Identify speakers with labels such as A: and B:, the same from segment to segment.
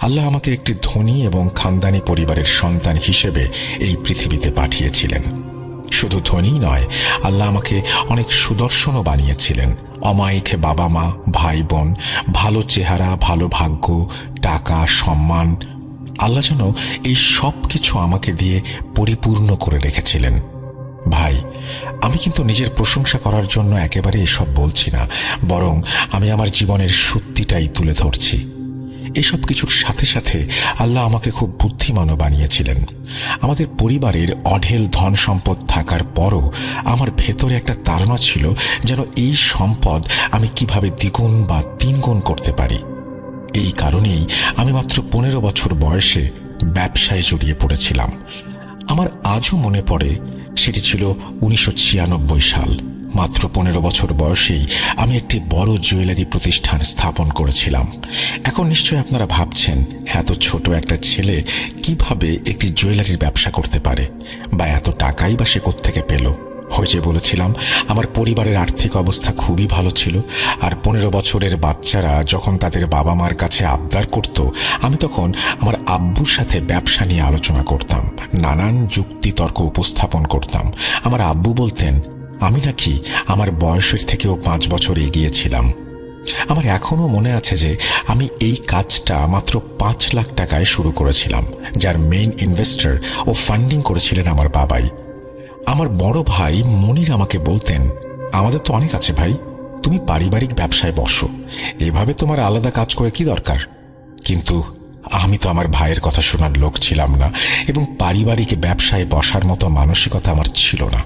A: আল্লাহ আমাকে একটি ধনী এবং খানদানি পরিবারের সন্তান হিসেবে এই পৃথিবীতে পাঠিয়েছিলেন। শুধু ধনী নয়, আল্লাহ আমাকে অনেক সুদর্শনও বানিয়েছিলেন। অমায়িক বাবা মা, ভাই বোন, ভালো চেহারা, ভালো ভাগ্য, টাকা, সম্মান। আল্লাহ যেন এই সব কিছু আমাকে দিয়ে পরিপূর্ণ করে রেখেছিলেন। ভাই, আমি কিন্তু নিজের প্রশংসা করার জন্য একেবারে এসব বলছি না, বরং আমি আমার জীবনের সত্যিটাই তুলে ধরছি। এসব কিছুর সাথে সাথে আল্লাহ আমাকে খুব বুদ্ধিমানও বানিয়েছিলেন। আমাদের পরিবারের অঢেল ধন সম্পদ থাকার পরও আমার ভেতরে একটা তাড়না ছিল যেন এই সম্পদ আমি কিভাবে দ্বিগুণ বা তিনগুণ করতে পারি। এই কারণেই আমি মাত্র 15 বছর বয়সে ব্যবসায় জড়িয়ে পড়েছিলাম। আমার আজও মনে পড়ে, সেটি ছিল 1996 সাল। মাত্র 15 বছর বয়সেই আমি একটি বড় জুয়েলারি প্রতিষ্ঠান স্থাপন করেছিলাম। এখন নিশ্চয়ই আপনারা ভাবছেন, এত ছোট একটা ছেলে কিভাবে একটি জুয়েলারির ব্যবসা করতে পারে, বা এত টাকাই বা সে কোত্থেকে পেল। ওই যে বলেছিলাম, আমার পরিবারের আর্থিক অবস্থা খুবই ভালো ছিল। আর 15 বছরের বাচ্চারা যখন তাদের বাবা মার কাছে আবদার করত, আমি তখন আমার আব্বুর সাথে ব্যবসা নিয়ে আলোচনা করতাম, নানান যুক্তি তর্ক উপস্থাপন করতাম। আমার আব্বু বলতেন আমি নাকি আমার বয়সের থেকেও 5 বছর এগিয়ে ছিলাম। আমার এখনও মনে আছে যে আমি এই কাজটা মাত্র 5 লাখ টাকায় শুরু করেছিলাম, যার মেইন ইনভেস্টর ও ফান্ডিং করেছিলেন আমার বাবাই। আমার বড় ভাই মনির আমাকে বলতেন, আমাদের তো অনেক আছে ভাই, তুমি পারিবারিক ব্যবসায় বসো, এভাবে তোমার আলাদা কাজ করে কি দরকার। কিন্তু আমি তো আমার ভাইয়ের কথা শোনার লোক ছিলাম না, এবং পারিবারিক ব্যবসায় বসার মতো মানসিকতা আমার ছিল না।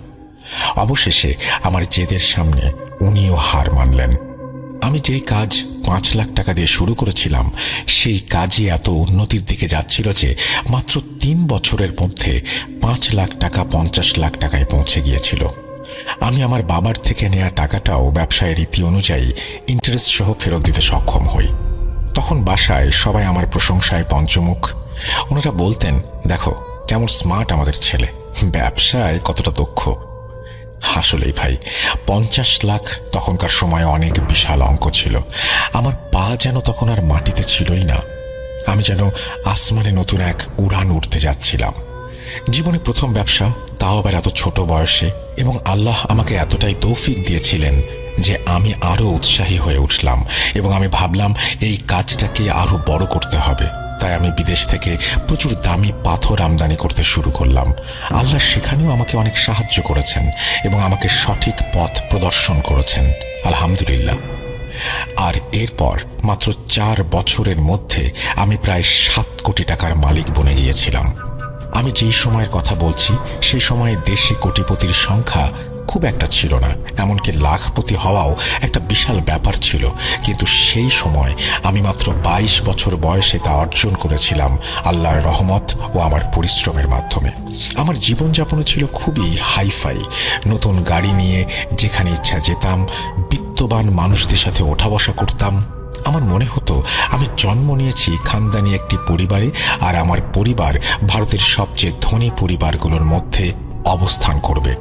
A: অবশেষে আমার জেদের সামনে উনিও হার মানলেন। আমি যেই কাজ 5 লাখ টাকা দিয়ে শুরু করেছিলাম, সেই কাজই এত উন্নতির দিকে যাচ্ছিল যে মাত্র 3 বছরের মধ্যে 5 লাখ টাকা 50 লাখ টাকায় পৌঁছে গিয়েছিল। আমি আমার বাবার থেকে নেওয়া টাকাটাও ব্যবসায়ের রীতি অনুযায়ী ইন্টারেস্ট সহ ফেরত দিতে সক্ষম হই। তখন বাসায় সবাই আমার প্রশংসায় পঞ্চমুখ। ওনারা বলতেন, দেখো কেমন স্মার্ট আমাদের ছেলে, ব্যবসায় কতটা দক্ষ। আসলেই ভাই, 50 লাখ তখনকার সময় অনেক বিশাল অঙ্ক ছিল। আমার পা যেন তখন আর মাটিতে ছিলই না। আমি যেন আসমানে নতুন এক উড়ান উঠতে যাচ্ছিলাম। জীবনে প্রথম ব্যবসা, তাও আবার এত ছোট বয়সে, এবং আল্লাহ আমাকে এতটাই তৌফিক দিয়েছিলেন যে আমি আরও উৎসাহী হয়ে উঠলাম, এবং আমি ভাবলাম এই কাজটাকে আরও বড় করতে হবে। তাই আমি বিদেশ থেকে প্রচুর দামি পাথর আমদানি করতে শুরু করলাম। আল্লাহ সেখানেও আমাকে অনেক সাহায্য করেছেন এবং আমাকে সঠিক পথ প্রদর্শন করেছেন, আলহামদুলিল্লাহ। আর এরপর মাত্র 4 বছরের মধ্যে আমি প্রায় 7 কোটি টাকার মালিক বনে গিয়েছিলাম। আমি যেই সময়ের কথা বলছি, সেই সময়ে দেশে কোটিপতির সংখ্যা খুব একটা ছিল না, এমনকি লাখপতি হওয়াও একটা বিশাল ব্যাপার ছিল। কিন্তু সেই সময় আমি মাত্র 22 বছর বয়সে তা অর্জন করেছিলাম আল্লাহর রহমত ও আমার পরিশ্রমের মাধ্যমে। আমার জীবনযাপন ছিল খুবই হাইফাই। নতুন গাড়ি নিয়ে যেখানে ইচ্ছা যেতাম, বিত্তবান মানুষদের সাথে ওঠা বসা করতাম। আমার মনে হতো আমি জন্ম নিয়েছি খানদানি একটি পরিবারে, আর আমার পরিবার ভারতের সবচেয়ে ধনী পরিবারগুলোর মধ্যে অবস্থান করবে।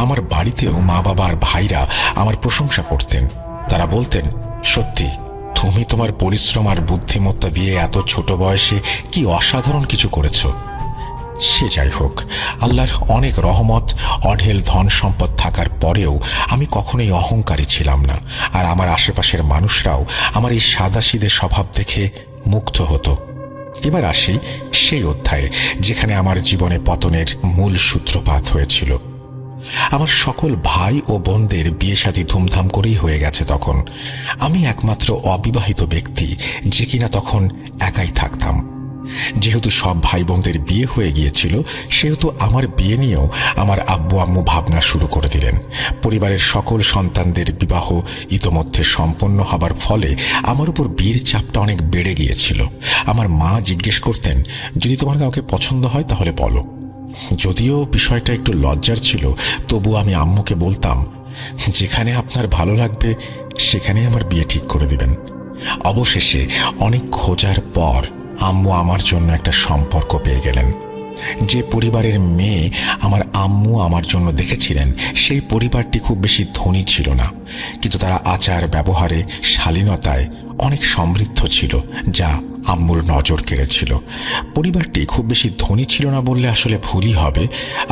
A: আমার বাড়িতেও মা বাবা আর ভাইরা আমার প্রশংসা করতেন। তারা বলতেন, সত্যি তুমি তোমার পরিশ্রম আর বুদ্ধিমত্তা দিয়ে এত ছোট বয়সে কি অসাধারণ কিছু করেছ। সে যাই হোক, আল্লাহর অনেক রহমত, অঢেল ধন সম্পদ থাকার পরেও আমি কখনোই অহংকারী ছিলাম না। আর আমার আশেপাশের মানুষরাও আমার এই সাদাসিধে স্বভাব দেখে মুগ্ধ হতো। এবার আসি সেই অধ্যায়ে যেখানে আমার জীবনে পতনের মূল সূত্রপাত হয়েছিল। আমার সকল ভাই ও বোনদের বিয়ে শাদী ধুমধাম করেই হয়ে গেছে। তখন আমি একমাত্র অবিবাহিত ব্যক্তি যে কিনা তখন একাই থাকতাম। যেহেতু সব ভাই বোনদের বিয়ে হয়ে গিয়েছিল, সেহেতু আমার বিয়ে নিয়েও আমার আব্বু আম্মু ভাবনা শুরু করে দিলেন। পরিবারের সকল সন্তানদের বিবাহ ইতোমধ্যে সম্পন্ন হবার ফলে আমার উপর বিয়ের চাপটা অনেক বেড়ে গিয়েছিল। আমার মা জিজ্ঞেস করতেন, যদি তোমার কাউকে পছন্দ হয় তাহলে বলো। যদিও বিষয়টা একটু লজ্জার ছিল, তবু আমি আম্মুকে বলতাম, যেখানে আপনার ভালো লাগবে সেখানে আমার বিয়ে ঠিক করে দিবেন। অবশেষে অনেক খোঁজার পর আম্মু আমার জন্য একটা সম্পর্ক পেয়ে গেলেন। যে পরিবারের মেয়ে আমার আম্মু আমার জন্য দেখেছিলেন সেই পরিবারটি খুব বেশি ধনী ছিল না, কিন্তু তারা আচার ব্যবহারে শালীনতায় অনেক সমৃদ্ধ ছিল, যা আম্মুর নজর কেড়েছিল। পরিবারটি খুব বেশি ধনী ছিল না বললে আসলে ভুলই হবে।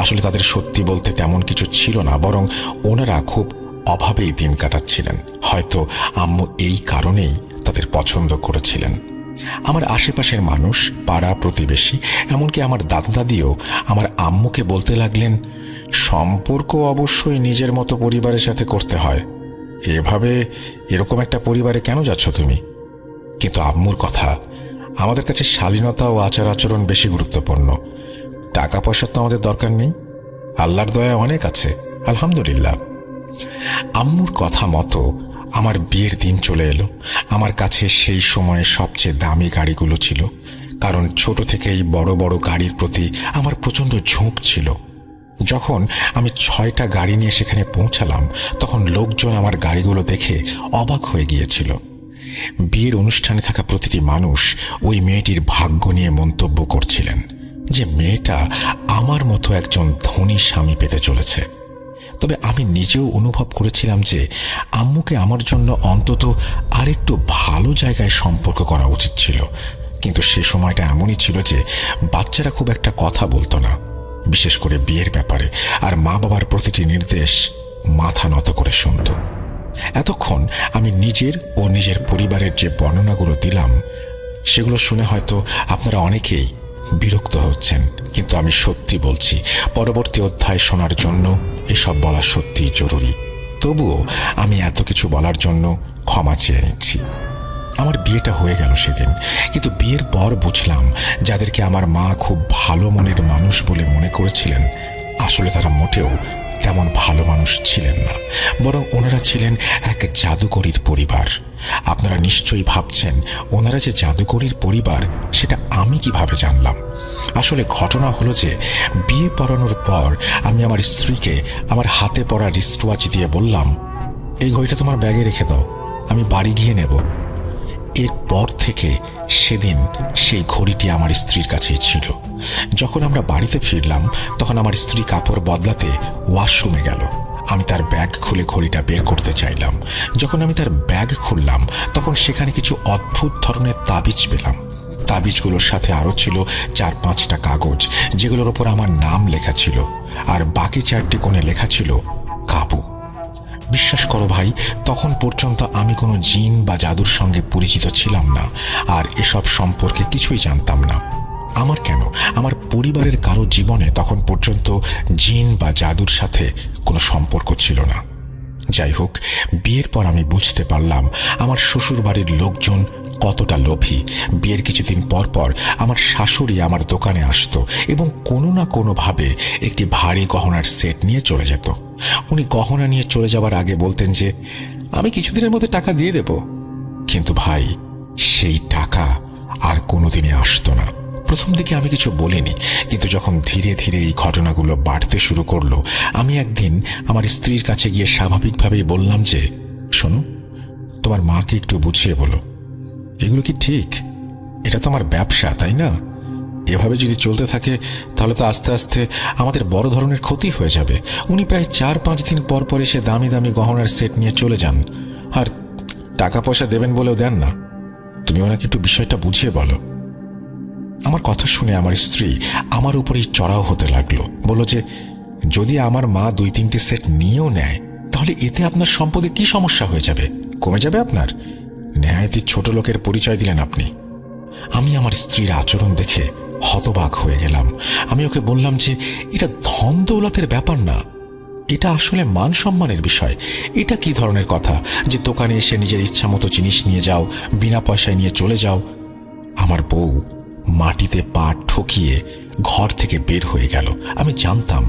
A: আসলে তাদের সত্যি বলতে তেমন কিছু ছিল না, বরং ওনারা খুব অভাবেই দিন কাটাচ্ছিলেন। হয়তো আম্মু এই কারণেই তাদের পছন্দ করেছিলেন। আমার আশেপাশের মানুষ, পাড়া প্রতিবেশী, এমনকি আমার দাদা দাদিও আমার আম্মুকে বলতে লাগলেন, সম্পর্ক অবশ্যই নিজের মতো পরিবারের সাথে করতে হয়, এভাবে এরকম একটা পরিবারে কেন যাচ্ছ তুমি? কিন্তু আম্মুর কথা, আমাদের কাছে শালীনতা ও আচার আচরণ বেশি গুরুত্বপূর্ণ। টাকা পয়সার তো আমাদের দরকার নেই, আল্লাহর দয়া অনেক আছে, আলহামদুলিল্লাহ। আম্মুর কথা মতো আমার বিয়ের দিন চলে এলো। আমার কাছে সেই সময়ে সবচেয়ে দামি গাড়িগুলো ছিল, কারণ ছোট থেকেই বড় বড় গাড়ির প্রতি আমার প্রচণ্ড ঝোঁক ছিল। যখন আমি 6টা গাড়ি নিয়ে সেখানে পৌঁছালাম, তখন লোকজন আমার গাড়িগুলো দেখে অবাক হয়ে গিয়েছিল। বিয়ের অনুষ্ঠানে থাকা প্রতিটি মানুষ ওই মেয়েটির ভাগ্য নিয়ে মন্তব্য করছিলেন যে মেয়েটা আমার মতো একজন ধনী স্বামী পেতে চলেছে। তবে আমি নিজেও অনুভব করেছিলাম যে আম্মুকে আমার জন্য অন্তত আরেকটু ভালো জায়গায় সম্পর্ক করা উচিত ছিল। কিন্তু সে সময়টা এমনই ছিল যে বাচ্চারা খুব একটা কথা বলতো না, বিশেষ করে বিয়ের ব্যাপারে, আর মা বাবার প্রতিটি নির্দেশ মাথা নত করে শুনত। এতক্ষণ আমি নিজের ও নিজের পরিবারের যে বর্ণনাগুলো দিলাম, সেগুলো শুনে হয়তো আপনারা অনেকেই বিরক্ত হচ্ছেন, কিন্তু আমি সত্যি বলছি, পরবর্তী অধ্যায় শোনার জন্য এসব বলা সত্যি জরুরি। তবুও আমি এত কিছু বলার জন্য ক্ষমা চেয়ে নিচ্ছি। আমার বিয়েটা হয়ে গেল সেদিন, কিন্তু বিয়ের পর বুঝলাম যাদেরকে আমার মা খুব ভালো মনের মানুষ বলে মনে করেছিলেন, আসলে তারা মোটেও তেমন ভালো মানুষ ছিলেন না, বরং ওনারা ছিলেন এক জাদুকরীর পরিবার। আপনারা নিশ্চয়ই ভাবছেন ওনারা যে জাদুকরীর পরিবার সেটা আমি কিভাবে জানলাম। আসলে ঘটনা হলো যে বিয়ে পড়ানোর পর আমি আমার স্ত্রীকে আমার হাতে পড়া রিস্টওয়াচ দিয়ে বললাম, এই ঘড়িটা তোমার ব্যাগে রেখে দাও, আমি বাড়ি গিয়ে নেব। এরপর থেকে সেদিন সেই ঘড়িটি আমার স্ত্রীর কাছেই ছিল। যখন আমরা বাড়িতে ফিরলাম, তখন আমার স্ত্রী কাপড় বদলাতে ওয়াশরুমে গেল। আমি তার ব্যাগ খুলে ঘড়িটা বের করতে চাইলাম। যখন আমি তার ব্যাগ খুললাম, তখন সেখানে কিছু অদ্ভুত ধরনের তাবিজ পেলাম। তাবিজগুলোর সাথে আরও ছিল 4-5টা কাগজ, যেগুলোর ওপর আমার নাম লেখা ছিল, আর বাকি 4টি কোণে লেখা ছিল কাবু। বিশ্বাস করো ভাই, তখন পর্যন্ত আমি কোনো জিন বা জাদুর সঙ্গে পরিচিত ছিলাম না, আর এসব সম্পর্কে কিছুই জানতাম না। আমার কেন, আমার পরিবারের কারো জীবনে তখন পর্যন্ত জিন বা জাদুর সাথে কোনো সম্পর্ক ছিল না। যাই হোক, বিয়ের পর আমি বুঝতে পারলাম আমার শ্বশুর বাড়ির লোকজন কতটা লোভী। বিয়ের কিছুদিন পর পর আমার শাশুড়ি আমার দোকানে আসতো এবং কোনো না কোনোভাবে একটি ভারী গহনার সেট নিয়ে চলে যেত। উনি গহনা নিয়ে চলে যাওয়ার আগে বলতেন যে আমি কিছুদিনের মধ্যে টাকা দিয়ে দেব, কিন্তু ভাই সেই টাকা আর কোনোদিনই আসতো না। প্রথম দিকে আমি কিছু বলিনি, কিন্তু যখন ধীরে ধীরে এই ঘটনাগুলো বাড়তে শুরু করলো, আমি একদিন আমার স্ত্রীর কাছে গিয়ে স্বাভাবিকভাবেই বললাম যে শোনো, তোমার মাকে একটু বুঝিয়ে বলো, এগুলো কি ঠিক? এটা তো আমার ব্যবসা, তাই না? এভাবে যদি চলতে থাকে তাহলে তো আস্তে আস্তে আমাদের বড় ধরনের ক্ষতি হয়ে যাবে। উনি প্রায় 4-5 দিন পর পর এসে দামি দামি গহনার সেট নিয়ে চলে যান, আর টাকা পয়সা দেবেন বলেও দেন না। তুমি ওনাকে একটু বিষয়টা বুঝিয়ে বলো। আমার কথা শুনে আমার স্ত্রী আমার উপরেই চড়াও হতে লাগলো। বলল যে যদি আমার মা 2-3টি সেট নিয়েও নেয়, তাহলে এতে আপনার সম্পদে কি সমস্যা হয়ে যাবে? কমে যাবে আপনার? নেহায়েতি ছোট লোকের পরিচয় দিলেন আপনি। আমি আমার স্ত্রীর আচরণ দেখে হতবাক হয়ে গেলাম। আমি ওকে বললাম যে এটা ধন দৌলতের ব্যাপার না, এটা আসলে মান সম্মানের বিষয়। এটা কি ধরনের কথা যে দোকানে এসে নিজের ইচ্ছা মতো জিনিস নিয়ে যাও, বিনা পয়সায় নিয়ে চলে যাও? আমার বউ মাটিতে পা ঠকিয়ে ঘর থেকে বের হয়ে গেল। আমি জানতাম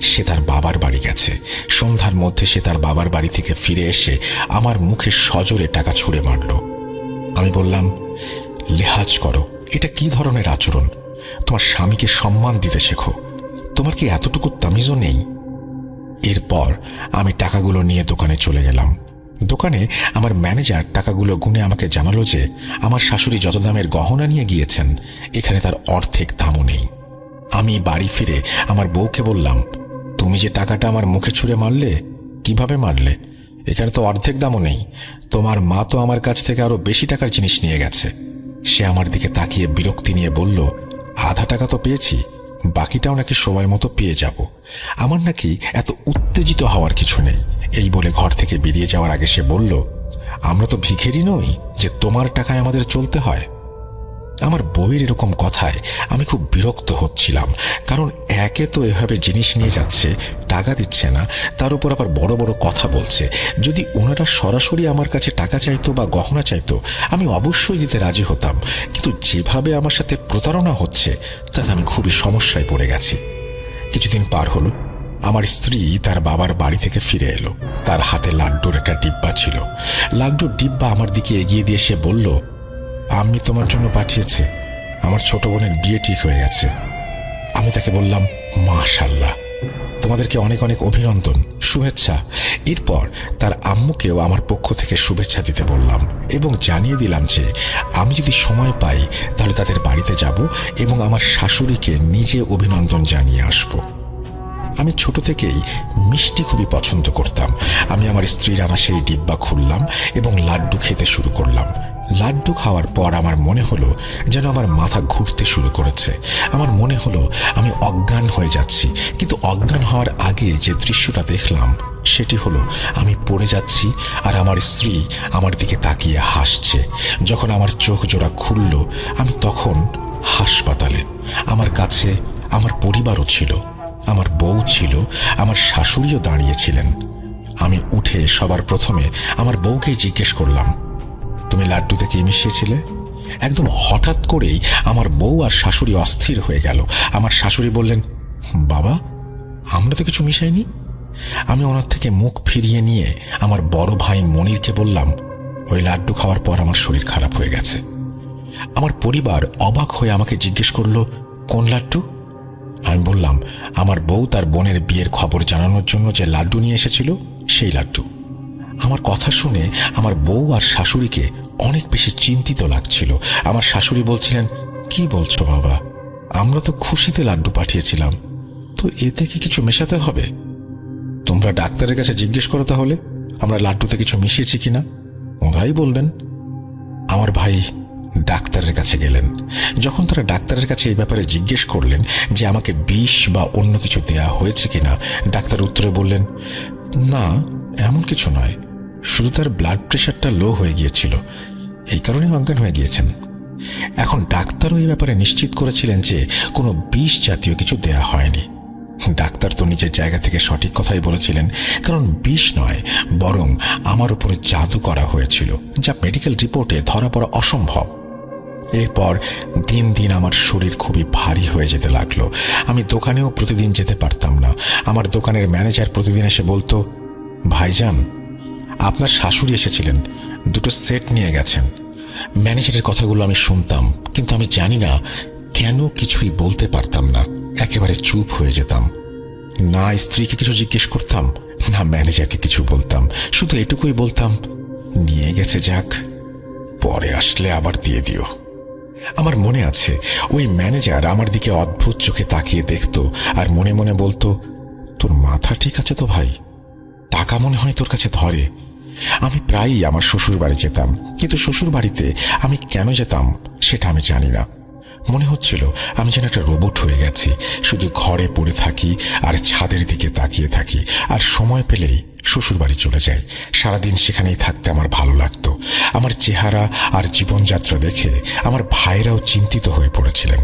A: সে তার বাবার বাড়ি গেছে। সন্ধ্যার মধ্যে সে তার বাবার বাড়ি থেকে ফিরে এসে আমার মুখে সজোরে টাকা ছুঁড়ে মারল। আমি বললাম, লেহাজ করো, এটা কি ধরনের আচরণ? তোমার স্বামীকে সম্মান দিতে শেখো। তোমার কি এতটুকু তামিজও নেই? এরপর আমি টাকাগুলো নিয়ে দোকানে চলে গেলাম। দোকানে আমার ম্যানেজার টাকাগুলো গুনে আমাকে জানালো যে আমার শাশুড়ি যত দামের গহনা নিয়ে গিয়েছেন, এখানে তার অর্ধেক দামও নেই। আমি বাড়ি ফিরে আমার বউকে বললাম, তুমি যে টাকাটা আমার মুখে ছুঁড়ে মারলে, কিভাবে মারলে? এখানে তো অর্ধেক দামও নেই। তোমার মা তো আমার কাছ থেকে আরো বেশি টাকার জিনিস নিয়ে গেছে। সে আমার দিকে তাকিয়ে বিরক্তি নিয়ে বলল, আধা টাকা তো পেয়েছি, বাকিটাও নাকি সময় মতো পেয়ে যাব। আমার নাকি এত উত্তেজিত হওয়ার কিছু নেই। এই বলে ঘর থেকে বেরিয়ে যাওয়ার আগে সে বলল, আমরা তো ভিখারি নই যে তোমার টাকায় আমাদের চলতে হয়। আমার বউয়ের এরকম কথায় আমি খুব বিরক্ত হচ্ছিলাম, কারণ একে তো এভাবে জিনিস নিয়ে যাচ্ছে, টাকা দিচ্ছে না, তার উপর আবার বড় বড় কথা বলছে। যদি ওনারা সরাসরি আমার কাছে টাকা চাইতো বা গহনা চাইতো, আমি অবশ্যই দিতে রাজি হতাম, কিন্তু যেভাবে আমার সাথে প্রতারণা হচ্ছে তাতে আমি খুবই সমস্যায় পড়ে গেছি। কিছুদিন পার হলো, আমার স্ত্রী তার বাবার বাড়ি থেকে ফিরে এলো। তার হাতে লাড্ডুর একটা ডিব্বা ছিল। লাড্ডুর ডিব্বা আমার দিকে এগিয়ে দিয়ে সে বলল, আমি তোমার জন্য পাঠিয়েছে, আমার ছোট বোনের বিয়ে ঠিক হয়ে গেছে। আমি তাকে বললাম, মাশাআল্লাহ, তোমাদেরকে অনেক অনেক অভিনন্দন, শুভেচ্ছা। এরপর তার আম্মুকেও আমার পক্ষ থেকে শুভেচ্ছা দিতে বললাম এবং জানিয়ে দিলাম যে আমি যদি সময় পাই তাহলে তাদের বাড়িতে যাব এবং আমার শাশুড়িকে নিজে অভিনন্দন জানিয়ে আসব। আমি ছোট থেকেই মিষ্টি খুবই পছন্দ করতাম। আমি আমার স্ত্রীর আনা সেই ডিব্বা খুললাম এবং লাড্ডু খেতে শুরু করলাম। লাড্ডু খাওয়ার পর আমার মনে হলো যেন আমার মাথা ঘুরতে শুরু করেছে। আমার মনে হলো আমি অজ্ঞান হয়ে যাচ্ছি, কিন্তু অজ্ঞান হওয়ার আগে যে দৃশ্যটা দেখলাম সেটি হলো আমি পড়ে যাচ্ছি আর আমার স্ত্রী আমার দিকে তাকিয়ে হাসছে। যখন আমার চোখ জোড়া খুলল, আমি তখন হাসপাতালে। আমার কাছে আমার পরিবারও ছিল, আমার বউ ছিল, আমার শাশুড়িও দাঁড়িয়েছিলেন। আমি উঠে সবার প্রথমে আমার বউকেই জিজ্ঞেস করলাম, তুমি লাড্ডুতে কি মিশিয়েছিলে? একদম হঠাৎ করেই আমার বউ আর শাশুড়ি অস্থির হয়ে গেল। আমার শাশুড়ি বললেন, বাবা, আমরা তো কিছু মিশাইনি। আমি ওনার থেকে মুখ ফিরিয়ে নিয়ে আমার বড় ভাই মনিরকে বললাম, ওই লাড্ডু খাওয়ার পর আমার শরীর খারাপ হয়ে গেছে। আমার পরিবার অবাক হয়ে আমাকে জিজ্ঞেস করলো, কোন লাড্ডু? আমি বললাম, আমার বউ তার বোনের বিয়ের খবর জানানোর জন্য যে লাড্ডু নিয়ে এসেছিল সেই লাড্ডু। আমার কথা শুনে আমার বউ আর শাশুড়িকে অনেক বেশি চিন্তিত লাগছিল। আমার শাশুড়ি বলছিলেন, কি বলছো বাবা, আমরা তো খুশিতে লাড্ডু পাঠিয়েছিলাম, তো এতে কি কিছু মেশাতে হবে? তোমরা ডাক্তারের কাছে জিজ্ঞেস করো তাহলে আমরা লাড্ডুতে কিছু মিশিয়েছি কিনা, ওরাই বলবেন। আমার ভাই ডাক্তারের কাছে গেলেন। যখন তারা ডাক্তারের কাছে এই ব্যাপারে জিজ্ঞেস করলেন যে আমাকে বিষ বা অন্য কিছু দেয়া হয়েছে কিনা, ডাক্তার উত্তরে বললেন, না, এমন কিছু নয়, শুধু তার ব্লাড প্রেশারটা লো হয়ে গিয়েছিল, এই কারণে অজ্ঞান হয়ে গিয়েছেন। এখন ডাক্তারও এই ব্যাপারে নিশ্চিত করেছিলেন যে কোনো বিষ জাতীয় কিছু দেয়া হয়নি। ডাক্তার তো নিজের জায়গা থেকে সঠিক কথাই বলেছিলেন, কারণ বিষ নয়, বরং আমার উপরে জাদু করা হয়েছিল, যা মেডিকেল রিপোর্টে ধরা পড়া অসম্ভব। এরপর দিন দিন আমার শরীর খুবই ভারী হয়ে যেতে লাগলো। আমি দোকানেও প্রতিদিন যেতে পারতাম না। আমার দোকানের ম্যানেজার প্রতিদিন এসে বলতো, ভাইজান, আপনার শাশুড়ি এসেছিলেন, দুটো সেট নিয়ে গেছেন। ম্যানেজারের কথাগুলো আমি শুনতাম, কিন্তু আমি জানি না কেন কিছুই বলতে পারতাম না, একেবারে চুপ হয়ে যেতাম। না স্ত্রীকে কিছু জিজ্ঞেস করতাম, না ম্যানেজারকে কিছু বলতাম, শুধু এটুকুই বলতাম, নিয়ে গেছে যাক, পরে আসলে আবার দিয়ে দিও। আমার মনে আছে ওই ম্যানেজার আমার দিকে অদ্ভুত চোখে তাকিয়ে দেখত আর মনে মনে বলতো, তোর মাথা ঠিক আছে তো ভাই, টাকা মনে হয় তোর কাছে ধরে। আমি প্রায়ই আমার শ্বশুর বাড়ি যেতাম, কিন্তু শ্বশুর বাড়িতে আমি কেন যেতাম সেটা আমি জানি না। মনে হচ্ছিল আমি যেন একটা রোবট হয়ে গেছি, শুধু ঘরে পড়ে থাকি আর ছাদের দিকে তাকিয়ে থাকি, আর সময় পেলেই শ্বশুর বাড়ি চলে যাই। সারাদিন সেখানেই থাকতে আমার ভালো লাগতো। আমার চেহারা আর জীবনযাত্রা দেখে আমার ভাইরাও চিন্তিত হয়ে পড়েছিলেন।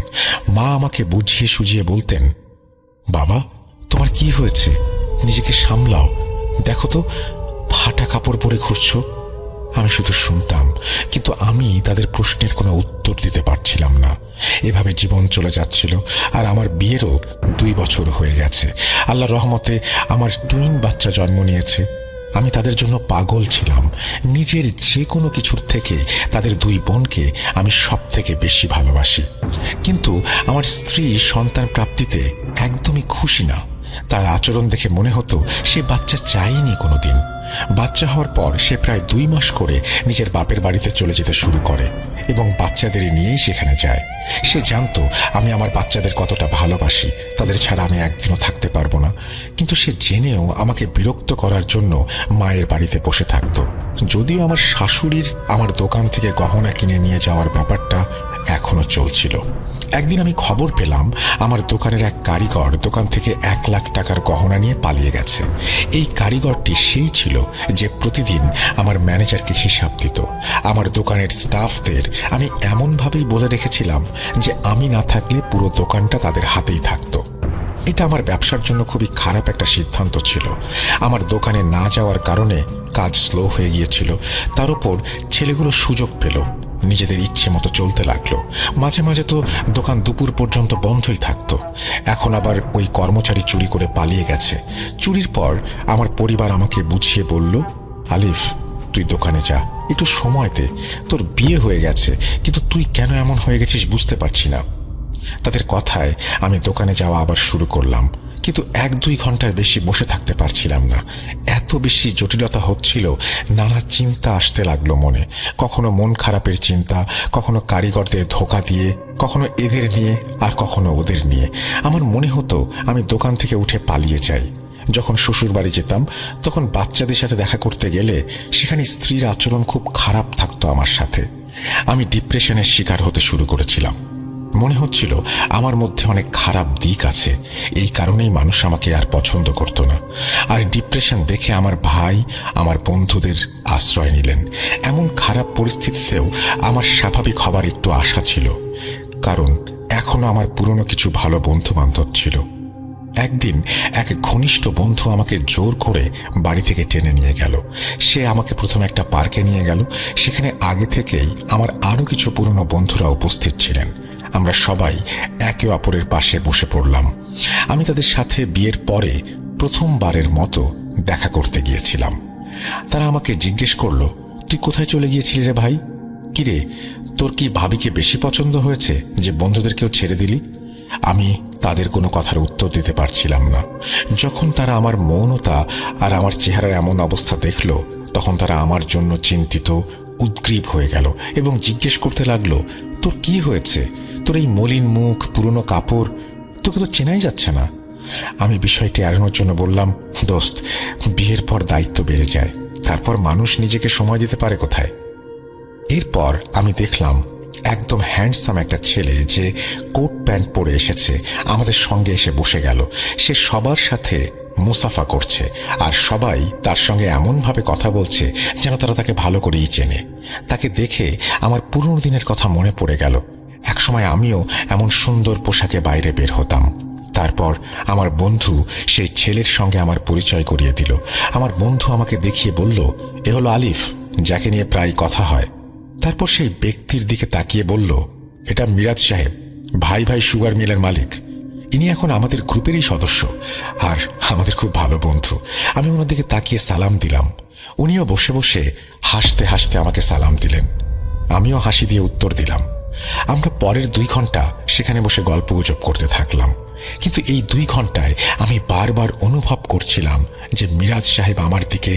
A: মা আমাকে বুঝিয়ে সুঝিয়ে বলতেন, বাবা, তোমার কি হয়েছে, নিজেকে সামলাও, দেখো তো ফাটা কাপড় পরে ঘুরছো। আমি শুধু শুনতাম, কিন্তু আমি তাদের প্রশ্নের কোনো উত্তর দিতে পারছিলাম না। এভাবে জীবন চলে যাচ্ছিল, আর আমার বিয়েরও 2 বছর হয়ে গেছে। আল্লাহর রহমতে আমার টুইন বাচ্চা জন্ম নিয়েছে। আমি তাদের জন্য পাগল ছিলাম। নিজের যে কোনো কিছুর থেকে তাদের 2 বোনকে আমি সব থেকে বেশি ভালোবাসি। কিন্তু আমার স্ত্রী সন্তান প্রাপ্তিতে একদমই খুশি না। তার আচরণ দেখে মনে হতো সে বাচ্চা চায়নি কোনোদিন। বাচ্চা হওয়ার পর সে প্রায় 2 মাস করে নিজের বাপের বাড়িতে চলে যেতে শুরু করে এবং বাচ্চাদের নিয়েই সেখানে যায়। সে জানতো আমি আমার বাচ্চাদের কতটা ভালোবাসি, তাদের ছাড়া আমি একদিনও থাকতে পারবো না। কিন্তু সে জেনেও আমাকে বিরক্ত করার জন্য মায়ের বাড়িতে বসে থাকতো। যদিও আমার শাশুড়ির আমার দোকান থেকে গহনা কিনে নিয়ে যাওয়ার ব্যাপারটা এখনো চলছিল। একদিন আমি খবর পেলাম আমার দোকানের এক কারিগর দোকান থেকে 1 লাখ টাকার গহনা নিয়ে পালিয়ে গেছে। এই কারিগরটি সেই ছিল যে প্রতিদিন আমার ম্যানেজারকে হিসাব দিত। আমার দোকানের স্টাফদের আমি এমনভাবেই বলে রেখেছিলাম যে আমি না থাকলে পুরো দোকানটা তাদের হাতেই থাকতো। এটা আমার ব্যবসার জন্য খুবই খারাপ একটা সিদ্ধান্ত ছিল। আমার দোকানে না যাওয়ার কারণে কাজ স্লো হয়ে গিয়েছিল। তার উপর ছেলেগুলো সুযোগ পেল, নিজেদের ইচ্ছে মতো চলতে লাগলো। মাঝে মাঝে তো দোকান দুপুর পর্যন্ত বন্ধই থাকতো। এখন আবার ওই কর্মচারী চুরি করে পালিয়ে গেছে। চুরির পর আমার পরিবার আমাকে বুঝিয়ে বলল, আলিফ তুই দোকানে যা, একটু সময় দে, তোর বিয়ে হয়ে গেছে, কিন্তু তুই কেন এমন হয়ে গেছিস বুঝতে পারছি না। তাদের কথায় আমি দোকানে যাওয়া আবার শুরু করলাম, কিন্তু 1-2 ঘন্টার বেশি বসে থাকতে পারছিলাম না। এত বেশি জটিলতা হচ্ছিল, নানা চিন্তা আসতে লাগলো মনে। কখনো মন খারাপের চিন্তা, কখনো কারিগরদের ধোঁকা দিয়ে, কখনো এদের নিয়ে, আর কখনো ওদের নিয়ে। আমার মনে হতো আমি দোকান থেকে উঠে পালিয়ে যাই। যখন শ্বশুর বাড়ি যেতাম তখন বাচ্চাদের সাথে দেখা করতে গেলে সেখানে স্ত্রীর আচরণ খুব খারাপ থাকতো আমার সাথে। আমি ডিপ্রেশনের শিকার হতে শুরু করেছিলাম। মনে হচ্ছিল আমার মধ্যে অনেক খারাপ দিক আছে, এই কারণেই মানুষ আমাকে আর পছন্দ করত না। আর ডিপ্রেশন দেখে আমার ভাই আমার বন্ধুদের আশ্রয় নিলেন। এমন খারাপ পরিস্থিতিতেও আমার স্বাভাবিক হবার একটু আশা ছিল, কারণ এখনো আমার পুরনো কিছু ভালো বন্ধু বান্ধব ছিল। একদিন এক ঘনিষ্ঠ বন্ধু আমাকে জোর করে বাড়ি থেকে টেনে নিয়ে গেল। সে আমাকে প্রথমে একটা পার্কে নিয়ে গেল। সেখানে আগে থেকেই আমার আরও কিছু পুরনো বন্ধুরা উপস্থিত ছিলেন। আমরা সবাই একে অপরের পাশে বসে পড়লাম। আমি তাদের সাথে বিয়ের পরে প্রথমবারের মতো দেখা করতে গিয়েছিলাম। তারা আমাকে জিজ্ঞেস করলো, তুই কোথায় চলে গিয়েছিলি রে ভাই? কিরে, তোর কি ভাবিকে বেশি পছন্দ হয়েছে যে বন্ধুদেরকেও ছেড়ে দিলি? আমি তাদের কোনো কথার উত্তর দিতে পারছিলাম না। যখন তারা আমার মৌনতা আর আমার চেহারার এমন অবস্থা দেখল, তখন তারা আমার জন্য চিন্তিত, উদ্গ্রীব হয়ে গেল এবং জিজ্ঞেস করতে লাগলো, তোর কি হয়েছে? তোর এই মলিন মুখ, পুরনো কাপড়, তোকে তো চেনাই যাচ্ছে না। আমি বিষয়টি এড়ানোর জন্য বললাম, দোস্ত, বিয়ের পর দায়িত্ব বেড়ে যায়, তারপর মানুষ নিজেকে সময় দিতে পারে কোথায়? এরপর আমি দেখলাম একদম হ্যান্ডসাম একটা ছেলে যে কোট প্যান্ট পরে এসেছে আমাদের সঙ্গে এসে বসে গেল। সে সবার সাথে মুসাফা করছে আর সবাই তার সঙ্গে এমনভাবে কথা বলছে যেন তারা তাকে ভালো করেই চেনে। তাকে দেখে আমার পুরনো দিনের কথা মনে পড়ে গেল। একসময় আমিও এমন সুন্দর পোশাকে বাইরে বের হতাম। তারপর আমার বন্ধু সেই ছেলের সঙ্গে আমার পরিচয় করিয়ে দিল। আমার বন্ধু আমাকে দেখিয়ে বলল, এ হলো আলিফ, যাকে নিয়ে প্রায় কথা হয়। তারপর সেই ব্যক্তির দিকে তাকিয়ে বলল, এটা মিরাজ সাহেব, ভাই ভাই সুগার মিলের মালিক। ইনি এখন আমাদের গ্রুপেরই সদস্য আর আমাদের খুব ভালো বন্ধু। আমি ওনার দিকে তাকিয়ে সালাম দিলাম। উনিও বসে বসে হাসতে হাসতে আমাকে সালাম দিলেন। আমিও হাসি দিয়ে উত্তর দিলাম। আমরা পরের 2 ঘন্টা সেখানে বসে গল্পগুজব করতে থাকলাম। কিন্তু এই 2 ঘন্টায় আমি বারবার অনুভব করছিলাম যে মিরাজ সাহেব আমার দিকে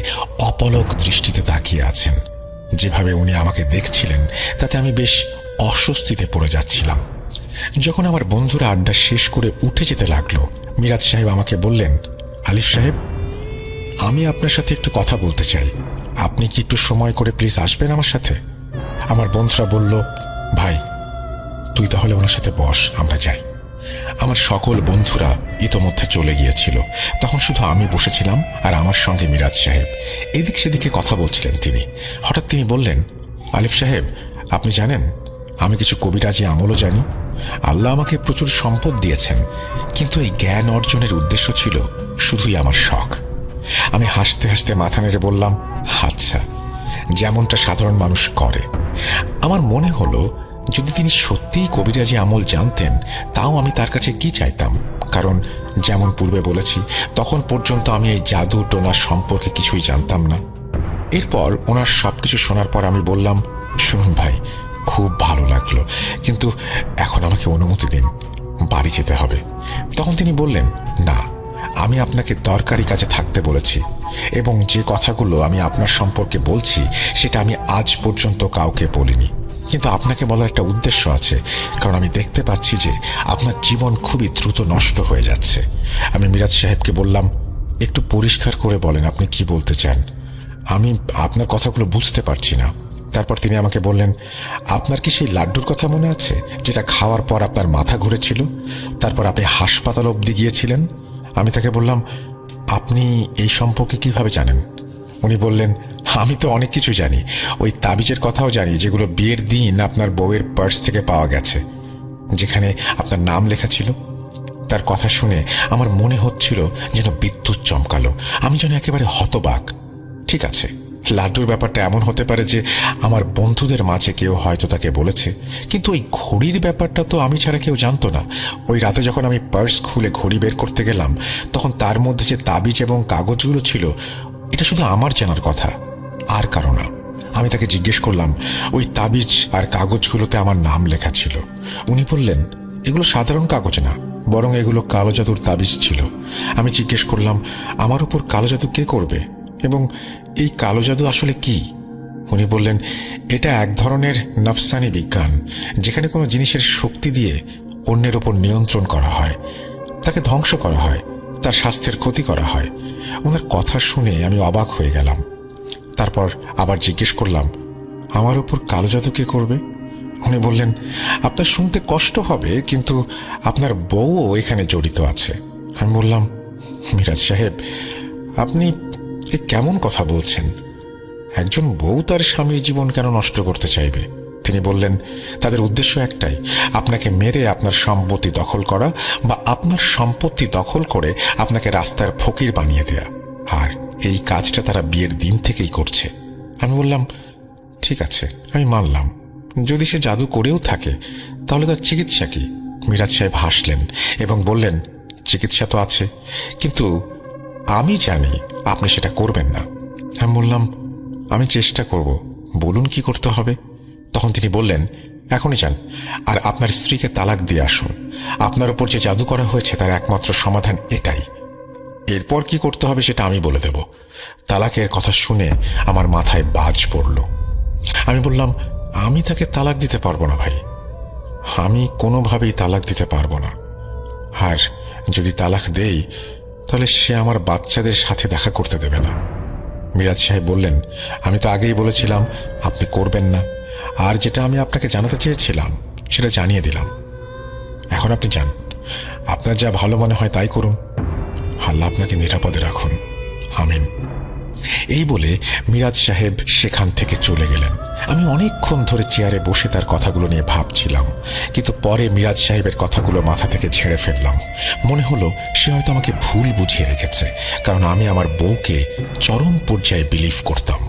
A: অপলক দৃষ্টিতে তাকিয়ে আছেন। যেভাবে উনি আমাকে দেখছিলেন তাতে আমি বেশ অস্বস্তিতে পড়ে যাচ্ছিলাম। যখন আমার বন্ধুরা আড্ডা শেষ করে উঠে যেতে লাগলো, মিরাজ সাহেব আমাকে বললেন, আলিফ সাহেব, আমি আপনার সাথে একটু কথা বলতে চাই। আপনি কি একটু সময় করে প্লিজ আসবেন আমার সাথে? আমার বন্ধুরা বলল, ভাই তুই তাহলে ওনার সাথে বস, আমরা যাই। আমার সকল বন্ধুরা ইতোমধ্যে চলে গিয়েছিল। তখন শুধু আমি বসেছিলাম আর আমার সঙ্গে মিরাজ সাহেব। এদিক সেদিকে কথা বলছিলেন তিনি। হঠাৎ তিনি বললেন, আলিফ সাহেব, আপনি জানেন আমি কিছু কবিরাজি আমলও জানি। আল্লাহ আমাকে প্রচুর সম্পদ দিয়েছেন, কিন্তু এই জ্ঞান অর্জনের উদ্দেশ্য ছিল শুধুই আমার শখ। আমি হাসতে হাসতে মাথা নেড়ে বললাম, আচ্ছা, যেমনটা সাধারণ মানুষ করে। আমার মনে হলো যদি তিনি সত্যিই কবিরাজি আমল জানতেন, তাও আমি তার কাছে কি চাইতাম, কারণ যেমন পূর্বে বলেছি তখন পর্যন্ত আমি এই জাদু টোনা সম্পর্কে কিছুই জানতাম না। এরপর ওনার সবকিছু শোনার পর আমি বললাম, শুনুন ভাই, খুব ভালো লাগলো, কিন্তু এখন আমাকে অনুমতি দিন, বাড়ি যেতে হবে। তখন তিনি বললেন, না, আমি আপনাকে দরকারি কাজে থাকতে বলেছি এবং যে কথাগুলো আমি আপনার সম্পর্কে বলছি সেটা আমি আজ পর্যন্ত কাউকে বলিনি, কিন্তু আপনাকে বলার একটা উদ্দেশ্য আছে, কারণ আমি দেখতে পাচ্ছি যে আপনার জীবন খুবই দ্রুত নষ্ট হয়ে যাচ্ছে। আমি মিরাজ সাহেবকে বললাম, একটু পরিষ্কার করে বলেন আপনি কি বলতে চান, আমি আপনার কথাগুলো বুঝতে পারছি না। তারপর তিনি আমাকে বললেন, আপনার কি সেই লাড্ডুর কথা মনে আছে যেটা খাওয়ার পর আপনার মাথা ঘুরেছিল, তারপর আপনি হাসপাতাল অবধি গিয়েছিলেন? আমি তাকে বললাম, আপনি এই সম্পর্কে কিভাবে জানেন? উনি বললেন, আমি তো অনেক কিছু জানি, ওই তাবিজের কথাও জানি যেগুলো বিয়ের দিন আপনার বউয়ের পার্স থেকে পাওয়া গেছে, যেখানে আপনার নাম লেখা ছিল। তার কথা শুনে আমার মনে হচ্ছিল যেন বিদ্যুৎ চমকালো, আমি যেন একেবারে হতবাক। ঠিক আছে, লাড্ডুর ব্যাপারটা এমন হতে পারে যে আমার বন্ধুদের মাঝে কেউ হয়তো তাকে বলেছে, কিন্তু ওই ঘড়ির ব্যাপারটা তো আমি ছাড়া কেউ জানতো না। ওই রাতে যখন আমি পার্স খুলে ঘড়ি বের করতে গেলাম, তখন তার মধ্যে যে তাবিজ এবং কাগজগুলো ছিল, এটা শুধু আমার জানার কথা, আর কারো না। আমি তাকে জিজ্ঞেস করলাম, ওই তাবিজ আর কাগজগুলোতে আমার নাম লেখা ছিল। উনি বললেন, এগুলো সাধারণ কাগজ না, বরং এগুলো কালো জাদুর তাবিজ ছিল। আমি জিজ্ঞেস করলাম, আমার উপর কালো জাদু কে করবে এবং এই কালো জাদু আসলে কি? উনি বললেন, এটা এক ধরনের নফসানি বিজ্ঞান, যেখানে কোনো জিনিসের শক্তি দিয়ে অন্যের ওপর নিয়ন্ত্রণ করা হয়, তাকে ধ্বংস করা হয়, তার স্বাস্থ্যের ক্ষতি করা হয়। ওনার কথা শুনে আমি অবাক হয়ে গেলাম। তারপর আবার জিজ্ঞেস করলাম, আমার উপর কালো জাদু কে করবে? উনি বললেন, আপনার শুনতে কষ্ট হবে, কিন্তু আপনার বউও এখানে জড়িত আছে। আমি বললাম, মিরাজ সাহেব, আপনি এ কেমন কথা বলছেন? একজন বউ তার স্বামীর জীবন কেন নষ্ট করতে চাইবে? তিনি বললেন, তাদের উদ্দেশ্য একটাই, আপনাকে মেরে আপনার সম্পত্তি দখল করা বা আপনার সম্পত্তি দখল করে আপনাকে রাস্তার ফকির বানিয়ে দেয়া, আর এই কাজটা তারা বিয়ের দিন থেকেই করছে। আমি বললাম, ঠিক আছে, আমি মানলাম, যদি সে জাদু করেও থাকে তাহলে তার চিকিৎসা কি? মিরাজ সাহেব হাসলেন এবং বললেন, চিকিৎসা তো আছে, কিন্তু আমি জানি আপনি সেটা করবেন না। আমি বললাম, আমি চেষ্টা করব, বলুন কি করতে হবে। তখন তিনি বললেন, এখনই যান আর আপনার স্ত্রীকে তালাক দিয়ে আসুন। আপনার উপর যে জাদু করা হয়েছে তার একমাত্র সমাধান এটাই। এরপর কি করতে হবে সেটা আমি বলে দেব। তালাকের কথা শুনে আমার মাথায় বাজ পড়ল। আমি বললাম, আমি তাকে তালাক দিতে পারবো না ভাই, আমি কোনোভাবেই তালাক দিতে পারবো না। আর যদি তালাক দেই তাহলে সে আমার বাচ্চাদের সাথে দেখা করতে দেবে না। মিরাজ সাহেব বললেন, আমি তো আগেই বলেছিলাম আপনি করবেন না, আর যেটা আমি আপনাকে জানাতে চেয়েছিলাম সেটা জানিয়ে দিলাম। এখন আপনি যান, আপনার যা ভালো মনে হয় তাই করুন। আল্লাহ আপনাকে নিরাপদে রাখুন, আমিন। এই বলে মিরাজ সাহেব সেখান থেকে চলে গেলেন। আমি অনেকক্ষণ ধরে চেয়ারে বসে তার কথাগুলো নিয়ে ভাবছিলাম, কিন্তু পরে মিরাজ সাহেবের কথাগুলো মাথা থেকে ঝেড়ে ফেললাম। মনে হলো সে হয়তো আমাকে ভুল বুঝিয়ে রেখেছে, কারণ আমি আমার বউকে চরম পর্যায়ে বিলিভ করতাম।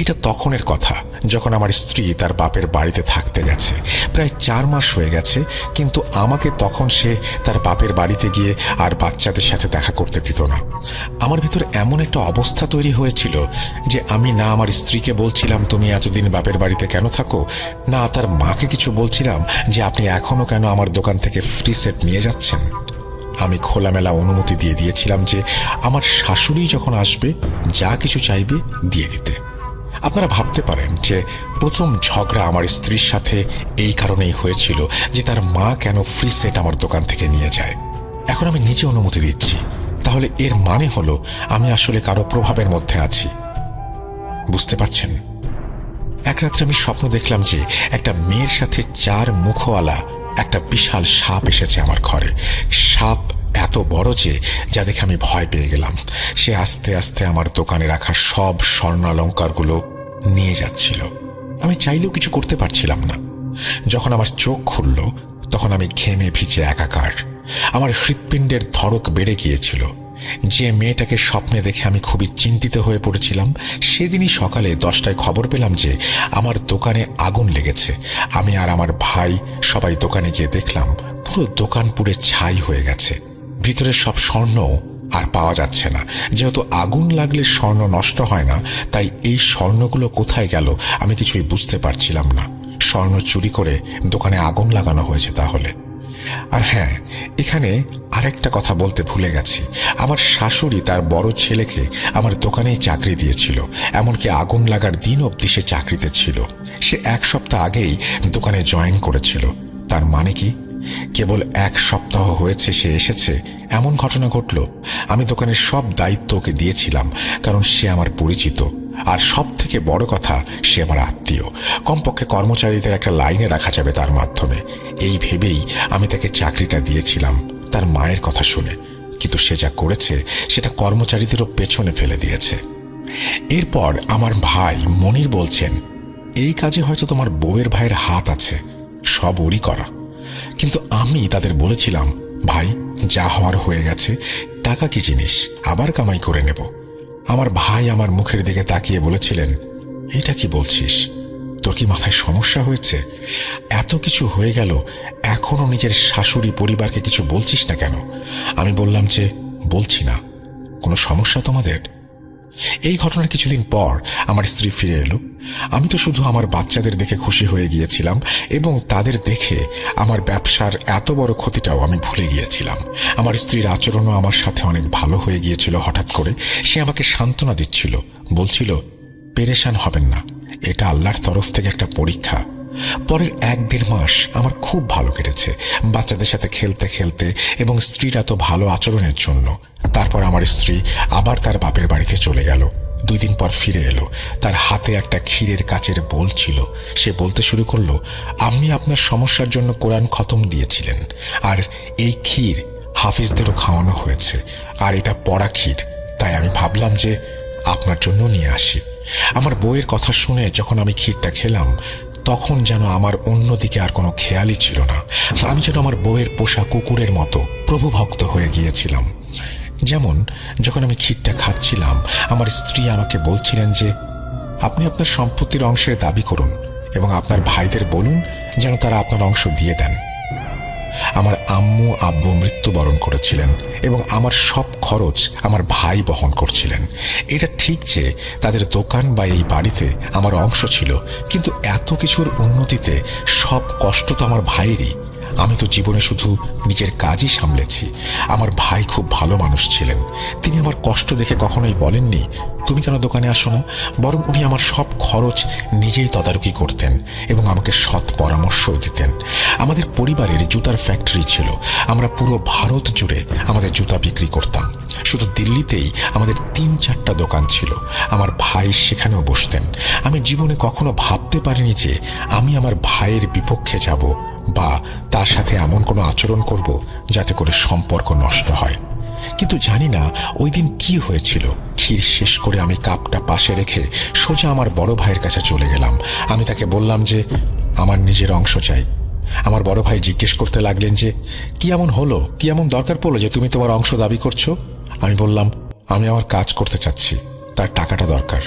A: এটা তখনের কথা যখন আমার স্ত্রী তার বাপের বাড়িতে থাকতে গেছে। প্রায় 4 মাস হয়ে গেছে, কিন্তু আমাকে তখন সে তার বাপের বাড়িতে গিয়ে আর বাচ্চাদের সাথে দেখা করতে দিত না। আমার ভিতর এমন একটা অবস্থা তৈরি হয়েছিল যে আমি না আমার স্ত্রীকে বলছিলাম তুমি এতদিন বাপের বাড়িতে কেন থাকো, না তার মাকে কিছু বলছিলাম যে আপনি এখনো কেন আমার দোকান থেকে ফ্রি সেট নিয়ে যাচ্ছেন। আমি খোলামেলা অনুমতি দিয়ে দিয়েছিলাম যে আমার শাশুড়ি যখন আসবে যা কিছু চাইবে দিয়ে দিতে। আপনারা ভাবতে পারেন যে প্রথম ঝগড়া আমার স্ত্রীর সাথে এই কারণেই হয়েছিল যে তার মা কেন ফ্রি সেট আমার দোকান থেকে নিয়ে যায়। এখন আমি নিজে অনুমতি দিচ্ছি, তাহলে এর মানে হলো আমি আসলে কারো প্রভাবের মধ্যে আছি। বুঝতে পারছেন? এক রাত্রে আমি স্বপ্ন দেখলাম যে একটা মেয়ের সাথে 4 মুখওয়ালা একটা বিশাল সাপ এসেছে আমার ঘরে। সাপ এত বড় যে যা দেখে আমি ভয় পেয়ে গেলাম। সে আস্তে আস্তে আমার দোকানে রাখা সব স্বর্ণালঙ্কারগুলো নিয়ে যাচ্ছিল। আমি চাইলেও কিছু করতে পারছিলাম না। যখন আমার চোখ খুলল তখন আমি ঘেমে ভিজে একাকার। আমার হৃৎপিণ্ডের ধড়ক বেড়ে গিয়েছিল। যে মেয়েটাকে স্বপ্নে দেখে আমি খুবই চিন্তিত হয়ে পড়েছিলাম, সেদিনই সকালে 10টায় খবর পেলাম যে আমার দোকানে আগুন লেগেছে। আমি আর আমার ভাই সবাই দোকানে গিয়ে দেখলাম পুরো দোকান পুড়ে ছাই হয়ে গেছে। ভিতরে সব স্বর্ণ আর পাওয়া যাচ্ছে না। যেহেতু আগুন লাগলে স্বর্ণ নষ্ট হয় না, তাই এই স্বর্ণগুলো কোথায় গেল আমি কিছুই বুঝতে পারছিলাম না। স্বর্ণ চুরি করে দোকানে আগুন লাগানো হয়েছে তাহলে। আর হ্যাঁ, এখানে আরেকটা কথা বলতে ভুলে গেছি, আমার শাশুড়ি তার বড় ছেলেকে আমার দোকানেই চাকরি দিয়েছিল, এমনকি আগুন লাগার দিন অবধি সে চাকরিতে ছিল। সে 1 সপ্তাহ আগেই দোকানে জয়েন করেছিল। তার মানে কি, কেবল 1 সপ্তাহ হয়েছে সে এসেছে এমন ঘটনা ঘটল? আমি দোকানের সব দায়িত্ব ওকে দিয়েছিলাম, কারণ সে আমার পরিচিত, আর সব থেকে বড় কথা সে আমার আত্মীয়। কমপক্ষে কর্মচারীদের একটা লাইনে রাখা যাবে তার মাধ্যমে, এই ভেবেই আমি তাকে চাকরিটা দিয়েছিলাম তার মায়ের কথা শুনে। কিন্তু সে যা করেছে সেটা কর্মচারীদেরও পেছনে ফেলে দিয়েছে। এরপর আমার ভাই মনির বলছেন, এই কাজে হয়তো তোমার বউয়ের ভাইয়ের হাত আছে, সব ওরই করা। কিন্তু আমি তাদের বলেছিলাম, ভাই যা হওয়ার হয়ে গেছে, টাকা কি জিনিস, আবার কামাই করে নেব। আমার ভাই আমার মুখের দিকে তাকিয়ে বলেছিলেন, এটা কি বলছিস, তোর কি মাথায় সমস্যা হয়েছে? এত কিছু হয়ে গেল, এখনো নিজের শাশুড়ি পরিবারকে কিছু বলছিস না কেন? আমি বললাম যে, বলছি না। কোনো সমস্যা তোমাদের? এই ঘটনার কিছুদিন পর আমার স্ত্রী ফিরে এলো। আমি তো শুধু আমার বাচ্চাদের দেখে খুশি হয়ে গিয়েছিলাম, এবং তাদের দেখে আমার ব্যবসার এত বড় ক্ষতিটাও আমি ভুলে গিয়েছিলাম। আমার স্ত্রীর আচরণও আমার সাথে অনেক ভালো হয়ে গিয়েছিল। হঠাৎ করে সে আমাকে সান্ত্বনা দিচ্ছিল, বলছিল, পেরেশান হবেন না, এটা আল্লাহর তরফ থেকে একটা পরীক্ষা। পরের 1-1.5 মাস আমার খুব ভালো কেটেছে, বাচ্চাদের সাথে খেলতে খেলতে এবং স্ত্রীর এত ভালো আচরণের জন্য। তারপর আমার স্ত্রী আবার তার বাপের বাড়িতে চলে গেল। 2 দিন পর ফিরে এলো। তার হাতে একটা ক্ষীরের কাচের বোল ছিল। সে বলতে শুরু করলো, আপনি আপনার সমস্যার জন্য কোরআন খতম দিয়েছিলেন, আর এই ক্ষীর হাফিজদেরও খাওয়ানো হয়েছে, আর এটা পড়া ক্ষীর, তাই আমি ভাবলাম যে আপনার জন্য নিয়ে আসি। আমার বউয়ের কথা শুনে যখন আমি ক্ষীরটা খেলাম, তখন যেন আমার অন্যদিকে আর কোনো খেয়ালই ছিল না। আমি যেন আমার বউয়ের পোষা কুকুরের মতো প্রভুভক্ত হয়ে গিয়েছিলাম। যেমন যখন আমি ক্ষীরটা খাচ্ছিলাম, আমার স্ত্রী আমাকে বলছিলেন যে, আপনি আপনার সম্পত্তির অংশের দাবি করুন এবং আপনার ভাইদের বলুন যেন তারা আপনার অংশ দিয়ে দেন। আমার আম্মু আব্বু মৃত্যুবরণ করেছিলেন এবং আমার সব খরচ আমার ভাই বহন করছিলেন। এটা ঠিক যে তাদের দোকান বা এই বাড়িতে আমার অংশ ছিল, কিন্তু এত কিছুর উন্নতিতে সব কষ্ট তো আমার ভাইয়েরই। আমি তো জীবনে শুধু নিজের কাজই সামলেছি। আমার ভাই খুব ভালো মানুষ ছিলেন। তিনি আমার কষ্ট দেখে কখনোই বলেননি, তুমি কেন দোকানে আসো না, বরং উনি আমার সব খরচ নিজেই তদারকি করতেন এবং আমাকে সৎ পরামর্শও দিতেন। আমাদের পরিবারের জুতার ফ্যাক্টরি ছিল। আমরা পুরো ভারত জুড়ে আমাদের জুতা বিক্রি করতাম। শুধু দিল্লিতেই আমাদের 3-4টা দোকান ছিল। আমার ভাই সেখানেও বসতেন। আমি জীবনে কখনো ভাবতে পারিনি যে আমি আমার ভাইয়ের বিপক্ষে যাব বা তার সাথে এমন কোনো আচরণ করব যাতে করে সম্পর্ক নষ্ট হয়। কিন্তু জানি না ওই দিন কি হয়েছিল। ক্ষীর শেষ করে আমি কাপটা পাশে রেখে সোজা আমার বড় ভাইয়ের কাছে চলে গেলাম। আমি তাকে বললাম যে আমার নিজের অংশ চাই। আমার বড় ভাই জিজ্ঞেস করতে লাগলেন যে, কি এমন হলো, কি এমন দরকার পড়লো যে তুমি তোমার অংশ দাবি করছো? আমি বললাম, আমি আমার কাজ করতে চাচ্ছি, তার টাকাটা দরকার।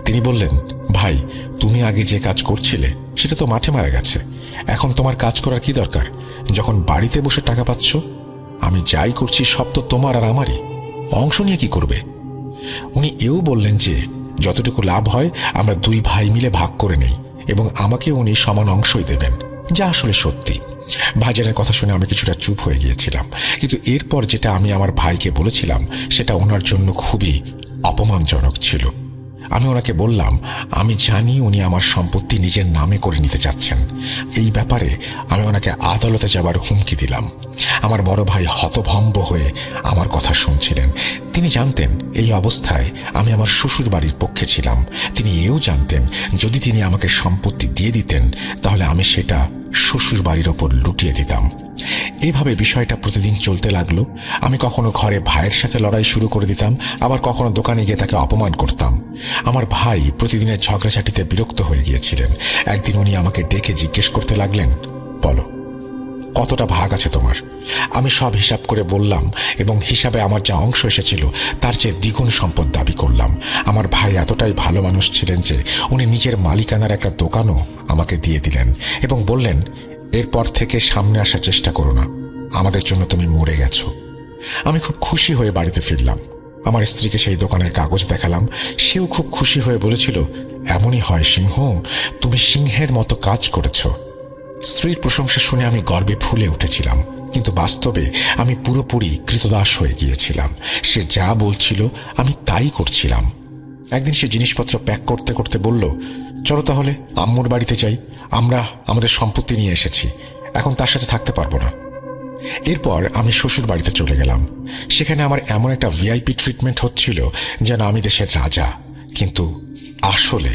A: তিনি বললেন, ভাই তুমি আগে যে কাজ করছিলে সেটা তো মাঠে মারা গেছে, এখন তোমার কাজ করার কি দরকার যখন বাড়িতে বসে টাকা পাচ্ছ? আমি যাই করছি সব তো তোমার আর আমারই, অংশ নিয়ে কি করবে? উনি এও বললেন যে যতটুকু লাভ হয় আমরা 2 ভাই মিলে ভাগ করে নেই এবং আমাকে উনি সমান অংশই দেবেন, যা আসলে সত্যি। ভাইজানের কথা শুনে আমি কিছুটা চুপ হয়ে গিয়েছিলাম, কিন্তু এরপর যেটা আমি আমার ভাইকে বলেছিলাম সেটা ওনার জন্য খুবই অপমানজনক ছিল। আমি ওনাকে বললাম, আমি জানি উনি আমার সম্পত্তি নিজের নামে করে নিতে চাচ্ছেন। এই ব্যাপারে আমি ওনাকে আদালতে যাবার হুমকি দিলাম। আমার বড় ভাই হতভম্ব হয়ে আমার কথা শুনছিলেন। তিনি জানতেন এই অবস্থায় আমি আমার শ্বশুর বাড়ির পক্ষে ছিলাম। তিনি এও জানতেন যদি তিনি আমাকে সম্পত্তি দিয়ে দিতেন তাহলে আমি সেটা শ্বশুর বাড়ির ওপর লুটিয়ে দিতাম। এইভাবে বিষয়টা প্রতিদিন চলতে লাগলো। আমি কখনো ঘরে ভাইয়ের সাথে লড়াই শুরু করে দিতাম, আবার কখনো দোকানে গিয়ে তাকে অপমান করতাম। আমার ভাই প্রতিদিনের ঝগড়াঝাটিতে বিরক্ত হয়ে গিয়েছিলেন। একদিন উনি আমাকে ডেকে জিজ্ঞেস করতে লাগলেন, বলো কতটা ভাগ আছে তোমার? আমি সব হিসাব করে বললাম এবং হিসাবে আমার যা অংশ এসেছিল তার চেয়ে দ্বিগুণ সম্পদ দাবি করলাম। আমার ভাই এতটাই ভালো মানুষ ছিলেন যে উনি নিজের মালিকানার একটা দোকানও আমাকে দিয়ে দিলেন এবং বললেন, এরপর থেকে সামনে আসার চেষ্টা করো না, আমাদের জন্য তুমি মরে গেছো। আমি খুব খুশি হয়ে বাড়িতে ফিরলাম। আমার স্ত্রীকে সেই দোকানের কাগজ দেখালাম। সেও খুব খুশি হয়ে বলেছিল, এমনই হয় সিংহ, তুমি সিংহের মতো কাজ করেছো। স্ত্রীর প্রশংসা শুনে আমি গর্বে ফুলে উঠেছিলাম, কিন্তু বাস্তবে আমি পুরোপুরি কৃতদাস হয়ে গিয়েছিলাম। সে যা বলছিল আমি তাই করছিলাম। একদিন সে জিনিসপত্র প্যাক করতে করতে বলল, চলো তাহলে আম্মুর বাড়িতে যাই, আমরা আমাদের সম্পত্তি নিয়ে এসেছি, এখন তার সাথে থাকতে পারবো না। এরপর আমি শ্বশুর বাড়িতে চলে গেলাম। সেখানে আমার এমন একটা ভিআইপি ট্রিটমেন্ট হচ্ছিল যেন আমি দেশের রাজা, কিন্তু আসলে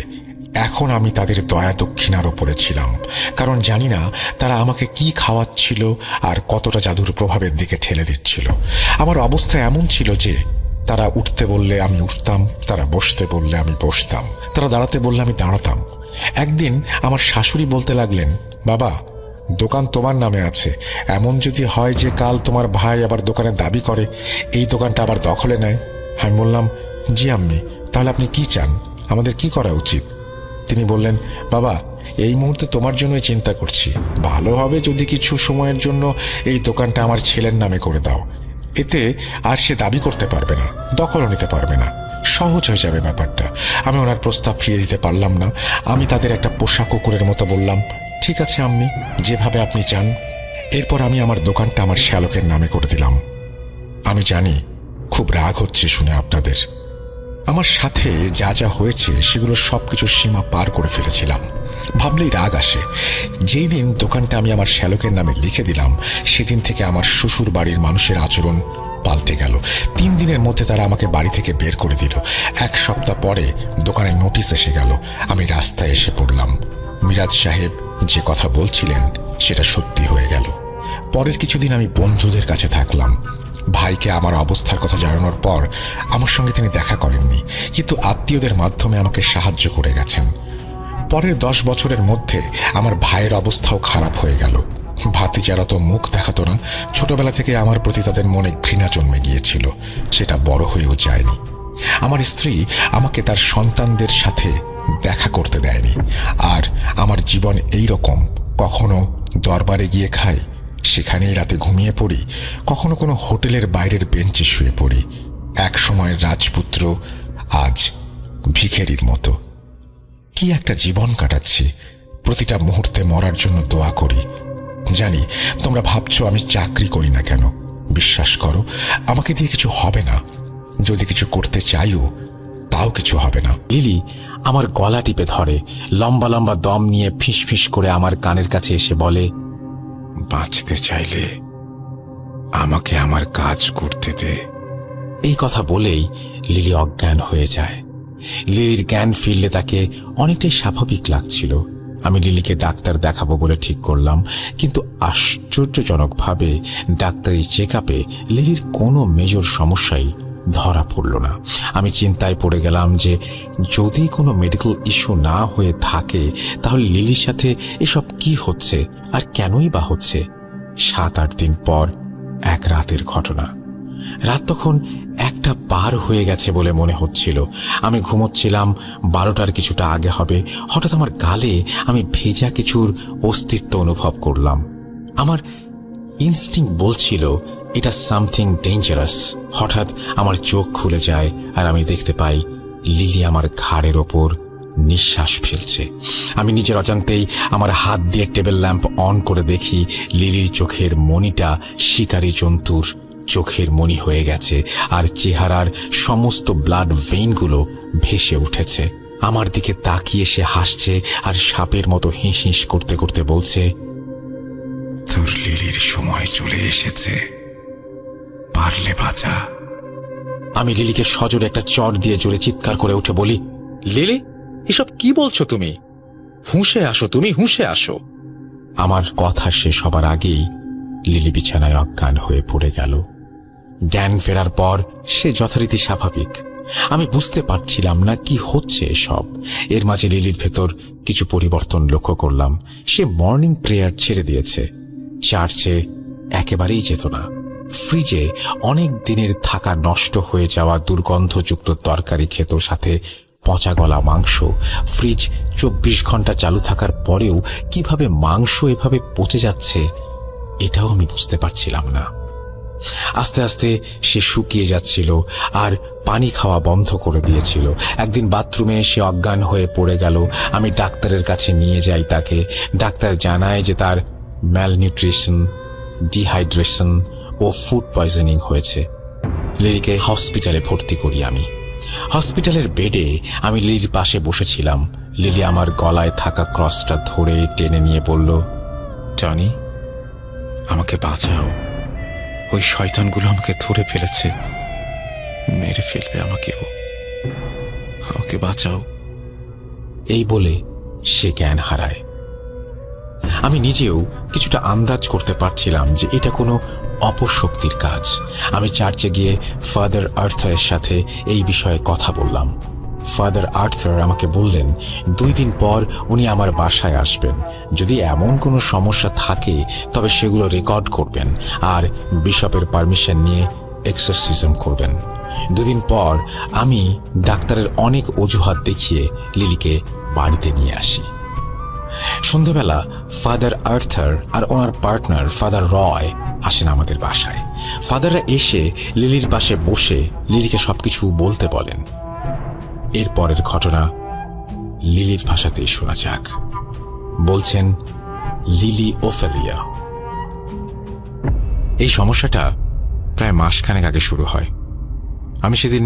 A: এখন আমি তাদের দয়া দক্ষিণার ওপরে ছিলাম, কারণ জানি না তারা আমাকে কি খাওয়াচ্ছিল আর কতটা জাদুর প্রভাবের দিকে ঠেলে দিচ্ছিল। আমার অবস্থা এমন ছিল যে তারা উঠতে বললে আমি উঠতাম, তারা বসতে বললে আমি বসতাম, তারা দাঁড়াতে বললে আমি দাঁড়াতাম। একদিন আমার শাশুড়ি বলতে লাগলেন, বাবা, দোকান তোমার নামে আছে, এমন যদি হয় যে কাল তোমার ভাই আবার দোকানের দাবি করে, এই দোকানটা আবার দখলে নেয়। আমি বললাম, জি আম্মি, তাহলে আপনি কি চান, আমাদের কি করা উচিত? তিনি বললেন, বাবা, এই মুহূর্তে তোমার জন্যই চিন্তা করছি, ভালো হবে যদি কিছু সময়ের জন্য এই দোকানটা আমার ছেলের নামে করে দাও। এতে আর সে দাবি করতে পারবে না, দখলও নিতে পারবে না, সহজ হয়ে যাবে ব্যাপারটা। আমি ওনার প্রস্তাব ফিরিয়ে দিতে পারলাম না। আমি তাদের একটা পোষা কুকুরের মতো বললাম, ঠিক আছে আম্মি, যেভাবে আপনি চান। এরপর আমি আমার দোকানটা আমার শ্যালকের নামে করে দিলাম। আমি জানি খুব রাগ হচ্ছে শুনে আপনাদের। আমার সাথে যা যা হয়েছে সেগুলো সবকিছু সীমা পার করে ফেলেছিলাম, ভাবলেই রাগ আসে। যেই দিন দোকানটা আমি আমার শ্যালকের নামে লিখে দিলাম, সেদিন থেকে আমার শ্বশুর বাড়ির মানুষের আচরণ পাল্টে গেল। 3 দিনের মধ্যে তারা আমাকে বাড়ি থেকে বের করে দিল। 1 সপ্তাহ পরে দোকানের নোটিশ এসে গেল। আমি রাস্তায় এসে পড়লাম। মিরাজ সাহেব যে কথা বলছিলেন সেটা সত্যি হয়ে গেল। পরের কিছুদিন আমি বন্ধুদের কাছে থাকলাম। ভাইকে আমার অবস্থার কথা জানানোর পর আমার সঙ্গে তিনি দেখা করেননি, কিন্তু আত্মীয়দের মাধ্যমে আমাকে সাহায্য করে গেছেন। পরের 10 বছরের মধ্যে আমার ভাইয়ের অবস্থাও খারাপ হয়ে গেল। ভাতিজারা তো মুখ দেখাতো না। ছোটবেলা থেকে আমার প্রতি তাদের মনে ঘৃণা জন্মে গিয়েছিল, সেটা বড় হয়েও যায়নি। আমার স্ত্রী আমাকে তার সন্তানদের সাথে দেখা করতে দেয়নি। আর আমার জীবন এই রকম, কখনো দরবারে গিয়ে খাই, সেখানেই রাতে ঘুমিয়ে পড়ি, কখনো কোনো হোটেলের বাইরের বেঞ্চে শুয়ে পড়ি। এক সময়ের রাজপুত্র আজ ভিখারির মতো। কি একটা জীবন কাটাচ্ছি। প্রতিটা মুহূর্তে মরার জন্য দোয়া করি। জানি তোমরা ভাবছো আমি চাকরি করি না কেন। বিশ্বাস করো, আমাকে দিয়ে কিছু হবে না। যদি কিছু করতে চাইও তাও কিছু হবে না।
B: লিলি আমার গলা টিপে ধরে, লম্বা লম্বা দম নিয়ে ফিস ফিস করে আমার কানের কাছে এসে বলে,
A: বাঁচতে চাইলে আমাকে আমার কাজ করতে দে।
B: এই কথা বলেই লিলি অজ্ঞান হয়ে যায়। লিলির জ্ঞান ফিরলে তাকে অনেকটাই স্বাভাবিক লাগছিল। আমি লিলিকে ডাক্তার দেখাবো বলে ঠিক করলাম, কিন্তু আশ্চর্যজনকভাবে ডাক্তারি চেক আপে লিলির কোনো মেজর সমস্যাই ধরা পড়ল না। আমি চিন্তায় পড়ে গেলাম যে যদি কোনো মেডিকেল ইস্যু না হয়ে থাকে তাহলে লিলির সাথে এসব কি হচ্ছে আর কেনই বা হচ্ছে। 7-8 দিন পর এক রাতের ঘটনা। রাত তখন 1টা পার হয়ে গেছে বলে মনে হচ্ছিল। আমি ঘুমোচ্ছিলাম, 12টার কিছুটা আগে হবে। হঠাৎ আমার গালে আমি ভেজা কিছুর অস্তিত্ব অনুভব করলাম। আমার ইনস্টিংক্ট বলছিল এটা সামথিং ডেঞ্জারাস। হঠাৎ আমার চোখ খুলে যায় আর আমি দেখতে পাই লিলি আমার ঘাড়ের ওপর নিঃশ্বাস ফেলছে। আমি নিজের অজান্তেই আমার হাত দিয়ে টেবিল ল্যাম্প অন করে দেখি লিলির চোখের মণিটা শিকারী জন্তুর চোখের মণি হয়ে গেছে আর চেহারার সমস্ত ব্লাড ভেইনগুলো ভেসে উঠেছে। আমার দিকে তাকিয়ে সে হাসছে আর সাপের মতো হিস হিস করতে করতে বলছে,
A: তোর লিলির সময় চলে এসেছে, পারলে বাঁচা।
B: আমি লিলিকে সজোরে একটা চড় দিয়ে জোরে চিৎকার করে উঠে বলি, লিলি, এসব কি বলছো তুমি? হুঁশে আসো, তুমি হুঁশে আসো। আমার কথা শেষ হবার আগেই লিলি বিছানায় অজ্ঞান হয়ে পড়ে গেল। জ্ঞান ফেরার পর সে যথারীতি স্বাভাবিক। আমি বুঝতে পারছিলাম না কি হচ্ছে এসব। এর মাঝে লিলির ভেতর কিছু পরিবর্তন লক্ষ্য করলাম। সে মর্নিং প্রেয়ার ছেড়ে দিয়েছে, চার্চে একেবারেই যেত না। ফ্রিজে অনেক দিনের থাকা নষ্ট হয়ে যাওয়া দুর্গন্ধযুক্ত তরকারি খেত, সাথে পচা গলা মাংস। ফ্রিজ 24 ঘন্টা চালু থাকার পরেও কিভাবে মাংস এভাবে পচে যাচ্ছে এটাও আমি বুঝতে পারছিলাম না। আস্তে আস্তে সে শুকিয়ে যাচ্ছিল আর পানি খাওয়া বন্ধ করে দিয়েছিল। একদিন বাথরুমে সে অজ্ঞান হয়ে পড়ে গেল। আমি ডাক্তারের কাছে নিয়ে যাই তাকে। ডাক্তার জানায় যে তার ম্যালনিউট্রিশন, ডিহাইড্রেশন ও ফুড পয়জনিং হয়েছে। লিলিকে হসপিটালে ভর্তি করি আমি। হসপিটালের বেডে আমি লিলির পাশে বসেছিলাম। লিলি আমার গলায় থাকা ক্রসটা ধরে টেনে নিয়ে বলল, টনি, আমাকে বাঁচাও, ওই শয়তানগুলো আমাকে ধরে ফেলেছে, মেরে ফেলবে আমাকেও, আমাকে বাঁচাও। এই বলে সে জ্ঞান হারায়। আমি নিজেও কিছুটা আন্দাজ করতে পারছিলাম যে এটা কোনো অপশক্তির কাজ। আমি চার্চে গিয়ে ফাদার আর্থারের সাথে এই বিষয়ে কথা বললাম। ফাদার আর্থার আমাকে বললেন 2 দিন পর উনি আমার বাসায় আসবেন। যদি এমন কোনো সমস্যা থাকে তবে সেগুলো রেকর্ড করবেন আর বিশপের পারমিশন নিয়ে এক্সরসিজম করবেন। 2 দিন পর আমি ডাক্তারের অনেক অজুহাত দেখিয়ে লিলিকে বাড়িতে নিয়ে আসি। সন্ধ্যাবেলা ফাদার আর্থার আর ওনার পার্টনার ফাদার রয় আসেন আমাদের বাসায়। ফাদাররা এসে লিলির পাশে বসে লিলিকে সবকিছু বলতে বলেন। এরপরের ঘটনা লিলির ভাষাতেই শোনা যাক। বলছেন লিলি ওফেলিয়া। এই সমস্যাটা প্রায় মাসখানেক আগে শুরু হয়। আমি সেদিন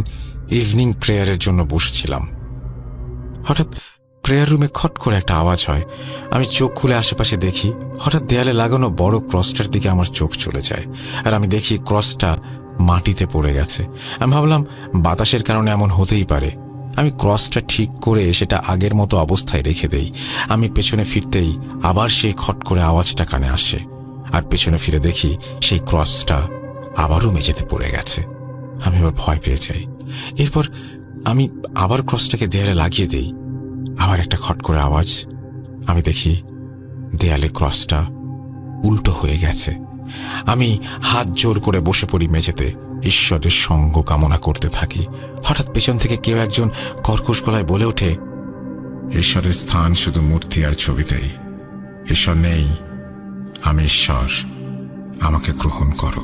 B: ইভিনিং প্রেয়ারের জন্য বসেছিলাম। হঠাৎ প্রেয়ার রুমে খট করে একটা আওয়াজ হয়। আমি চোখ খুলে আশেপাশে দেখি, হঠাৎ দেয়ালে লাগানো বড় ক্রসটার দিকে আমার চোখ চলে যায়। আর আমি দেখি ক্রসটা মাটিতে পড়ে গেছে। আমি ভাবলাম বাতাসের কারণে এমন হতেই পারে। আমি ক্রসটা ঠিক করে সেটা আগের মতো অবস্থায় রেখে দেই। আমি পেছনে ফিরতেই আবার সেই খট করে আওয়াজটা কানে আসে, আর পেছনে ফিরে দেখি সেই ক্রসটা আবারও মেঝেতে পড়ে গেছে। আমি আবার ভয় পেয়ে যাই। এরপর আমি আবার ক্রসটাকে দেয়ালে লাগিয়ে দিই। আবার একটা খট করে আওয়াজ। আমি দেখি দেয়ালে ক্রসটা উল্টো হয়ে গেছে। আমি হাত জোর করে বসে পড়ি মেঝেতে, ঈশ্বরের সঙ্গ কামনা করতে থাকি। হঠাৎ পেছন থেকে কেউ একজন কর্কশ গলায় বলে ওঠে, ঈশ্বরের স্থান শুধু মূর্তি আর ছবিতেই। ঈশ্বর নেই, আমি ঈশ্বর, আমাকে গ্রহণ করো।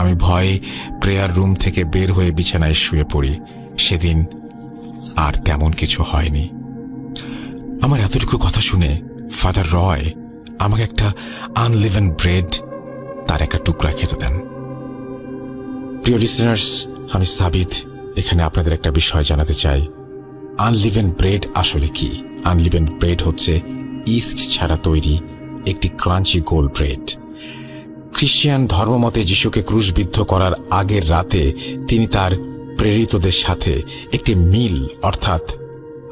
B: আমি ভয়ে প্রেয়ার রুম থেকে বের হয়ে বিছানায় শুয়ে পড়ি। সেদিন আর তেমন কিছু হয়নি। আমার এতটুকু কথা শুনে ফাদার রয় আমাকে একটা আনলিভেন ব্রেড তার একটা টুকরা খেতে দেন। প্রিয় লিসেনার্স, আমি সাবিত এখানে আপনাদের একটা বিষয় জানাতে চাই। আনলিভেন ব্রেড আসলে কি? আনলিভেন ব্রেড হচ্ছে ইস্ট ছাড়া তৈরি একটি ক্রাঞ্চি গোল ব্রেড। খ্রিস্টান ধর্মমতে যিশুকে ক্রুশবিদ্ধ করার আগের রাতে তিনি তার প্রেরিতদের সাথে একটি মিল অর্থাৎ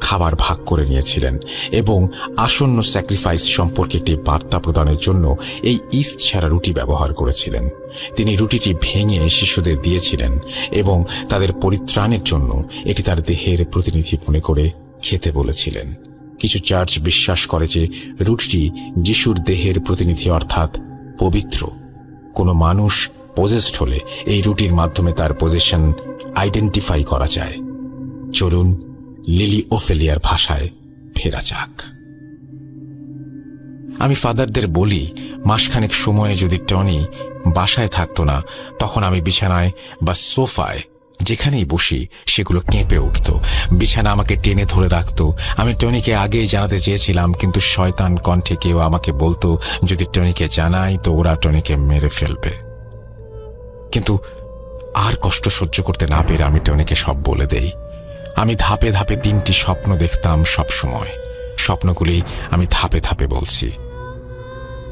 B: খাবার ভাগ করে নিয়েছিলেন এবং আসন্ন স্যাক্রিফাইস সম্পর্কে একটি বার্তা প্রদানের জন্য এই ইস্ট ছাড়া রুটি ব্যবহার করেছিলেন। তিনি রুটিটি ভেঙে শিশুদের দিয়েছিলেন এবং তাদের পরিত্রাণের জন্য এটি তার দেহের প্রতিনিধি মনে করে খেতে বলেছিলেন। কিছু চার্চ বিশ্বাস করে যে রুটিটি যিশুর দেহের প্রতিনিধি অর্থাৎ পবিত্র। কোনো মানুষ পজেসড হলে এই রুটির মাধ্যমে তার পজেশন আইডেন্টিফাই করা যায়। চলুন লিলি ওফেলিয়ার ভাষায় ফেরা যাক। আমি ফাদারদের বলি মাসখানেক সময়ে যদি টনি বাসায় থাকতো না, তখন আমি বিছানায় বা সোফায় যেখানেই বসি সেগুলো কেঁপে উঠত। বিছানা আমাকে টেনে ধরে রাখত। আমি টনিকে আগেই জানাতে চেয়েছিলাম, কিন্তু শয়তান কণ্ঠে কেউ আমাকে বলতো যদি টনিকে জানাই তো ওরা টনিকে মেরে ফেলবে। কিন্তু আর কষ্ট সহ্য করতে না পেরে আমি টনিকে সব বলে দেই। আমি ধাপে ধাপে 3টি স্বপ্ন দেখতাম সব সময়। স্বপ্নগুলি আমি ধাপে ধাপে বলছি।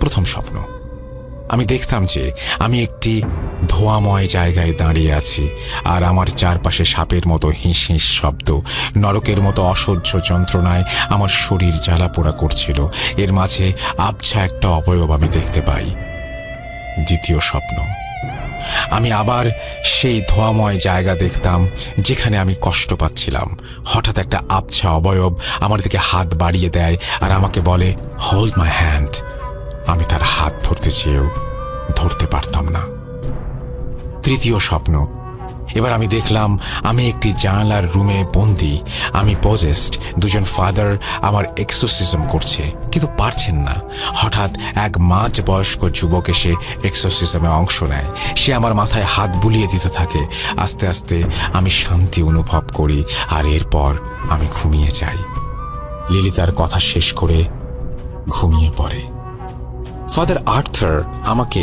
B: প্রথম স্বপ্ন, আমি দেখতাম যে আমি একটি ধোঁয়াময় জায়গায় দাঁড়িয়ে আছি আর আমার চারপাশে সাপের মতো হিঁস হিঁস শব্দ। নরকের মতো অসহ্য যন্ত্রণায় আমার শরীর জ্বালাপোড়া করছিল। এর মাঝে আবছা একটা অবয়ব আমি দেখতে পাই। দ্বিতীয় স্বপ্ন, আমি আবার সেই ধোঁয়াময় জায়গা দেখতাম যেখানে আমি কষ্ট পাচ্ছিলাম। হঠাৎ একটা আবছা অবয়ব আমার দিকে হাত বাড়িয়ে দেয় আর আমাকে বলে, হোল্ড মাই হ্যান্ড। আমি তার হাত ধরতে চেয়েও ধরতে পারতাম না। তৃতীয় স্বপ্ন, এবার আমি দেখলাম আমি একটি জানালার রুমে বন্দি। আমি পজেসড। 2জন ফাদার আমার এক্সোসিজম করছে কিন্তু পারছেন না। হঠাৎ এক মাঝ বয়স্ক যুবক এসে এক্সোসিজমে অংশ নেয়। সে আমার মাথায় হাত বুলিয়ে দিতে থাকে। আস্তে আস্তে আমি শান্তি অনুভব করি আর এরপর আমি ঘুমিয়ে যাই। লিলি তার কথা শেষ করে ঘুমিয়ে পড়ে। ফাদার আর্থার আমাকে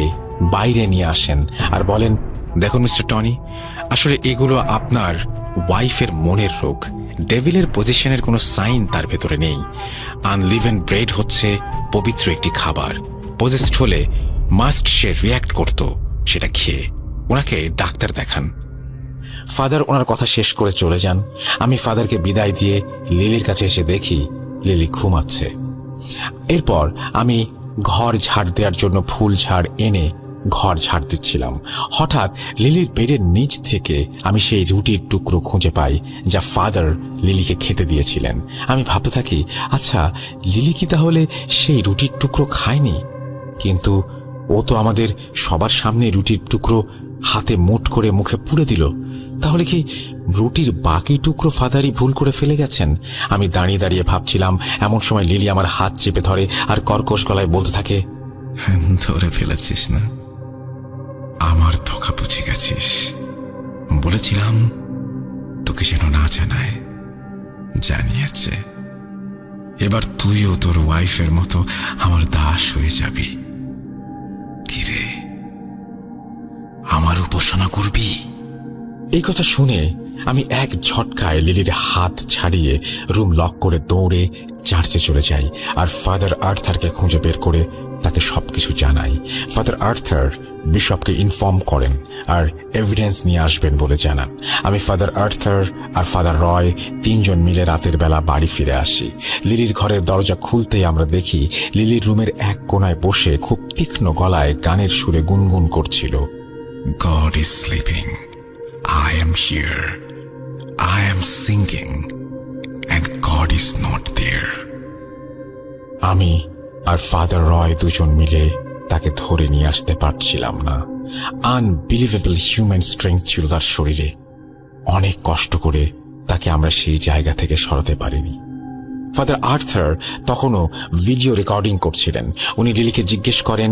B: বাইরে নিয়ে আসেন আর বলেন, দেখুন মিস্টার টনি, আসলে এগুলো আপনার ওয়াইফের মনের রোগ। ডেভিলের পজিশনের কোনো সাইন তার ভেতরে নেই। আনলিভেন ব্রেড হচ্ছে পবিত্র একটি খাবার। পজেসড হলে মাস্ট সে রিয়্যাক্ট করত সেটা খেয়ে। ওনাকে ডাক্তার দেখান। ফাদার ওনার কথা শেষ করে চলে যান। আমি ফাদারকে বিদায় দিয়ে লিলির কাছে এসে দেখি লিলি ঘুমাচ্ছে। এরপর আমি ঘর ঝাড় দেওয়ার জন্য ফুল ঝাড় এনে ঘর ঝাড় দিচ্ছিলাম। হঠাৎ লিলির বেডের নিচ থেকে আমি সেই রুটির টুকরো খুঁজে পাই যা ফাদার লিলিকে খেতে দিয়েছিলেন। আমি ভাবতে থাকি, আচ্ছা লিলি কি তাহলে সেই রুটির টুকরো খায়নি? কিন্তু ও তো আমাদের সবার সামনে রুটির টুকরো হাতে মুঠ করে মুখে পুড়ে দিল। তাহলে কি রুটির বাকি টুকরো ফাদারই ভুল করে ফেলে গেছেন? আমি দাঁড়িয়ে দাঁড়িয়ে ভাবছিলাম। এমন সময় লিলি আমার হাত চেপে ধরে আর কর্কশ গলায় বলতে থাকে,
A: ধরে ফেলেছিস না? আমার ধোঁকা বুঝে গেছিস। বলেছিলাম তোকে যেন না জানায়, জানিয়েছে। এবার তুইও তোর ওয়াইফের মতো আমার দাস হয়ে যাবি। কিরে, আমার উপাসনা করবি?
B: এই কথা শুনে আমি এক ঝটকায় লিলির হাত ছাড়িয়ে রুম লক করে দৌড়ে চার্চে চলে যাই আর ফাদার আর্থারকে খুঁজে বের করে তাকে সবকিছু জানাই। ফাদার আর্থার বিশপকে ইনফর্ম করেন আর এভিডেন্স নিয়ে আসবেন বলে জানান। আমি ফাদার আর্থার আর ফাদার রয় তিনজন মিলে রাতের বেলা বাড়ি ফিরে আসি। লিলির ঘরের দরজা খুলতেই আমরা দেখি লিলির রুমের এক কোনায় বসে খুব তীক্ষ্ণ গলায় গানের সুরে গুনগুন করছিল,
A: God is sleeping. I am here. I am singing. And God is not there.
B: আমি আর ফাদার রয় দুজন মিলে তাকে ধরে নিয়ে আসতে পারছিলাম না। আনবিলিভেবল হিউম্যান স্ট্রেংথ ছিল তার শরীরে। অনেক কষ্ট করে তাকে আমরা সেই জায়গা থেকে সরাতে পারিনি। ফাদার আর্থার তখনও ভিডিও রেকর্ডিং করছিলেন। উনি লিলিকে জিজ্ঞেস করেন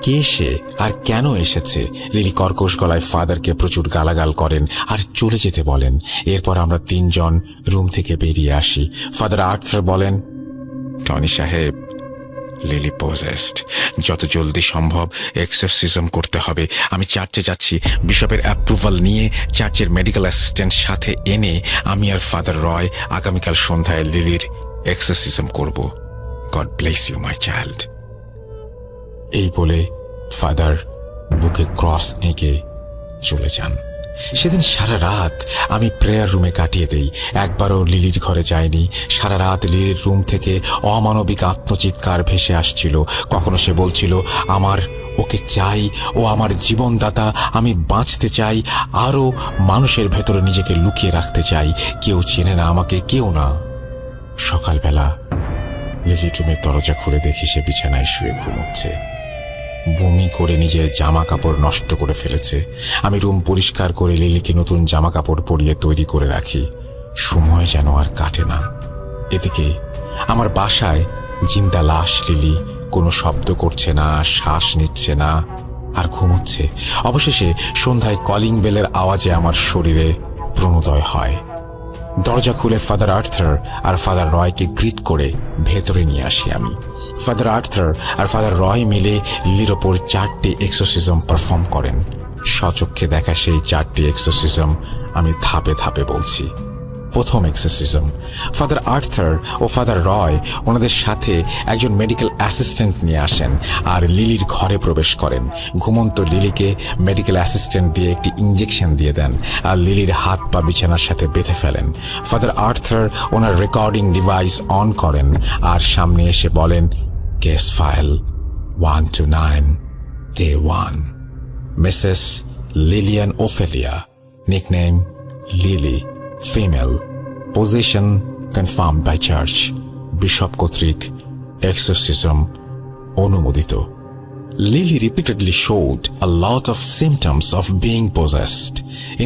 B: কে সে আর কেন এসেছে। লিলি কর্কশ গলায় ফাদারকে প্রচুর গালাগাল করেন আর চলে যেতে বলেন। এরপর আমরা তিনজন রুম থেকে বেরিয়ে আসি। ফাদার আর্থার বলেন,
A: টনি সাহেব, লিলি পজেসড। যত জলদি সম্ভব এক্সরসিজম করতে হবে। আমি চার্চে যাচ্ছি। বিশপের অ্যাপ্রুভাল নিয়ে চার্চের মেডিকেল অ্যাসিস্ট্যান্ট সাথে এনে আমি আর ফাদার রয় আগামীকাল সন্ধ্যায় লিলির এক্সরসিজম করব। God bless you my child.
B: এই বলে ফাদার বুকে ক্রস এঁকে চলে যান। সেদিন সারা রাত আমি প্রেয়ার রুমে কাটিয়ে দেই। একবারও লিলির ঘরে যাইনি। সারা রাত লিলির রুম থেকে অমানবিক আত্মচিৎকার ভেসে আসছিল। কখনো সে বলছিল, আমার ওকে চাই, ও আমার জীবনদাতা, আমি বাঁচতে চাই, আরও মানুষের ভেতরে নিজেকে লুকিয়ে রাখতে চাই। কেউ চেনে না আমাকে, কেউ না। সকালবেলা লিলির রুমের দরজা খুলে দেখি সে বিছানায় শুয়ে ঘুমোচ্ছে। বমি করে নিজের জামা কাপড় নষ্ট করে ফেলেছে। আমি রুম পরিষ্কার করে লিলিকে নতুন জামা কাপড় পরিয়ে তৈরি করে রাখি। সময় যেন আর কাটে না। এদিকে আমার বাসায় জিন্দা লাশ লিলি, কোনো শব্দ করছে না, শ্বাস নিচ্ছে না আর ঘুমোচ্ছে। অবশেষে সন্ধ্যায় কলিং বেলের আওয়াজে আমার শরীরে প্রণোদয় হয়। দরজা খুলে ফাদার আর্থার আর ফাদার রয়কে গ্রিট করে ভেতরে নিয়ে আসি আমি। ফাদার আর্থার আর ফাদার রয় মিলে লিলির ওপর 4টি এক্সোসিজম পারফর্ম করেন। স্বচক্ষে দেখা সেই 4টি এক্সোসিজম আমি ধাপে ধাপে বলছি। প্রথম এক্সোসিজম, ফাদার আর্থার ও ফাদার রয় ওনাদের সাথে একজন মেডিকেল অ্যাসিস্ট্যান্ট নিয়ে আসেন আর লিলির ঘরে প্রবেশ করেন। ঘুমন্ত লিলিকে মেডিকেল অ্যাসিস্ট্যান্ট দিয়ে একটি ইঞ্জেকশন দিয়ে দেন আর লিলির হাত পা বিছানার সাথে বেঁধে ফেলেন। Father Arthur owner recording device on করেন আর সামনে এসে বলেন, case file 1 to 9, Day 1, Mrs Lilian Ophelia, nickname lily, female, position confirmed by church, bishop কর্তৃক exorcism অনুমোদিত। Lily repeatedly showed a lot of symptoms of being possessed,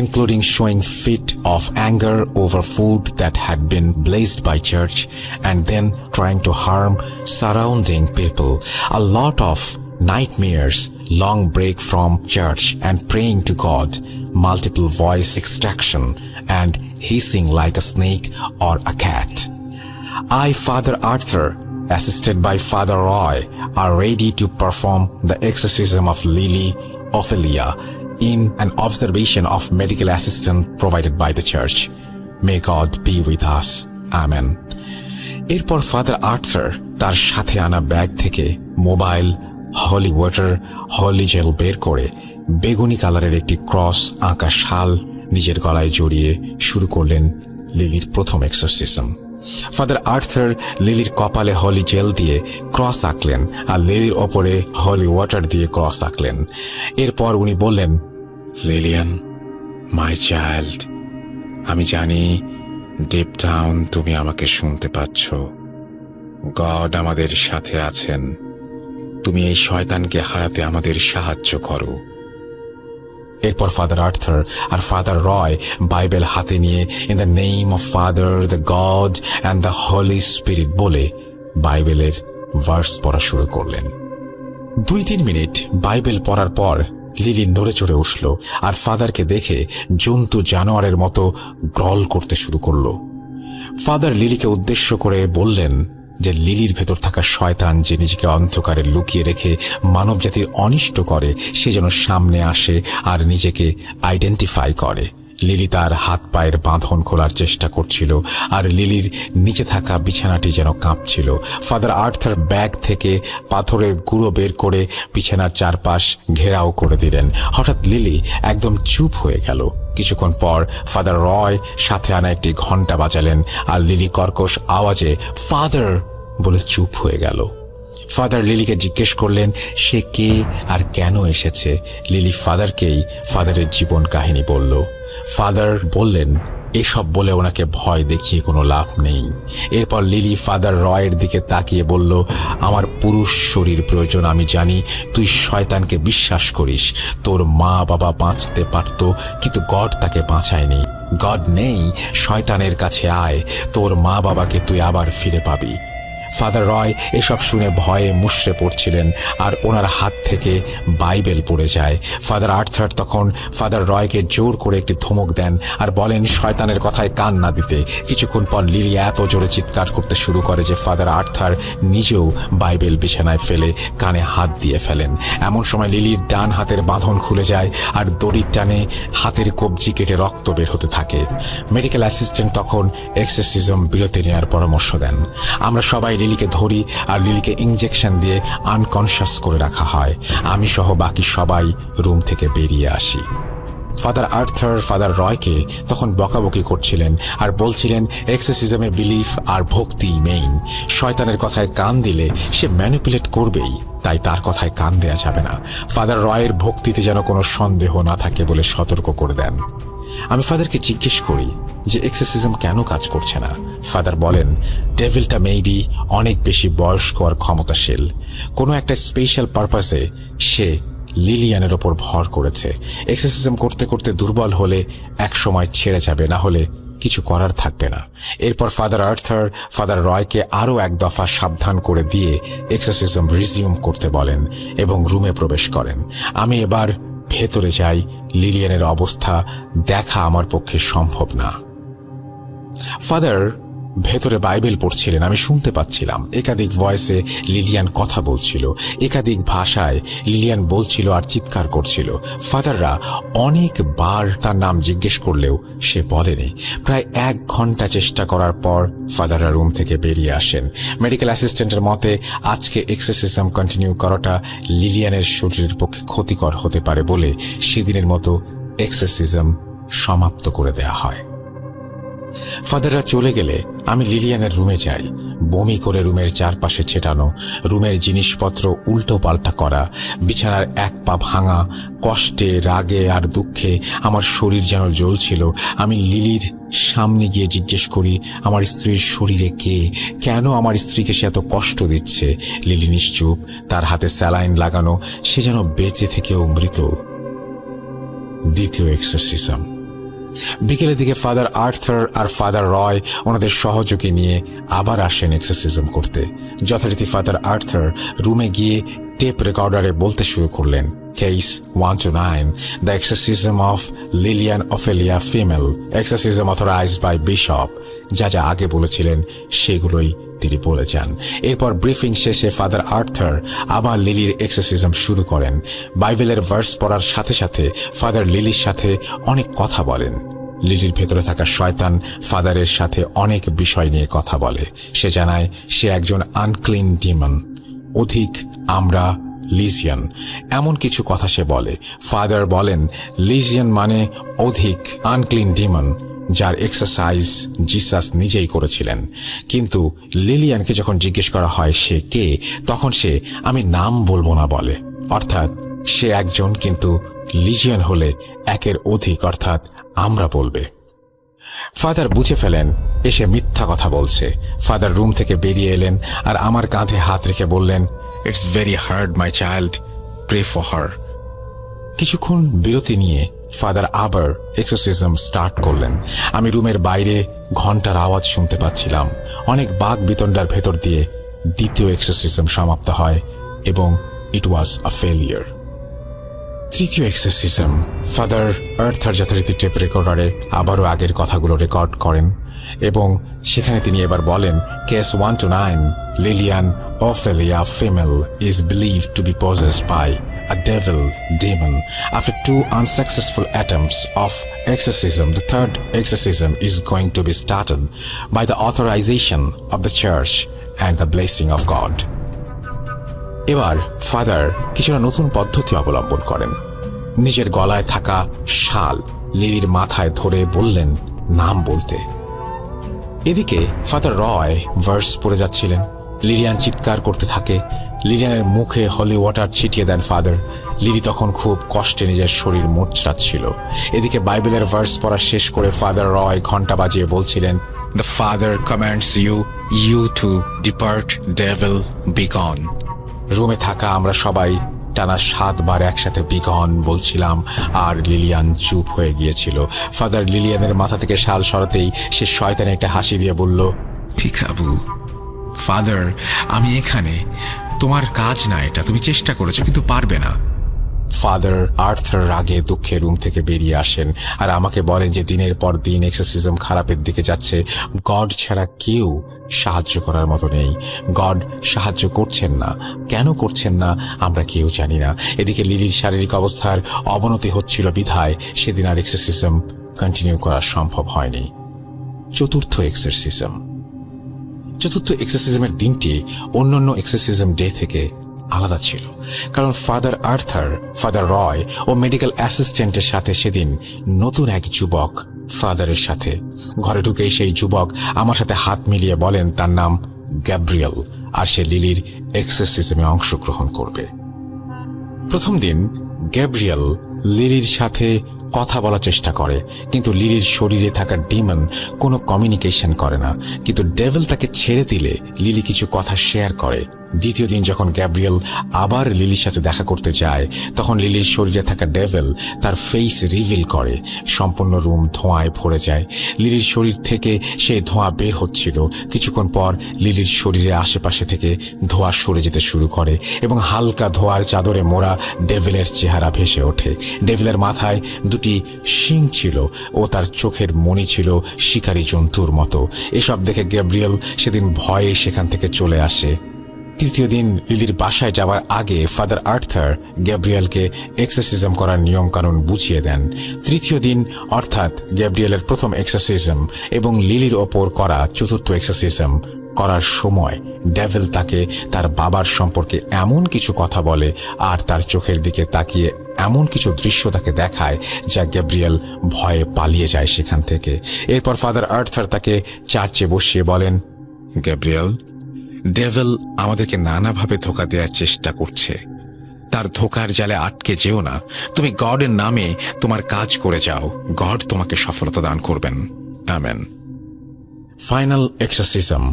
B: including showing fit of anger over food that had been blessed by church and then trying to harm surrounding people, a lot of nightmares, long break from church and praying to God, multiple voice extraction, and hissing like a snake or a cat. I, Father Arthur, assisted by Father Roy, are ready to perform the exorcism of Lily Ophelia in an observation of medical assistance provided by the church. May God be with us. Amen. এরপর father Arthur তার সাথে আনা bag থেকে mobile, হলি water, হলি jail বের করে বেগুনি কালারের একটি ক্রস আঁকা শাল নিজের গলায় জড়িয়ে শুরু করলেন লিলির প্রথম এক্সরসিজম। ফাদার আর্থার লিলির কপালে হলি জেল দিয়ে ক্রস আঁকলেন আর লিলির ওপরে হলি ওয়াটার দিয়ে ক্রস আঁকলেন। এরপর উনি বললেন, লিলিয়ান, মাই চাইল্ড, আমি জানি ডিপ ডাউন তুমি আমাকে শুনতে পাচ্ছ। গড আমাদের সাথে আছেন। তুমি এই শয়তানকে হারাতে আমাদের সাহায্য করো। এরপর ফাদার আর্থার আর ফাদার রয় বাইবেল হাতে নিয়ে in the name of father, the god and the Holi spirit বলে বাইবেলের ভার্স পড়া শুরু করলেন। 2-3 মিনিট বাইবেল পড়ার পর লিলি নড়ে চড়ে উঠল আর ফাদারকে দেখে জন্তু জানোয়ারের মতো গ্রল করতে শুরু করল। ফাদার লিলিকে উদ্দেশ্য করে বললেন যে লিলির ভেতর থাকা শয়তান যে নিজেকে অন্ধকারে লুকিয়ে রেখে মানবজাতির অনিষ্ট করে সে যেন সামনে আসে আর নিজেকে আইডেন্টিফাই করে। লিলি তার হাত পায়ের বাঁধন খোলার চেষ্টা করছিল আর লিলির নিচে থাকা বিছানাটি যেন কাঁপছিল। ফাদার আর্থার ব্যাগ থেকে পাথরের গুঁড়ো বের করে বিছানার চারপাশ ঘেরাও করে দিলেন। হঠাৎ লিলি একদম চুপ হয়ে গেল। কিছুক্ষণ পর ফাদার রয় সাথে আনা একটি ঘন্টা বাজালেন আর লিলি কর্কশ আওয়াজে ফাদার বলে চুপ হয়ে গেল। ফাদার লিলিকে জিজ্ঞেস করলেন সে কে আর কেন এসেছে। লিলি ফাদারকেই ফাদারের জীবন কাহিনী বলল। ফাদার বললেন এসব বলে ওনাকে ভয় দেখিয়ে কোনো লাভ নেই। এরপর লিলি ফাদার রয়ের দিকে তাকিয়ে বলল, আমার পুরুষ শরীর প্রয়োজন। আমি জানি তুই শয়তানকে বিশ্বাস করিস। তোর মা বাবা বাঁচতে পারত কিন্তু গড তাকে বাঁচায়নি। গড নেই, শয়তানের কাছে আয়, তোর মা বাবাকে তুই আবার ফিরে পাবি। ফাদার রয় এসব শুনে ভয়ে মুষড়ে পড়ছিলেন আর ওনার হাত থেকে বাইবেল পড়ে যায়। ফাদার আর্থার তখন ফাদার রয়কে জোর করে একটি ধমক দেন আর বলেন শয়তানের কথায় কান না দিতে। কিছুক্ষণ পর লিলি এত জোরে চিৎকার করতে শুরু করে যে ফাদার আর্থার নিজেও বাইবেল বিছানায় ফেলে কানে হাত দিয়ে ফেলেন। এমন সময় লিলির ডান হাতের বাঁধন খুলে যায় আর দড়ির টানে হাতের কবজি কেটে রক্ত বের হতে থাকে। মেডিকেল অ্যাসিস্ট্যান্ট তখন এক্সরসিজম বিরতি নেওয়ার পরামর্শ দেন। আমরা সবাই লিলিকে ধরি আর লিলিকে ইনজেকশন দিয়ে আনকনশাস করে রাখা হয়। আমি সহ বাকি সবাই রুম থেকে বেরিয়ে আসি। ফাদার আর্থার ফাদার রয়কে তখন বকাবকি করছিলেন আর বলছিলেন এক্সরসিজমে বিলিফ আর ভক্তি মেইন। শয়তানের কথায় কান দিলে সে ম্যানিপুলেট করবেই, তাই তার কথায় কান দেয়া যাবে না। ফাদার রয়ের ভক্তিতে যেন কোনো সন্দেহ না থাকে বলে সতর্ক করে দেন। আমি ফাদারকে জিজ্ঞেস করি যে এক্সরসিজম কেন কাজ করছে না। ফাদার বলেন ডেভিলটা মেবি অনেক বেশি বয়স্ক আর ক্ষমতাশীল। কোনো একটা স্পেশাল পারপাসে সে লিলিয়ানের ওপর ভর করেছে। এক্সরসিজম করতে করতে দুর্বল হলে এক সময় ছেড়ে যাবে, না হলে কিছু করার থাকবে না। এরপর ফাদার আর্থার ফাদার রয়কে আরও এক দফা সাবধান করে দিয়ে এক্সরসিজম রিজিউম করতে বলেন এবং রুমে প্রবেশ করেন। আমি এবার ভেতরে যাই। লিলিয়ানের অবস্থা দেখা আমার পক্ষে সম্ভব না। ফাদার ভেতরে বাইবেল পড়ছিলেন, আমি শুনতে পাচ্ছিলাম। একাধিক ভয়েসে লিলিয়ান কথা বলছিল, একাধিক ভাষায় লিলিয়ান বলছিল আর চিৎকার করছিল। ফাদাররা অনেকবার তার নাম জিজ্ঞেস করলেও সে বলেনি। প্রায় 1 ঘন্টা চেষ্টা করার পর ফাদাররা রুম থেকে বেরিয়ে আসেন। মেডিকেল অ্যাসিস্ট্যান্টের মতে আজকে এক্সরসিজম কন্টিনিউ করাটা লিলিয়ানের শরীরের পক্ষে ক্ষতিকর হতে পারে বলে সেদিনের মতো এক্সরসিজম সমাপ্ত করে দেয়া হয়। ফাদাররা চলে গেলে আমি লিলিয়ানের রুমে যাই। বমি করে রুমের চারপাশে ছেটানো, রুমের জিনিসপত্র উল্টো পাল্টা করা, বিছানার এক পা ভাঙা। কষ্টে, রাগে আর দুঃখে আমার শরীর যেন জ্বলছিল। আমি লিলির সামনে গিয়ে জিজ্ঞেস করি আমার স্ত্রীর শরীরে কে, কেন আমার স্ত্রীকে সে এত কষ্ট দিচ্ছে। লিলি নিশ্চুপ, তার হাতে স্যালাইন লাগানো, সে যেন বেঁচে থেকেও মৃত। দ্বিতীয় এক্সরসিজম। বিকেলের দিকে ফাদার আর্থার আর ফাদার রয় ওনাদের সহযোগী নিয়ে আবার আসেন এক্সরসিজম করতে। যথারীতি ফাদার আর্থার রুমে গিয়ে টেপ রেকর্ডারে বলতে শুরু করলেন, case 1 to 9, the exorcism of Lillian Ophelia female, exorcism authorised by bishop. যা যা আগে বলেছিলেন সেগুলোই তিনি বলে যান। এরপর ব্রিফিং শেষে ফাদার আর্থার আবার লিলির এক্সরসিজম শুরু করেন। বাইবেলের ভার্স পড়ার সাথে সাথে ফাদার লিলির সাথে অনেক কথা বলেন। লিলির ভেতরে থাকা শয়তান ফাদারের সাথে অনেক বিষয় নিয়ে কথা বলে। সে জানায় সে একজন আনক্লিন ডিমন, অধিক আমরা লিজিয়ান, এমন কিছু কথা সে বলে। ফাদার বলেন লিজিয়ান মানে অধিক আনক্লিন ডিমন, যার এক্সারসাইজ জিসাস নিজেই করেছিলেন। কিন্তু লিলিয়ানকে যখন জিজ্ঞেস করা হয় সে কে, তখন সে আমি নাম বলবো না বলে। অর্থাৎ সে একজন, কিন্তু লিজিয়ান হলে একের অধিক, অর্থাৎ আমরা বলবে। ফাদার বুঝে ফেলেন এসে মিথ্যা কথা বলছে। ফাদার রুম থেকে বেরিয়ে এলেন আর আমার কাঁধে হাত রেখে বললেন, it's very hard my child, pray for her. কিছুক্ষণ বিরতি নিয়ে ফাদার আবার এক্সরসিজম স্টার্ট করলেন। আমি রুমের বাইরে ঘন্টার আওয়াজ শুনতে পাচ্ছিলাম। অনেক বাক বিতণ্ডার ভেতর দিয়ে দ্বিতীয় এক্সরসিজম সমাপ্ত হয় এবং ইট ওয়াজ আ ফেলিয়ার। তৃতীয় এক্সরসিজম ফাদার আর্থার যথারীতি টেপ রেকর্ডারে আবারও আগের কথাগুলো রেকর্ড করেন এবং সেখানে তিনি এবার বলেন, case 1 to 9, Lilian Ophelia female is believed to be possessed by a devil demon. After 2 unsuccessful attempts of exorcism, the third exorcism is going to be started by the authorization of the church and the blessing of God. এবার father কিছুটা নতুন পদ্ধতি অবলম্বন করেন। নিজের গলায় থাকা শাল লিলির মাথায় ধরে বললেন নাম বলতে। এদিকে ফাদার রয় ভার্স পড়ে যাচ্ছিলেন। লিলিয়ান চিৎকার করতে থাকে। লিলিয়ানের মুখে হলি ওয়াটার ছিটিয়ে দেন ফাদার। লিলি তখন খুব কষ্টে নিজের শরীর মোচড়াচ্ছিল। এদিকে বাইবেলের ভার্স পড়া শেষ করে ফাদার রয় ঘন্টা বাজিয়ে বলছিলেন, the father commands you to depart, devil be gone. রুমে থাকা আমরা সবাই টানা 7 বার একসাথে বিগন বলছিলাম আর লিলিয়ান চুপ হয়ে গিয়েছিল। ফাদার লিলিয়ানের মাথা থেকে শাল সরাতেই সে শয়তানে একটা হাসি দিয়ে বলল,
A: পিকাবু, ফাদার আমি এখানে, তোমার কাজ না এটা, তুমি চেষ্টা করেছো কিন্তু পারবে না।
B: ফাদার আর্থার রাগে দুঃখে রুম থেকে বেরিয়ে আসেন আর আমাকে বলেন যে দিনের পর দিন এক্সরসিজম খারাপের দিকে যাচ্ছে। গড ছাড়া কেউ সাহায্য করার মতো নেই। গড সাহায্য করছেন না, কেন করছেন না আমরা কেউ জানি না। এদিকে লিলির শারীরিক অবস্থার অবনতি হচ্ছিল বিধায় সেদিন আর এক্সরসিজম কন্টিনিউ করা সম্ভব হয়নি। চতুর্থ এক্সরসিজমের দিনটি অন্যান্য এক্সরসিজম ডে থেকে আলাদা ছিল, কারণ ফাদার আর্থার, ফাদার রয় ও মেডিকেল অ্যাসিস্ট্যান্টের সাথে সেদিন নতুন এক যুবক ফাদারের সাথে। ঘরে ঢুকেই সেই যুবক আমার সাথে হাত মিলিয়ে বলেন তার নাম গ্যাব্রিয়েল আর সে লিলির এক্সরসিজমে অংশগ্রহণ করবে। প্রথম দিন গ্যাব্রিয়েল লিলির সাথে কথা বলার চেষ্টা করে, কিন্তু লিলির শরীরে থাকা ডিমন কোনো কমিউনিকেশন করে না। কিন্তু ডেভিল তাকে ছেড়ে দিলে লিলি কিছু কথা শেয়ার করে। দ্বিতীয় দিন যখন গ্যাব্রিয়েল আবার লিলির সাথে দেখা করতে যায়, তখন লিলির শরীরে থাকা ডেভিল তার ফেস রিভিল করে। সম্পূর্ণ রুম ধোঁয়ায় ভরে যায়। লিলির শরীর থেকে সেই ধোঁয়া বের হচ্ছিল। কিছুক্ষণ পর লিলির শরীরের আশেপাশে থেকে ধোঁয়া সরে যেতে শুরু করে এবং হালকা ধোঁয়ার চাদরে মোড়া ডেভিলের চেহারা ভেসে ওঠে। ডেভিলের মাথায় 2টি শিং ছিল ও তার চোখের মণি ছিল শিকারী জন্তুর মতো। এসব দেখে গ্যাব্রিয়েল সেদিন ভয়ে সেখান থেকে চলে আসে। তৃতীয় দিন লিলির বাসায় যাওয়ার আগে ফাদার আর্থার গ্যাব্রিয়েলকে এক্সরসিজম করার নিয়মকানুন বুঝিয়ে দেন। তৃতীয় দিন অর্থাৎ গ্যাব্রিয়েলের প্রথম এক্সরসিজম এবং লিলির ওপর করা চতুর্থ এক্সরসিজম করার সময় ডেভিল তাকে তার বাবার সম্পর্কে এমন কিছু কথা বলে আর তার চোখের দিকে তাকিয়ে এমন কিছু দৃশ্য তাকে দেখায় যা গ্যাব্রিয়েল ভয়ে পালিয়ে যায় সেখান থেকে। এরপর ফাদার আর্থার তাকে চার্চে বসিয়ে বলেন, গ্যাব্রিয়েল, ডেভিল আমাদেরকে নানাভাবে ধোঁকা দেওয়ার চেষ্টা করছে। তার ধোঁকার জালে আটকে যেও না। তুমি গডের নামে তোমার কাজ করে যাও, গড তোমাকে সফলতা দান করবেন। আমেন। Final exorcism.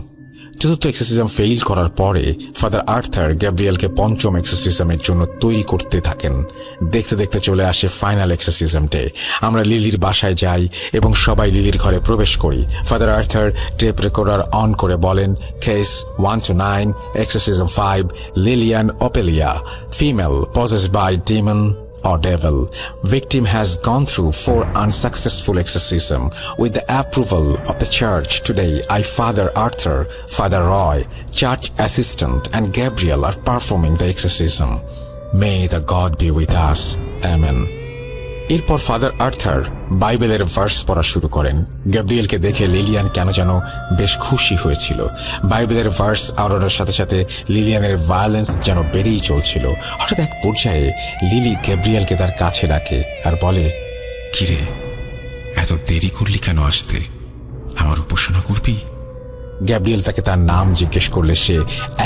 B: চতুর্থ এক্সরসিজম ফেইল করার পরে ফাদার আর্থার গ্যাব্রিয়েলকে পঞ্চম এক্সরসিজমের জন্য তৈরি করতে থাকেন। দেখতে দেখতে চলে আসে ফাইনাল এক্সরসিজম ডে। আমরা লিলির বাসায় যাই এবং সবাই লিলির ঘরে প্রবেশ করি। Father Arthur tape recorder on করে বলেন, case 1 to 9, exorcism 5, Lillian Ophelia female possessed by demon or devil. Victim has gone through 4 unsuccessful exorcism. With the approval of the church, today I, Father Arthur, Father Roy, church assistant and Gabriel are performing the exorcism. May the God be with us. Amen. এরপর father Arthur বাইবেলের verse পড়া শুরু করেন। গ্যাব্রিয়েলকে দেখে Lilian কেন যেন বেশ খুশি হয়েছিল। বাইবেলের ভার্স আওড়ানোর সাথে সাথে লিলিয়ানের ভায়োলেন্স যেন বেড়েই চলছিল। হঠাৎ এক পর্যায়ে লিলি গ্যাব্রিয়েলকে তার কাছে ডাকে আর বলে, কিরে, এত দেরি করলি কেন আসতে? আমার উপাসনা করবি? গ্যাব্রিয়েল তাকে তার নাম জিজ্ঞেস করলে সে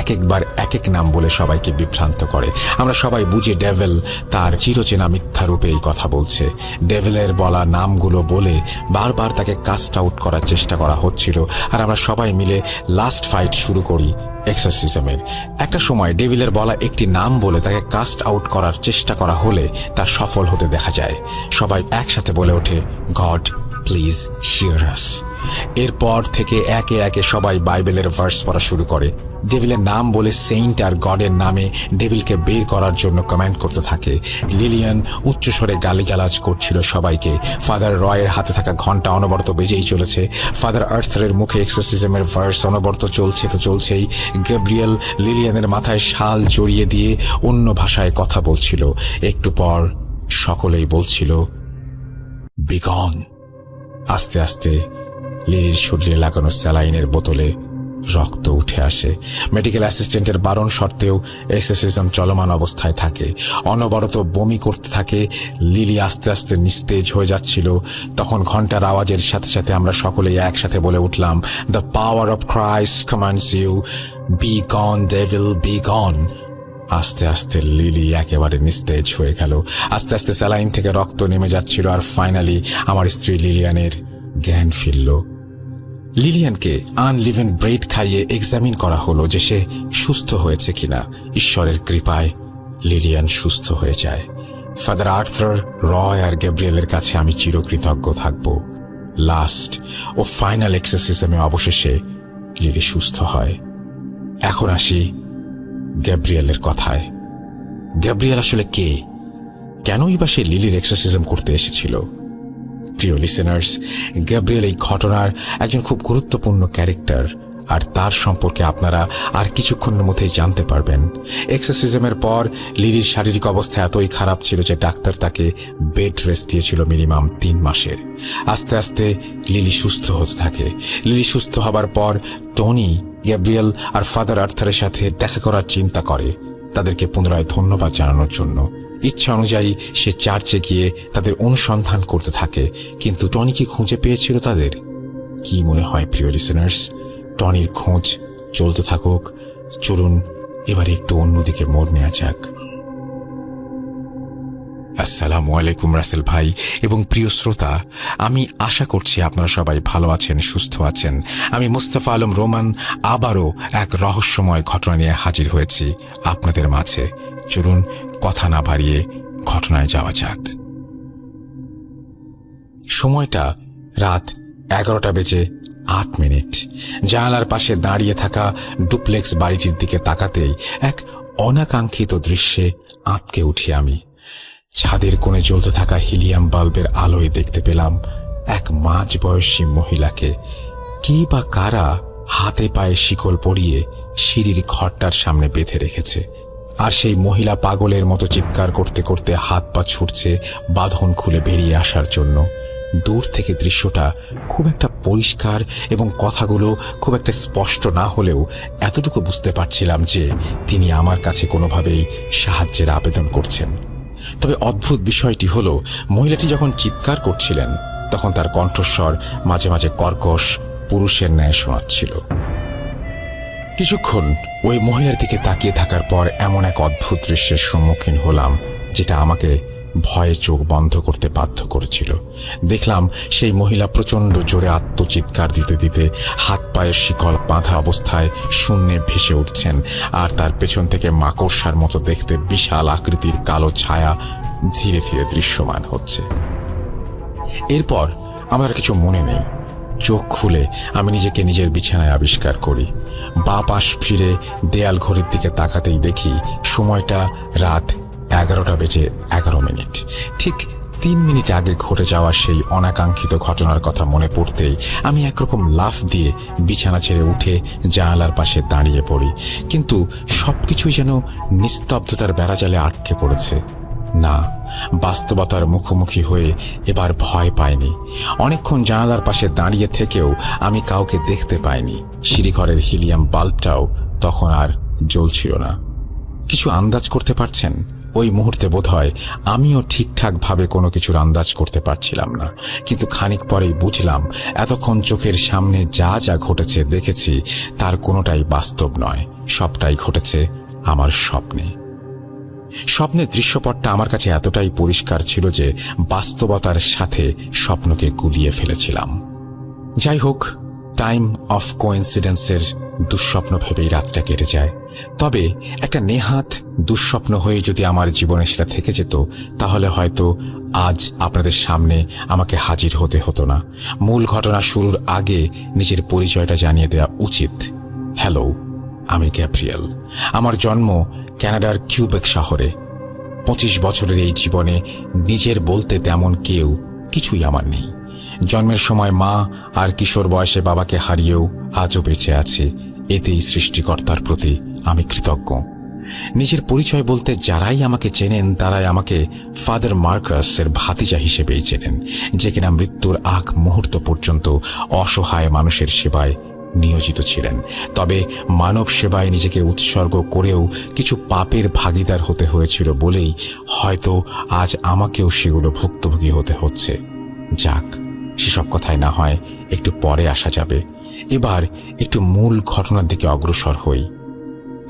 B: একবার এক এক নাম বলে সবাইকে বিভ্রান্ত করে। আমরা সবাই বুঝি ডেভিল তার চিরচেনা মিথ্যা রূপে এই কথা বলছে। ডেভিলের বলা নামগুলো বলে বারবার তাকে কাস্ট আউট করার চেষ্টা করা হচ্ছিল, আর আমরা সবাই মিলে লাস্ট ফাইট শুরু করি এক্সরসিজমের। একটা সময় ডেভিলের বলা একটি নাম বলে তাকে কাস্ট আউট করার চেষ্টা করা হলে তা সফল হতে দেখা যায়। সবাই একসাথে বলে ওঠে, গড প্লিজ হিয়ার আস। এরপর থেকে একে একে সবাই বাইবেলের ভার্স পড়া শুরু করে। ডেভিলের নাম বলে সেইন্ট আর গডের নামে ডেভিলকে বের করার জন্য কমেন্ট করতে থাকে। লিলিয়ান উচ্চস্বরে গালিগালাজ করছিল সবাইকে। ফাদার রয়ের হাতে থাকা ঘন্টা অনবরত বেজেই চলেছে। ফাদার আর্থারের মুখে এক্সরসিজমের ভার্স অনবরত চলছে তো চলছেই। গ্যাব্রিয়েল লিলিয়ানের মাথায় শাল জড়িয়ে দিয়ে অন্য ভাষায় কথা বলছিল। একটু পর সকলেই বলছিল, বি গন। আস্তে আস্তে লিলির শরীরে লাগানো স্যালাইনের বোতলে রক্ত উঠে আসে। মেডিকেল অ্যাসিস্ট্যান্টের বারণ সত্ত্বেও এক্সরসিজম চলমান অবস্থায় থাকে। অনবরত বমি করতে থাকে। লিলি আস্তে আস্তে নিস্তেজ হয়ে যাচ্ছিল। তখন ঘন্টার আওয়াজের সাথে সাথে আমরা সকলেই একসাথে বলে উঠলাম, the power of Christ commands you, be gone devil, be gone. আস্তে আস্তে লিলি একেবারে নিস্তেজ হয়ে গেল। আস্তে আস্তে স্যালাইন থেকে রক্ত নেমে যাচ্ছিল, আর ফাইনালি আমার স্ত্রী লিলিয়ানের জ্ঞান ফিরল। লিলিয়ানকে আনলিভেন ব্রেড খাইয়ে এক্সামিন করা হলো যে সে সুস্থ হয়েছে কিনা। ঈশ্বরের কৃপায় লিলিয়ান সুস্থ হয়ে যায়। ফাদার আর্থার, রয় আর গ্যাব্রিয়েলের কাছে আমি চিরকৃতজ্ঞ থাকব। লাস্ট ও ফাইনাল এক্সারসিজমে অবশেষে লিলি সুস্থ হয়। এখন আসি গ্যাব্রিয়েলের কথায়। গ্যাব্রিয়েল আসলে কে? কেনই বা সে লিলির এক্সারসিজম করতে এসেছিল? প্রিয় লিসেনার্স, গ্যাব্রিয়েল এই ঘটনার একজন খুব গুরুত্বপূর্ণ ক্যারেক্টার, আর তার সম্পর্কে আপনারা আর কিছুক্ষণের মধ্যেই জানতে পারবেন। এক্সরসিজমের পর লিলির শারীরিক অবস্থা এতই খারাপ ছিল যে ডাক্তার তাকে বেড রেস্ট দিয়েছিল মিনিমাম 3 মাসের। আস্তে আস্তে লিলি সুস্থ হতে থাকে। লিলি সুস্থ হবার পর টনি, গ্যাব্রিয়েল আর ফাদার আর্থারের সাথে দেখা করার চিন্তা করে, তাদেরকে পুনরায় ধন্যবাদ জানানোর জন্য। ইচ্ছা অনুযায়ী সে চার্চে গিয়ে তাদের অনুসন্ধান করতে থাকে। কিন্তু টনি কি খুঁজে পেয়েছিল তাদের? কি মনে হয় প্রিয় লিসেনার্স? টনির খোঁজ চলতে থাকুক। চলুন এবারে একটু অন্যদিকে মোড় নেওয়া যাক। আসসালামু আলাইকুম রাসেল ভাই এবং প্রিয় শ্রোতা, আমি আশা করছি আপনারা সবাই ভালো আছেন, সুস্থ আছেন। আমি মুস্তাফা আলম রোমান আবারও এক রহস্যময় ঘটনা নিয়ে হাজির হয়েছি আপনাদের মাঝে। চলুন কথা না বাড়িয়ে ঘটনায় যাওয়া যাক। সময়টা রাত 11:08। জানালার পাশে দাঁড়িয়ে থাকা ডুপ্লেক্স বাড়িটির দিকে তাকাতেই এক অনাকাঙ্ক্ষিত দৃশ্যে আঁতকে উঠি আমি। ছাদের কোণে জ্বলতে থাকা হিলিয়াম বাল্বের আলোয় দেখতে পেলাম এক মাঝবয়সী মহিলাকে। কি বা কারা হাতে পায়ে শিকল পরিয়ে সিঁড়ির ঘরটার সামনে বেঁধে রেখেছে, আর সেই মহিলা পাগলের মতো চিৎকার করতে করতে হাত পা ছুটছে বাঁধন খুলে বেরিয়ে আসার জন্য। দূর থেকে দৃশ্যটা খুব একটা পরিষ্কার এবং কথাগুলো খুব একটা স্পষ্ট না হলেও এতটুকু বুঝতে পারছিলাম যে তিনি আমার কাছে কোনোভাবেই সাহায্যের আবেদন করছেন। তবে অদ্ভুত বিষয়টি হলো, মহিলাটি যখন চিৎকার করছিলেন তখন তার কণ্ঠস্বর মাঝে মাঝে কর্কশ পুরুষের ন্যায় শোনাচ্ছিল। কিছুক্ষণ ওই মহিলার দিকে তাকিয়ে থাকার পর এমন এক অদ্ভুত দৃশ্যের সম্মুখীন হলাম যেটা আমাকে ভয়ে চোখ বন্ধ করতে বাধ্য করেছিল। দেখলাম সেই মহিলা প্রচণ্ড জোরে আত্মচিৎকার দিতে দিতে হাত পায়ের শিকল বাঁধা অবস্থায় শূন্যে ভেসে উঠছেন, আর তার পেছন থেকে মাকড়সার মতো দেখতে বিশাল আকৃতির কালো ছায়া ধীরে ধীরে দৃশ্যমান হচ্ছে। এরপর আমার কিছু মনে নেই। চোখ খুলে আমি নিজেকে নিজের বিছানায় আবিষ্কার করি। বাঁ পাশ ফিরে দেয়াল ঘড়ির দিকে তাকাতেই দেখি সময়টা রাত 11:11। ঠিক 3 মিনিট আগে ঘটে যাওয়া সেই অনাকাঙ্ক্ষিত ঘটনার কথা মনে পড়তেই আমি একরকম লাফ দিয়ে বিছানা ছেড়ে উঠে জানালার পাশে দাঁড়িয়ে পড়ি, কিন্তু সবকিছুই যেন নিস্তব্ধতার বেড়াজালে আটকে পড়েছে। না, বাস্তবতার মুখোমুখি হয়ে এবার ভয় পাইনি। অনেকক্ষণ জানালার পাশে দাঁড়িয়ে থেকেও আমি কাউকে দেখতে পাইনি। সিঁড়িঘরের হিলিয়াম বাল্বটাও তখন আর জ্বলছিল না। কিছু আন্দাজ করতে পারছেন? ওই মুহূর্তে বোধহয় আমিও ঠিকঠাকভাবে কোনো কিছুর আন্দাজ করতে পারছিলাম না, কিন্তু খানিক পরেই বুঝলাম এতক্ষণ চোখের সামনে যা যা ঘটেছে দেখেছি তার কোনোটাই বাস্তব নয়, সবটাই ঘটেছে আমার স্বপ্নে। স্বপ্নের দৃশ্যপটটা আমার কাছে এতটাই পরিষ্কার ছিল যে বাস্তবতার সাথে স্বপ্নকে গুলিয়ে ফেলেছিলাম। যাই হোক, টাইম অফ কোইন্সিডেন্সের দুঃস্বপ্ন ভেবেই রাতটা কেটে যায়। তবে একটা নেহাত দুঃস্বপ্ন হয়ে যদি আমার জীবনে সেটা থেকে যেত, তাহলে হয়তো আজ আপনাদের সামনে আমাকে হাজির হতে হতো না। মূল ঘটনা শুরুর আগে নিজের পরিচয়টা জানিয়ে দেওয়া উচিত। হ্যালো, আমি গ্যাব্রিয়েল। আমার জন্ম কানাডার কিউবেক শহরে। 25 বছরের এই জীবনে নিজের বলতে তেমন কেউ কিছুই আমার নেই। জন্মের সময় মা আর কিশোর বয়সে বাবাকে হারিয়েও আজও বেঁচে আছে। এতেই সৃষ্টিকর্তার প্রতি আমি কৃতজ্ঞ। নিজের পরিচয় বলতে যারাই আমাকে চেনেন তারাই আমাকে ফাদার মার্কাসের ভাতিজা হিসেবেই চেনেন, যে কিনা মৃত্যুর আগ মুহূর্ত পর্যন্ত অসহায় মানুষের সেবায় নিয়োজিত ছিলেন। তবে মানব সেবায় নিজেকে উৎসর্গ করেও কিছু পাপের ভাগিদার হতে হয়েছিল বলেই হয়তো আজ আমাকেও সেগুলো ভুক্তভোগী হতে হচ্ছে। যাক, সেসব কথায় না হয় একটু পরে আসা যাবে। এবার একটু মূল ঘটনার দিকে অগ্রসর হই।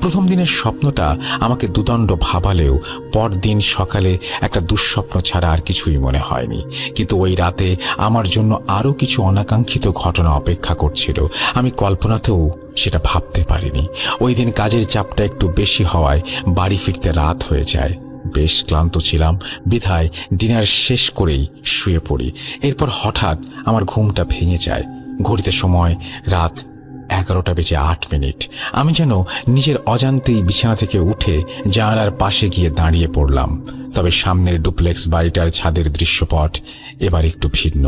B: প্রথম দিনের স্বপ্নটা আমাকে দুদণ্ড ভাবালেও পরদিন সকালে একটা দুঃস্বপ্ন ছাড়া আর কিছুই মনে হয়নি। কিন্তু ওই রাতে আমার জন্য আরও কিছু অনাকাঙ্ক্ষিত ঘটনা অপেক্ষা করছিল। আমি কল্পনাতেও সেটা ভাবতে পারিনি। ওই দিন কাজের চাপটা একটু বেশি হওয়ায় বাড়ি ফিরতে রাত হয়ে যায়। বেশ ক্লান্ত ছিলাম, বিধায় ডিনার শেষ করেই শুয়ে পড়ি। এরপর হঠাৎ আমার ঘুমটা ভেঙে যায়। ঘড়িতে সময় রাত 11:08। আমি যেন নিজের অজান্তেই বিছানা থেকে উঠে জানালার পাশে গিয়ে দাঁড়িয়ে পড়লাম। তবে সামনের ডুপ্লেক্স বাড়িটার ছাদের দৃশ্যপট এবার একটু ভিন্ন।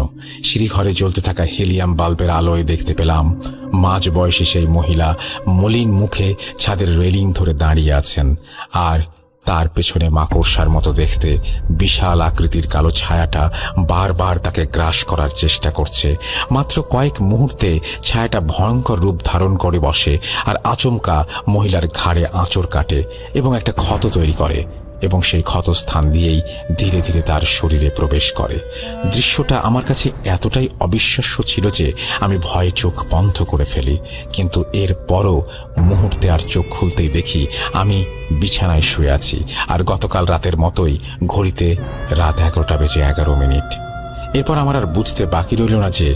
B: সিঁড়িঘরে জ্বলতে থাকা হিলিয়াম বাল্বের আলোয় দেখতে পেলাম মাঝ বয়সী সেই মহিলা মলিন মুখে ছাদের রেলিং ধরে দাঁড়িয়ে আছেন, আর তার পেছনে মাকড়সার মতো দেখতে বিশাল আকৃতির কালো ছায়াটা বারবার তাকে গ্রাস করার চেষ্টা করছে। মাত্র কয়েক মুহূর্তে ছায়াটা ভয়ঙ্কর রূপ ধারণ করে বসে আর আচমকা মহিলার ঘাড়ে আঁচড় কাটে এবং একটা ক্ষত তৈরি করে, এবং সেই ক্ষতস্থান দিয়েই ধীরে ধীরে তার শরীরে প্রবেশ করে। দৃশ্যটা আমার কাছে এতটাই অবিশ্বাস্য ছিল যে আমি ভয়ে চোখ বন্ধ করে ফেলি। কিন্তু এরপরও মুহূর্তে আর চোখ খুলতেই দেখি আমি বিছানায় শুয়ে আছি, আর গতকাল রাতের মতোই ঘড়িতে রাত 11:11। এরপর আমার আর বুঝতে বাকি রইল না যে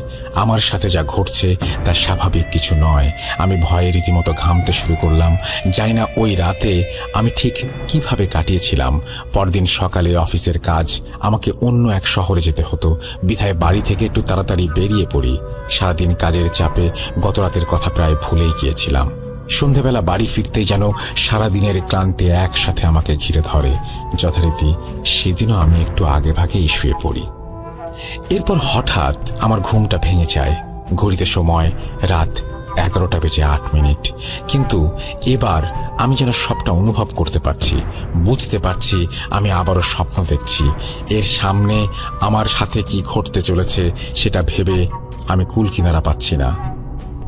B: আমার সাথে যা ঘটছে তা স্বাভাবিক কিছু নয়। আমি ভয়ে রীতিমতো ঘামতে শুরু করলাম। জানি না ওই রাতে আমি ঠিক কিভাবে কাটিয়েছিলাম। পরদিন সকালে অফিসের কাজ, আমাকে অন্য এক শহরে যেতে হতো, বিধায় বাড়ি থেকে একটু তাড়াতাড়ি বেরিয়ে পড়ি। সারাদিন কাজের চাপে গত রাতের কথা প্রায় ভুলেই গিয়েছিলাম। সন্ধেবেলা বাড়ি ফিরতেই যেন সারাদিনের ক্লান্তি একসাথে আমাকে ঘিরে ধরে। যথারীতি সেদিনও আমি একটু আগে ভাগেই শুয়ে পড়ি। এরপর হঠাৎ আমার ঘুমটা ভেঙে যায়। ঘড়িতে সময় রাত 11:08। কিন্তু এবার আমি যেন সবটা অনুভব করতে পারছি, বুঝতে পারছি আমি আবারও স্বপ্ন দেখছি। এর সামনে আমার সাথে কি ঘটতে চলেছে সেটা ভেবে আমি কুল কিনারা পাচ্ছি না।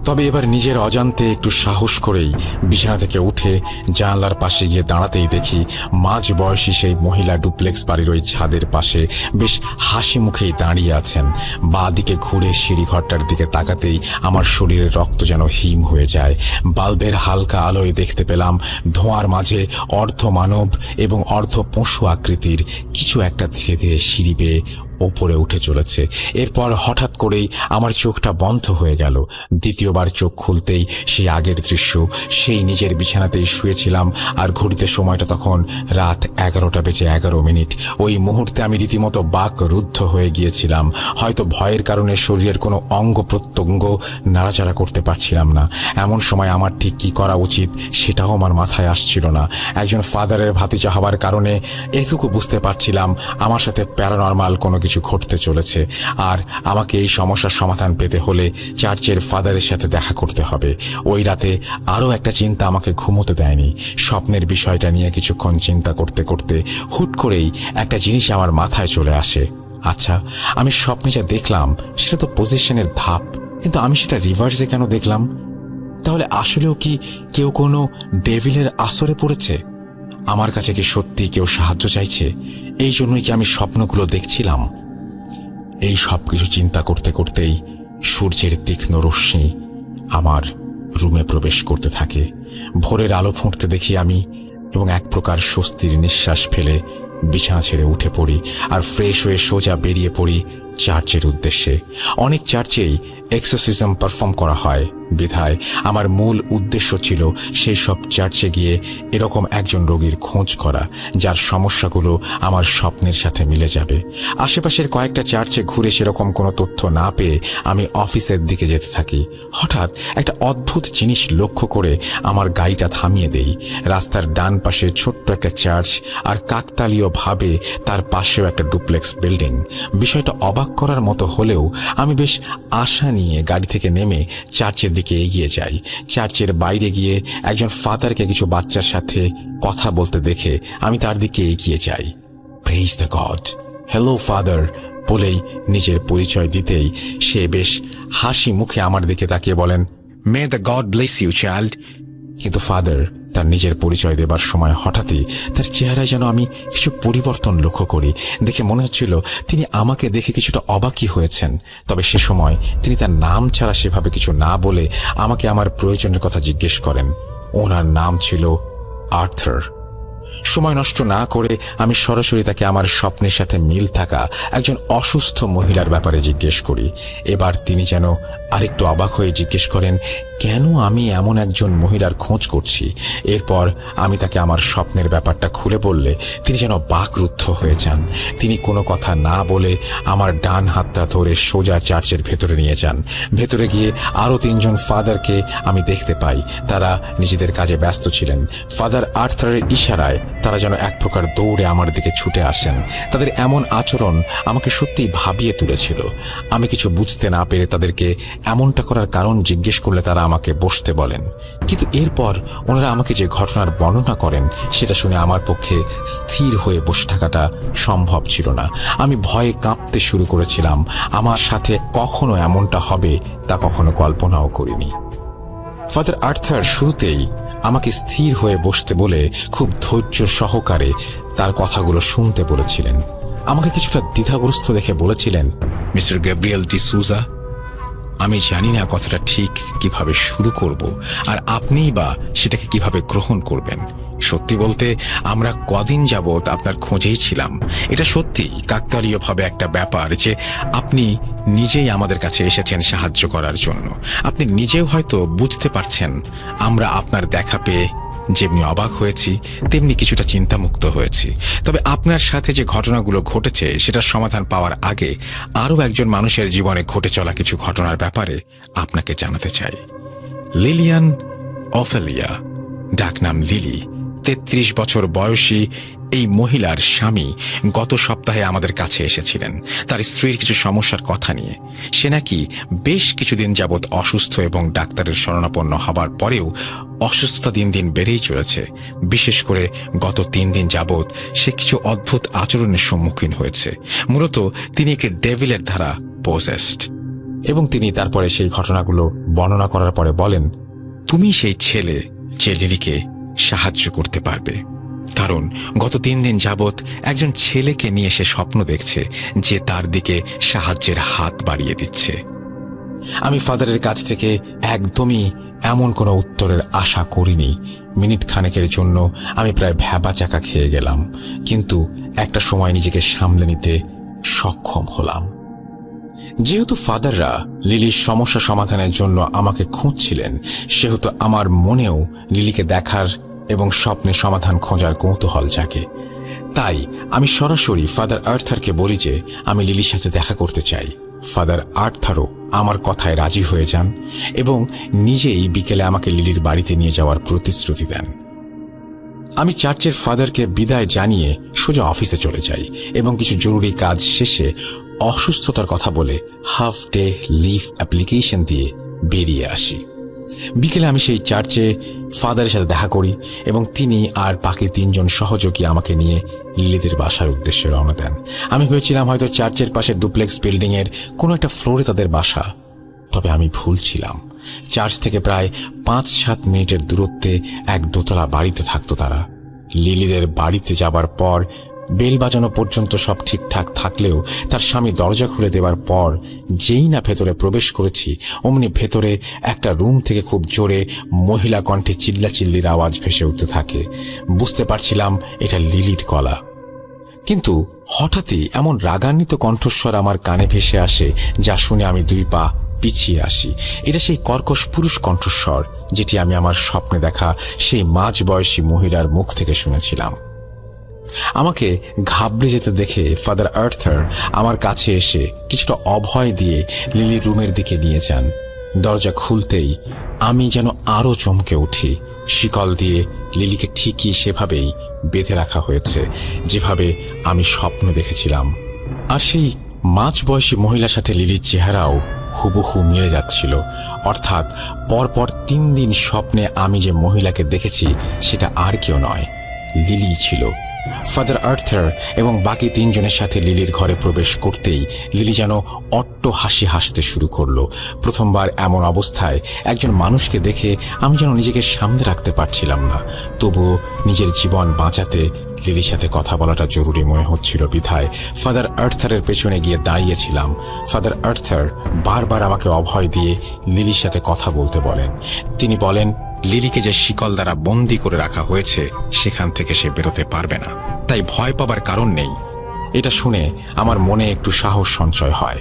B: তবে এবার নিজের অজান্তে একটু সাহস করেই বিছানা থেকে উঠে জানালার পাশে গিয়ে দাঁড়াতেই দেখি মাঝ বয়সী সেই মহিলা ডুপ্লেক্স বাড়ির ওই ছাদের পাশে বেশ হাসি মুখেই দাঁড়িয়ে আছেন। বাঁ দিকে ঘুরে সিঁড়িঘরটার দিকে তাকাতেই আমার শরীরের রক্ত যেন হিম হয়ে যায়। বাল্বের হালকা আলোয় দেখতে পেলাম ধোঁয়ার মাঝে অর্ধ মানব এবং অর্ধ পশু আকৃতির কিছু একটা ধীরে ধীরে সিঁড়ি বেয়ে ওপরে উঠে চলেছে। এরপর হঠাৎ করেই আমার চোখটা বন্ধ হয়ে গেল। দ্বিতীয়বার চোখ খুলতেই সেই আগের দৃশ্য, সেই নিজের বিছানাতেই শুয়েছিলাম, আর ঘড়িতে সময়টা তখন রাত 11:11। ওই মুহূর্তে আমি রীতিমতো বাকরুদ্ধ হয়ে গিয়েছিলাম। হয়তো ভয়ের কারণে শরীরের কোনো অঙ্গ প্রত্যঙ্গ নাড়াচাড়া করতে পারছিলাম না। এমন সময় আমার ঠিক কী করা উচিত সেটাও আমার মাথায় আসছিল না। একজন ফাদারের ভাতিজা হওয়ার কারণে এটুকু বুঝতে পারছিলাম আমার সাথে প্যারানর্মাল কোনো কিছু ঘটতে চলেছে, আর আমাকে এই সমস্যার সমাধান পেতে হলে চার্চের ফাদারের সাথে দেখা করতে হবে। ওই রাতে আরও একটা চিন্তা আমাকে ঘুমোতে দেয়নি। স্বপ্নের বিষয়টা নিয়ে কিছুক্ষণ চিন্তা করতে করতে হুট করেই একটা জিনিস আমার মাথায় চলে আসে। আচ্ছা, আমি স্বপ্নে যা দেখলাম সেটা তো পজিশনের ধাপ, কিন্তু আমি সেটা রিভার্সে কেন দেখলাম? তাহলে আসলেও কি কেউ কোনো ডেভিলের আসরে পড়েছে? আমার কাছে কি সত্যি কেউ সাহায্য চাইছে? এই জন্যই কি আমি স্বপ্নগুলো দেখছিলাম? এই সব কিছু চিন্তা করতে করতেই সূর্যের তীক্ষ্ণ রশ্মি আমার রুমে প্রবেশ করতে থাকে। ভোরের আলো ফুটতে দেখি আমি, এবং এক প্রকার স্বস্তির নিঃশ্বাস ফেলে বিছানা ছেড়ে উঠে পড়ি আর ফ্রেশ হয়ে সোজা বেরিয়ে পড়ি চার্চের উদ্দেশ্যে। অনেক চার্চেই এক্সোসিজম পারফর্ম করা হয়, বিধায় আমার মূল উদ্দেশ্য ছিল সেই সব চার্চে গিয়ে এরকম একজন রোগীর খোঁজ করা যার সমস্যাগুলো আমার স্বপ্নের সাথে মিলে যাবে। আশেপাশের কয়েকটা চার্চে ঘুরে সেরকম কোনো তথ্য না পেয়ে আমি অফিসের দিকে যেতে থাকি। হঠাৎ একটা অদ্ভুত জিনিস লক্ষ্য করে আমার গাড়িটা থামিয়ে দেই। রাস্তার ডান পাশে ছোট্ট একটা চার্চ, আর কাকতালীয়ভাবে তার পাশেও একটা ডুপ্লেক্স বিল্ডিং। বিষয়টা অবাক করার মতো হলেও আমি বেশ আশা নিয়ে গাড়ি থেকে নেমে চার্চের দিকে এগিয়ে যাই। চার্চের বাইরে গিয়ে একজন ফাদারকে কিছু বাচ্চার সাথে কথা বলতে দেখে আমি তার দিকে এগিয়ে যাই। Praise the god, hello father বলেই নিজের পরিচয় দিতেই সে বেশ হাসি মুখে আমার দিকে তাকিয়ে বলেন, may the God bless you child. কিন্তু ফাদার তার নিজের পরিচয় দেবার সময় হঠাৎই তার চেহারায় যেন আমি কিছু পরিবর্তন লক্ষ্য করি। দেখে মনে হচ্ছিল তিনি আমাকে দেখে কিছুটা অবাকই হয়েছেন। তবে সে সময় তিনি তার নাম ছাড়া সেভাবে কিছু না বলে আমাকে আমার প্রয়োজনের কথা জিজ্ঞেস করেন। ওনার নাম ছিল আর্থার। সময় নষ্ট না করে আমি সরাসরি তাকে আমার স্বপ্নের সাথে মিল থাকা একজন অসুস্থ মহিলার ব্যাপারে জিজ্ঞেস করি। এবার তিনি যেন আরেকটু অবাক হয়ে জিজ্ঞেস করেন কেন আমি এমন একজন মহিলার খোঁজ করছি। এরপর আমি তাকে আমার স্বপ্নের ব্যাপারটা খুলে বললে তিনি যেন বাকরুদ্ধ হয়ে যান। তিনি কোনো কথা না বলে আমার ডান হাতটা ধরে সোজা চার্চের ভেতরে নিয়ে যান। ভেতরে গিয়ে আরও 3 জন ফাদারকে আমি দেখতে পাই। তারা নিজেদের কাজে ব্যস্ত ছিলেন। ফাদার আর্থারের ইশারায় তারা যেন এক প্রকার দৌড়ে আমার দিকে ছুটে আসেন। তাদের এমন আচরণ আমাকে সত্যিই ভাবিয়ে তুলেছিল। আমি কিছু বুঝতে না পেরে তাদেরকে এমনটা করার কারণ জিজ্ঞেস করলে তারা আমাকে বসতে বলেন। কিন্তু এরপর ওনারা আমাকে যে ঘটনার বর্ণনা করেন সেটা শুনে আমার পক্ষে স্থির হয়ে বসে থাকাটা সম্ভব ছিল না। আমি ভয়ে কাঁপতে শুরু করেছিলাম। আমার সাথে কখনো এমনটা হবে তা কখনো কল্পনাও করিনি। ফাদার আর্থার শুরুতেই আমাকে স্থির হয়ে বসতে বলে খুব ধৈর্য সহকারে তার কথাগুলো শুনতে বলেছিলেন। আমাকে কিছুটা দ্বিধাগ্রস্ত দেখে বলেছিলেন, মিস্টার গ্যাব্রিয়েল ডিসুজা, আমি জানি না কথাটা ঠিক কিভাবে শুরু করব, আর আপনিই বা সেটাকে কিভাবে গ্রহণ করবেন। সত্যি বলতে আমরা কদিন যাবৎ আপনার খোঁজেই ছিলাম। এটা সত্যি কাকতালীয়ভাবে একটা ব্যাপার যে আপনি নিজেই আমাদের কাছে এসেছেন সাহায্য করার জন্য। আপনি নিজেও হয়তো বুঝতে পারছেন আমরা আপনার দেখা পেয়ে যেমনি অবাক হয়েছি তেমনি কিছুটা চিন্তামুক্ত হয়েছি। তবে আপনার সাথে যে ঘটনাগুলো ঘটেছে সেটার সমাধান পাওয়ার আগে আরও একজন মানুষের জীবনে ঘটে চলা কিছু ঘটনার ব্যাপারে আপনাকে জানাতে চাই। লিলিয়ান অফেলিয়া, ডাকনাম লিলি, 33 বছর বয়সী এই মহিলার স্বামী গত সপ্তাহে আমাদের কাছে এসেছিলেন তার স্ত্রীর কিছু সমস্যার কথা নিয়ে। সে নাকি বেশ কিছুদিন যাবৎ অসুস্থ এবং ডাক্তারের শরণাপন্ন হবার পরেও অসুস্থতা দিন দিন বেড়েই চলেছে। বিশেষ করে গত 3 দিন যাবৎ সে কিছু অদ্ভুত আচরণের সম্মুখীন হয়েছে। মূলত তিনি একটি ডেভিলের দ্বারা পজেসড। এবং তিনি তারপরে সেই ঘটনাগুলো বর্ণনা করার পরে বলেন, তুমি সেই ছেলে যে লিলিকে সাহায্য করতে পারবে, কারণ গত 3 দিন যাবৎ একজন ছেলেকে নিয়ে সে স্বপ্ন দেখছে যে তার দিকে সাহায্যের হাত বাড়িয়ে দিচ্ছে। আমি ফাদারের কাছ থেকে একদমই এমন কোনো উত্তরের আশা করিনি। মিনিট খানেকের জন্য আমি প্রায় ভ্যাবা চাকা খেয়ে গেলাম, কিন্তু একটা সময় নিজেকে সামলে নিতে সক্ষম হলাম। যেহেতু ফাদাররা লিলির সমস্যা সমাধানের জন্য আমাকে খুঁজছিলেন, সেহেতু আমার মনেও লিলিকে দেখার এবং স্বপ্নে সমাধান খোঁজার কৌতূহল জাগে। তাই আমি সরাসরি ফাদার আর্থারকে বলি যে আমি লিলির সাথে দেখা করতে চাই। ফাদার আর্থারও আমার কথায় রাজি হয়ে যান এবং নিজেই বিকেলে আমাকে লিলির বাড়িতে নিয়ে যাওয়ার প্রতিশ্রুতি দেন। আমি চার্চের ফাদারকে বিদায় জানিয়ে সোজা অফিসে চলে যাই এবং কিছু জরুরি কাজ শেষে অসুস্থতার কথা বলে হাফ ডে লিভ অ্যাপ্লিকেশন দিয়ে বেরিয়ে আসি। বিকেলে আমি সেই চার্চে ফাদারের সাথে দেখা করি এবং তিনি আর বাকি 3 জন সহযোগী আমাকে নিয়ে লিলিদের বাসার উদ্দেশ্যে রওনা দেন। আমি ভেবেছিলাম হয়তো চার্চের পাশে ডুপ্লেক্স বিল্ডিংয়ের কোনো একটা ফ্লোরে তাদের বাসা, তবে আমি ভুল ছিলাম। চার্চ থেকে প্রায় 5-7 মিনিটের দূরত্বে এক দোতলা বাড়িতে থাকতো তারা। লিলিদের বাড়িতে যাবার পর বেল বাজানো পর্যন্ত সব ঠিকঠাক থাকলেও তার স্বামী দরজা খুলে দেওয়ার পর যেই না ভেতরে প্রবেশ করেছি, অমনি ভেতরে একটা রুম থেকে খুব জোরে মহিলা কণ্ঠে চিল্লাচিল্লির আওয়াজ ভেসে উঠতে থাকে। বুঝতে পারছিলাম এটা লিলির গলা, কিন্তু হঠাৎই এমন রাগান্বিত কণ্ঠস্বর আমার কানে ভেসে আসে যা শুনে আমি 2 পা পিছিয়ে আসি। এটা সেই কর্কশ পুরুষ কণ্ঠস্বর যেটি আমি আমার স্বপ্নে দেখা সেই মাঝবয়সী মহিলার মুখ থেকে শুনেছিলাম। আমাকে ঘাবড়ে যেতে দেখে ফাদার আর্থার আমার কাছে এসে কিছুটা অভয় দিয়ে লিলির রুমের দিকে নিয়ে যান। দরজা খুলতেই আমি যেন আরো চমকে উঠি। শিকল দিয়ে লিলিকে ঠিকই সেভাবেই বেঁধে রাখা হয়েছে যেভাবে আমি স্বপ্ন দেখেছিলাম, আর সেই মাঝবয়সী মহিলার সাথে লিলির চেহারাও হুবহু মিলে যাচ্ছিল। অর্থাৎ পরপর 3 দিন স্বপ্নে আমি যে মহিলাকে দেখেছি সেটা আর কেউ নয়, লিলি ছিল। ফাদার আর্থার এবং বাকি 3 জনের সাথে লিলির ঘরে প্রবেশ করতেই লিলি যেন অট্ট হাসি হাসতে শুরু করলো। প্রথমবার এমন অবস্থায় একজন মানুষকে দেখে আমি যেন নিজেকে সামনে রাখতে পারছিলাম না। তবুও নিজের জীবন বাঁচাতে লিলির সাথে কথা বলাটা জরুরি মনে হচ্ছিল বিধায় ফাদার আর্থারের পেছনে গিয়ে দাঁড়িয়েছিলাম। ফাদার আর্থার বারবার আমাকে অভয় দিয়ে লিলির সাথে কথা বলতে বলেন। তিনি বলেন, লিলিকে যে শিকল দ্বারা বন্দি করে রাখা হয়েছে সেখান থেকে সে বেরোতে পারবে না, তাই ভয় পাবার কারণ নেই। এটা শুনে আমার মনে একটু সাহস সঞ্চয় হয়।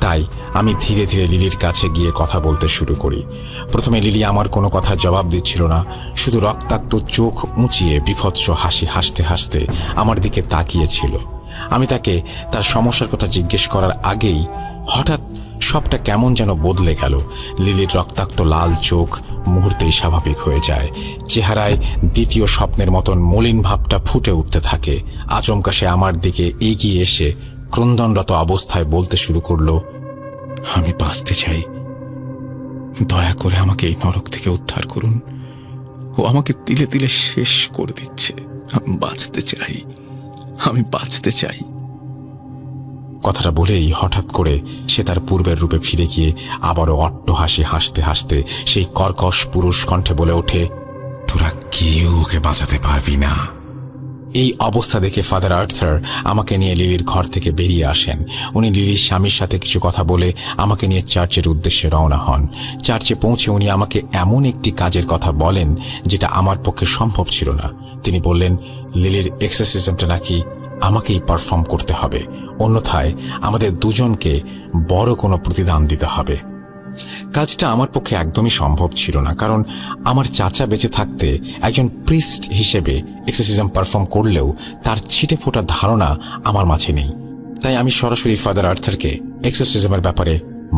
B: তাই আমি ধীরে ধীরে লিলির কাছে গিয়ে কথা বলতে শুরু করি। প্রথমে লিলি আমার কোনো কথা জবাব দিচ্ছিল না, শুধু রক্তাক্ত চোখ উঁচিয়ে বিভৎস হাসি হাসতে হাসতে আমার দিকে তাকিয়েছিল। আমি তাকে তার সমস্যার কথা জিজ্ঞেস করার আগেই হঠাৎ সবটা কেমন যেন বদলে গেল। লিলির রক্তাক্ত লাল চোখ মুহূর্তেই স্বাভাবিক হয়ে যায়। চেহারায় দ্বিতীয় স্বপ্নের মতন মলিন ভাবটা ফুটে উঠতে থাকে। আচমকা সে আমার দিকে এগিয়ে এসে ক্রন্দনরত অবস্থায় বলতে শুরু করলো, আমি বাঁচতে চাই, দয়া করে আমাকে এই নরক থেকে উদ্ধার করুন। ও আমাকে তিলে তিলে শেষ করে দিচ্ছে। আমি বাঁচতে চাই, আমি বাঁচতে চাই। কথাটা বলেই হঠাৎ করে সে তার পূর্বের রূপে ফিরে গিয়ে আবারও অট্ট হাসি হাসতে হাসতে সেই কর্কশ পুরুষ কণ্ঠে বলে ওঠে, তোরা কেউ ওকে বাঁচাতে পারবি না। এই অবস্থা দেখে ফাদার আর্থার আমাকে নিয়ে লিলির ঘর থেকে বেরিয়ে আসেন। উনি লিলির স্বামীর সাথে কিছু কথা বলে আমাকে নিয়ে চার্চের উদ্দেশ্যে রওনা হন। চার্চে পৌঁছে উনি আমাকে এমন একটি কাজের কথা বলেন যেটা আমার পক্ষে সম্ভব ছিল না। তিনি বললেন, লিলির এক্সারসিজমটা নাকি আমাকেই পারফর্ম করতে হবে, অন্যথায় আমাদের দুজনকে বড় কোনো প্রতিদান দিতে হবে। কাজটা আমার পক্ষে একদমই সম্ভব ছিল না, কারণ আমার চাচা বেঁচে থাকতে একজন প্রিস্ট হিসেবে এক্সারসিজম পারফর্ম করলেও তার ছিটে ফোটা ধারণা আমার মাঝে নেই। তাই আমি সরাসরি ফাদার আর্থারকে এক্সারসিজমের ব্যাপারে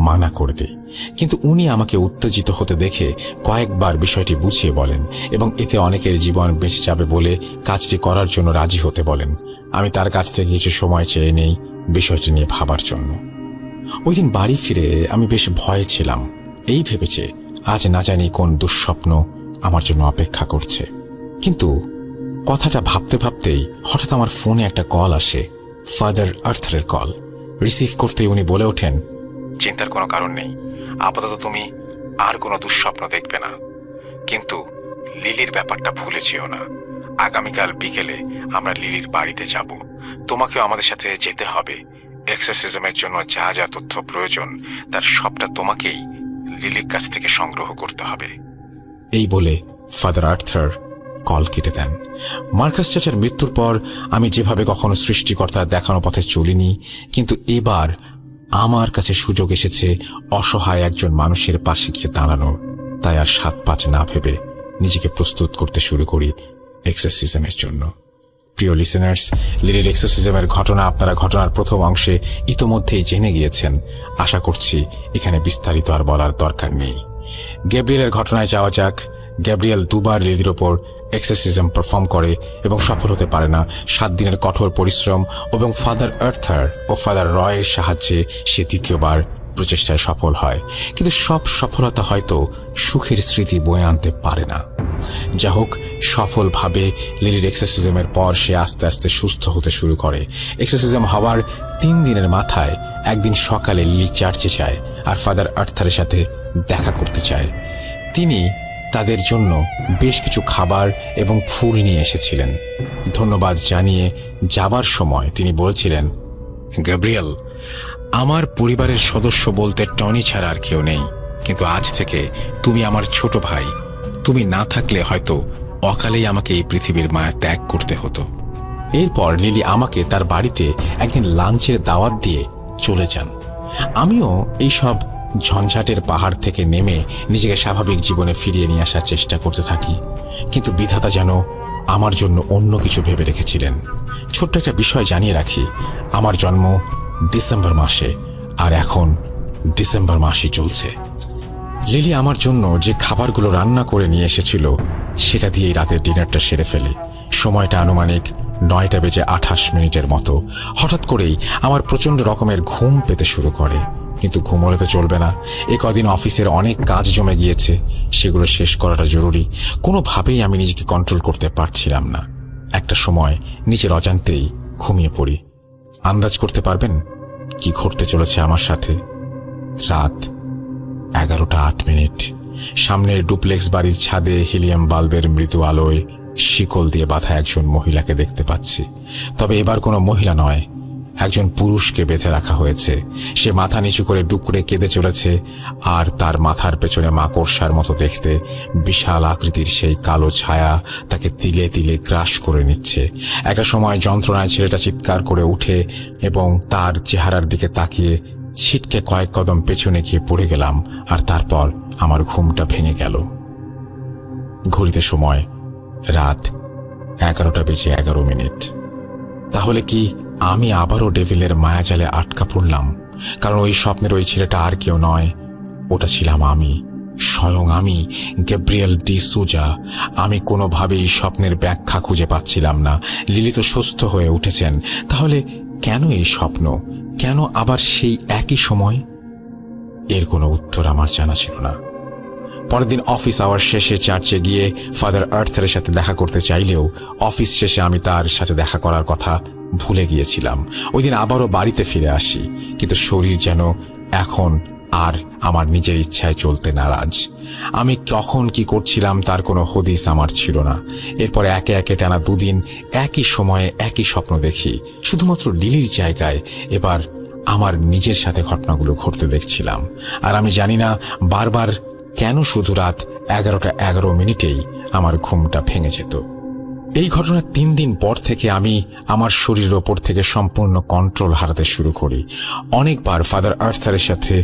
B: মানা করে দিই। কিন্তু উনি আমাকে উত্তেজিত হতে দেখে কয়েকবার বিষয়টি বুঝিয়ে বলেন এবং এতে অনেকের জীবন বেঁচে যাবে বলে কাজটি করার জন্য রাজি হতে বলেন। আমি তার কাছ থেকে কিছু সময় চেয়ে নেই বিষয়টি নিয়ে ভাবার জন্য। ওই দিন বাড়ি ফিরে আমি বেশ ভয়ে ছিলাম, এই ভেবেছে আজ না জানি কোন দুঃস্বপ্ন আমার জন্য অপেক্ষা করছে। কিন্তু কথাটা ভাবতে ভাবতেই হঠাৎ আমার ফোনে একটা কল আসে, ফাদার আর্থারের কল। রিসিভ করতেই উনি বলে ওঠেন, চিন্তার কোনো কারণ নেই, আপাতত তুমি আর কোনো দুঃস্বপ্ন দেখবে না, কিন্তু লিলির ব্যাপারটা ভুলে যেও না। আগামীকাল বিকেলে আমরা লিলির বাড়িতে যাব, তোমাকেও আমাদের সাথে যেতে হবে। এক্সারসিজমের জন্য যা যা তথ্য প্রয়োজন তার সবটা তোমাকেই লিলির কাছ থেকে সংগ্রহ করতে হবে। এই বলে ফাদার আর্থার কল কেটে দেন। মার্কাস চাচার মৃত্যুর পর আমি যেভাবে কখনো সৃষ্টিকর্তার দেখানো পথে চলিনি, কিন্তু এবার আমার কাছে সুযোগ এসেছে অসহায় একজন মানুষের পাশে গিয়ে দাঁড়ানোর। তাই আর 7-5 না ভেবে নিজেকে প্রস্তুত করতে শুরু করি এক্সোরসিজমের জন্য। প্রিয় লিসেনার্স, লিলির এক্সোরসিজমের ঘটনা আপনারা ঘটনার প্রথম অংশে ইতোমধ্যেই জেনে গিয়েছেন। আশা করছি এখানে বিস্তারিত আর বলার দরকার নেই। গ্যাব্রিয়েলের ঘটনায় যাওয়া যাক। গ্যাব্রিয়েল 2 বার লিলির ওপর এক্সোরসিজম পারফর্ম করে এবং সফল হতে পারে না। 7 দিনের কঠোর পরিশ্রম এবং ফাদার আর্থার ও ফাদার রয়ের সাহায্যে সে 3য় প্রচেষ্টায় সফল হয়। কিন্তু সব সফলতা হয়তো সুখের স্মৃতি বয়ে আনতে পারে না। যা হোক, সফলভাবে লিলির এক্সোরসিজমের পর সে আস্তে আস্তে সুস্থ হতে শুরু করে। এক্সোরসিজম হওয়ার 3 দিনের মাথায় একদিন সকালে লিলি চার্চে যায় আর ফাদার আর্থারের সাথে দেখা করতে চায়। তিনি তাদের জন্য বেশ কিছু খাবার এবং ফুল নিয়ে এসেছিলেন। ধন্যবাদ জানিয়ে যাবার সময় তিনি বলছিলেন, গ্যাব্রিয়েল, আমার পরিবারের সদস্য বলতে টনি ছাড়া আর কেউ নেই, কিন্তু আজ থেকে তুমি আমার ছোট ভাই। তুমি না থাকলে হয়তো অকালেই আমাকে এই পৃথিবীর মায়া ত্যাগ করতে হতো। এরপর লিলি আমাকে তার বাড়িতে একদিন লাঞ্চের দাওয়াত দিয়ে চলে যান। আমিও এইসব ঝঞ্ঝাটের পাহাড় থেকে নেমে নিজেকে স্বাভাবিক জীবনে ফিরিয়ে নিয়ে আসার চেষ্টা করতে থাকি, কিন্তু বিধাতা যেন আমার জন্য অন্য কিছু ভেবে রেখেছিলেন। ছোট্ট একটা বিষয় জানিয়ে রাখি, আমার জন্ম ডিসেম্বর মাসে, আর এখন ডিসেম্বর মাসই চলছে। লিলি আমার জন্য যে খাবারগুলো রান্না করে নিয়ে এসেছিল সেটা দিয়েই রাতের ডিনারটা সেরে ফেলে। সময়টা আনুমানিক 9:28 মতো। হঠাৎ করেই আমার প্রচণ্ড রকমের ঘুম পেতে শুরু করে, কিন্তু ঘুম হলে তো চলবে না। এ কদিন অফিসের অনেক কাজ জমে গিয়েছে, সেগুলো শেষ করাটা জরুরি। কোনোভাবেই আমি নিজেকে কন্ট্রোল করতে পারছিলাম না। একটা সময় নিজের অজান্তেই ঘুমিয়ে পড়ি। আন্দাজ করতে পারবেন কি ঘটতে চলেছে আমার সাথে? রাত 11:08। সামনের ডুপ্লেক্স বাড়ির ছাদে হিলিয়াম বাল্বের মৃদু আলোয় শিকল দিয়ে বাঁধা একজন মহিলাকে দেখতে পাচ্ছি। তবে এবার কোনো মহিলা নয়, একজন পুরুষকে বেঁধে রাখা হয়েছে। সে মাথা নিচু করে ডুকরে কেঁদে চলেছে, আর তার মাথার পেছনে মাকড়সার মতো দেখতে বিশাল আকৃতির সেই কালো ছায়া তাকে তিলে তিলে গ্রাস করে নিচ্ছে। একটা সময় যন্ত্রণায় ছেলেটা চিৎকার করে উঠে এবং তার চেহারার দিকে তাকিয়ে ছিটকে কয়েক কদম পেছনে গিয়ে পড়ে গেলাম, আর তারপর আমার ঘুমটা ভেঙে গেল। ঘড়িতে সময় রাত 11:11। তাহলে কি আমি আবারও ডেভিলের মায়াজালে আটকা পড়লাম? কারণ ওই স্বপ্নের ওই ছেলেটা আর কেউ নয়, ওটা ছিলাম আমি, স্বয়ং আমি, গ্যাব্রিয়েল ডি সুজা। আমি কোনোভাবেই স্বপ্নের ব্যাখ্যা খুঁজে পাচ্ছিলাম না। লিলি তো সুস্থ হয়ে উঠেছেন, তাহলে কেন এই স্বপ্ন? কেন আবার সেই একই সময়? এর কোনো উত্তর আমার জানা ছিল না। পরের দিন অফিস আওয়ার শেষে চার্চে গিয়ে ফাদার আর্থারের সাথে দেখা করতে চাইলেও অফিস শেষে আমি তার সাথে দেখা করার কথা ভুলে গিয়েছিলাম। ওই দিন আবারও বাড়িতে ফিরে আসি, কিন্তু শরীর যেন এখন আর আমার নিজের ইচ্ছায় চলতে নারাজ। আমি কখন কি করছিলাম তার কোনো হদিস আমার ছিল না। এরপরে একে একে টানা 2 দিন একই সময়ে একই স্বপ্ন দেখি। শুধুমাত্র লিলির জায়গায় এবার আমার নিজের সাথে ঘটনাগুলো ঘটতে দেখছিলাম। আর আমি জানি না বারবার কেন শুধু রাত 11:11 আমার ঘুমটা ভেঙে যেত। এই ঘটনার 3 দিন পর থেকে আমি আমার শরীরের ওপর থেকে সম্পূর্ণ কন্ট্রোল হারাতে শুরু করি। অনেকবার ফাদার আর্থারের সাথে